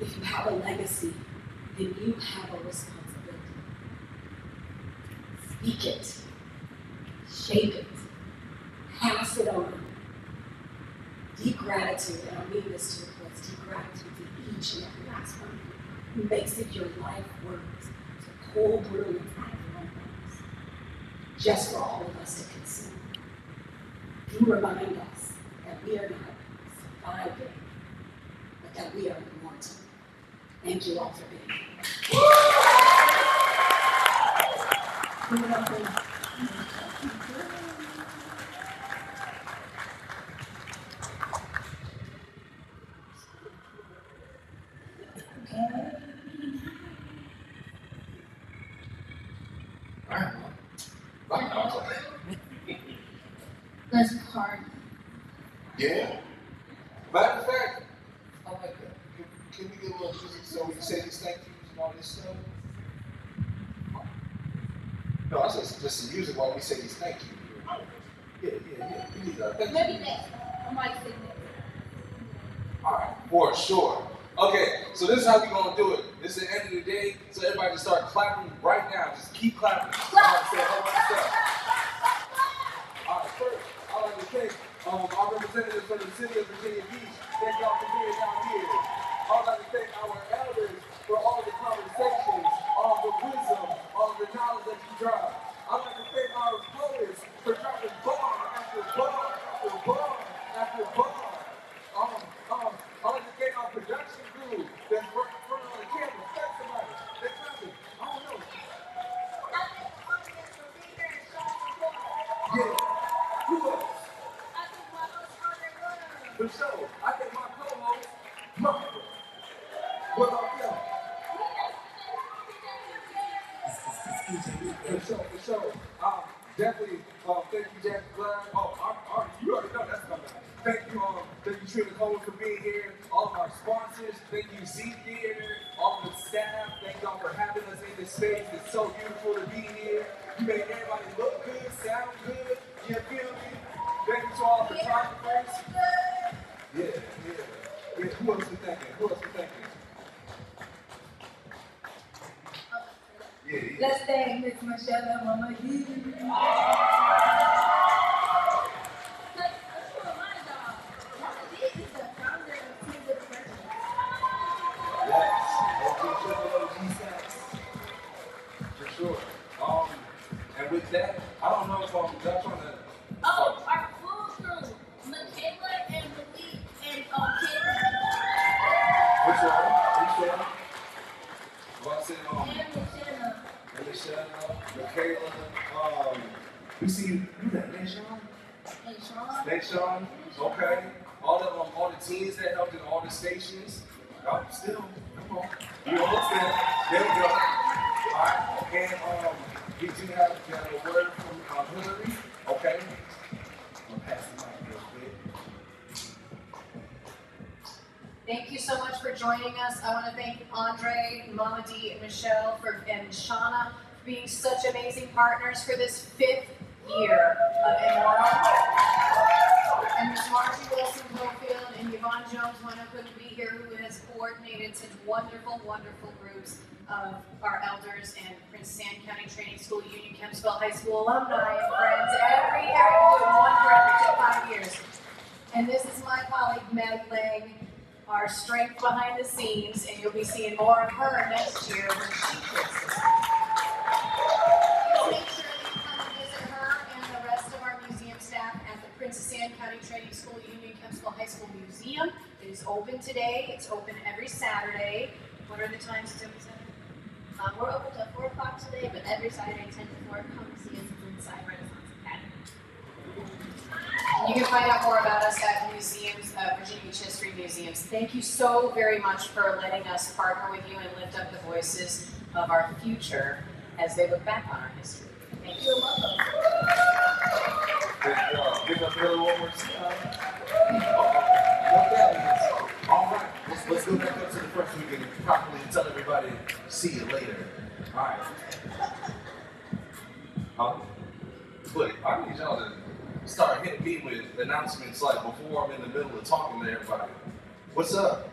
If you have a legacy, then you have a responsibility. Speak it, shape it, pass it on. Deep gratitude, and I mean this to your voice, deep gratitude to each and every last one of you who makes it your life work to pull brilliance out of your own lives, just for all of us to consume. You remind us that we are not surviving, but that we are immortal. Thank you all for being here. Let's party. Yeah. Matter of fact, I like that. Can we get a little music so we can say these thank yous and all this stuff? No, I said just some music while we say these thank yous. Yeah. We need that. Maybe next. I might sing next. All right, for sure. Okay, so this is how we're gonna do it. This is the end of the day, so everybody just start clapping right now. Just keep clapping. All right, first, I'd like to thank our representatives from the city of Virginia Beach. Thank y'all for being down here. I'd like to thank our elders for all the conversations, all the wisdom, all the knowledge that you drop. I'd like to thank our poets for dropping bar after bar after bar after bar. I'd like to thank our production crew that's working in front of the camera. Thank somebody. They're clapping. I don't know. For sure. I think my co-host, Margaret. What about them? For sure. Definitely, thank you, Jack Glad. Oh, you already know that's coming. Thank you, Trina Coleman, for being here. All of our sponsors, thank you, Z Theater, all of the staff. Thank y'all for having us in this space. It's so beautiful to be here. You made everybody look good, sound good. You feel me? Thank you to all the photographers. Yeah. Who else we thanking? Yeah. Let's thank Miss Michelle and Mama D. For sure. And with that, I don't know if y'all trying to. Oh, our full crew, Michaela and Malik and Kayla. Which one? Well, I said, And Michelle, Michaela, we see you that, Sean. Okay. All the teams that helped in all the stations. Oh, still, come on. You almost there. There we go. All right. And we do have a word from Hillary. Okay. I'm gonna pass the mic real quick. Thank you so much for joining us. I want to thank Andre, Mama D, and Michelle and Shauna for being such amazing partners for this 5th year of Immortall. And Ms. Margie Wilson-Cofield and Yvonne Jones-Wano couldn't be here, who has coordinated such wonderful, wonderful groups of our elders and Prince Sam County Training School, Union Kempsville High School alumni and friends. Every year we do one for every 5 years. And this is my colleague, Meg Lang, our strength behind the scenes, and you'll be seeing more of her next year when she kicks us. Please make sure that you come and visit her and the rest of our museum staff at the Princess Anne County Training School Union Kempsville High School Museum. It is open today. It's open every Saturday. What are the times it's open Saturday? we're open till 4 o'clock today, but every Saturday 10 to 4, come see us inside Renaissance Academy. You can find out more about us at museums, Virginia Beach History Museums. Thank you so very much for letting us partner with you and lift up the voices of our future as they look back on our history. Thank you. You're welcome. Give up a little one more time. All right, let's go back up to the front so we can properly tell everybody, see you later. All right. Look, I need y'all to start hitting me with announcements like before I'm in the middle of talking to everybody. What's up?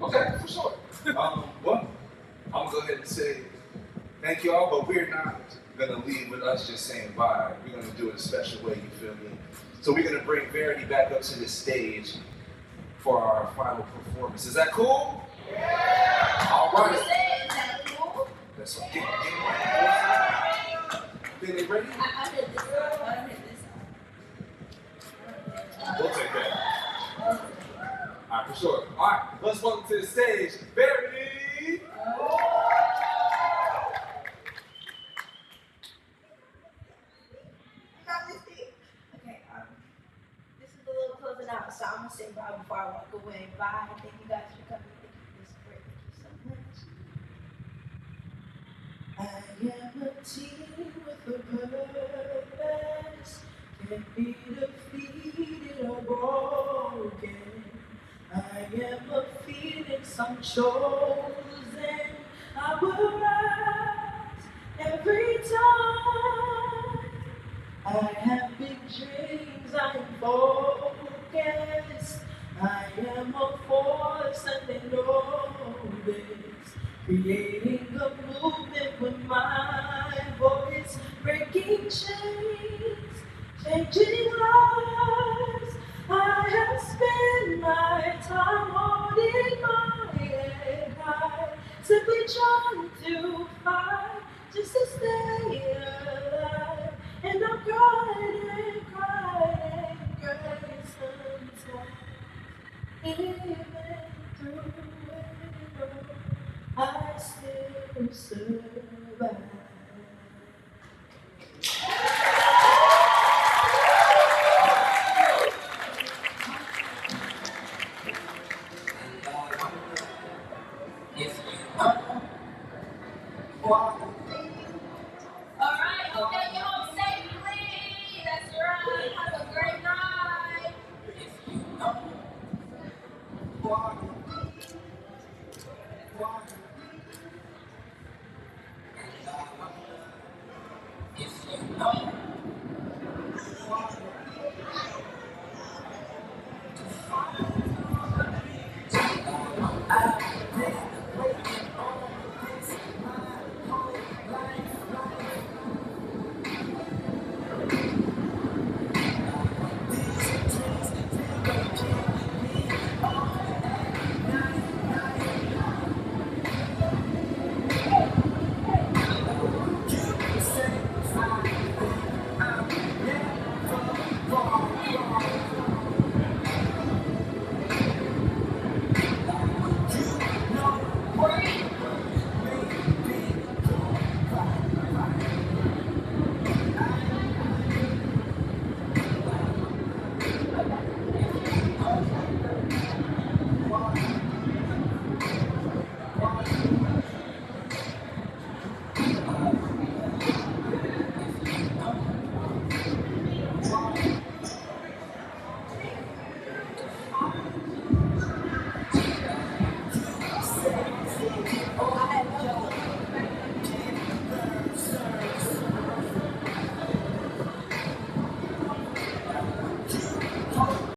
Okay, for sure. Well, I'm gonna go ahead and say thank y'all, but we're not gonna leave with us just saying bye. We're gonna do it a special way, you feel me? So we're gonna bring Verity back up to the stage for our final performance. Is that cool? Yeah! All right. Is that cool? That's what. Get ready. Think they ready? I did this one. I did this one. We'll take that. All right, for sure. All right, let's welcome to the stage, Verity. Okay, this is a little closing out, so I'm gonna say bye before I walk away. Bye. Thank you guys for coming. Thank you so much. I am a team with a purpose, can't be defeated or broken. I am a phoenix, I'm chosen. I will rise every time. I have big dreams, I am focused. I am a force and they know this. Creating a movement with my voice, breaking chains, changing lives. I have spent my time holding my head high, simply trying to fight just to stay alive. And I'm crying and crying and crying sometimes. Even through it all, I still survive.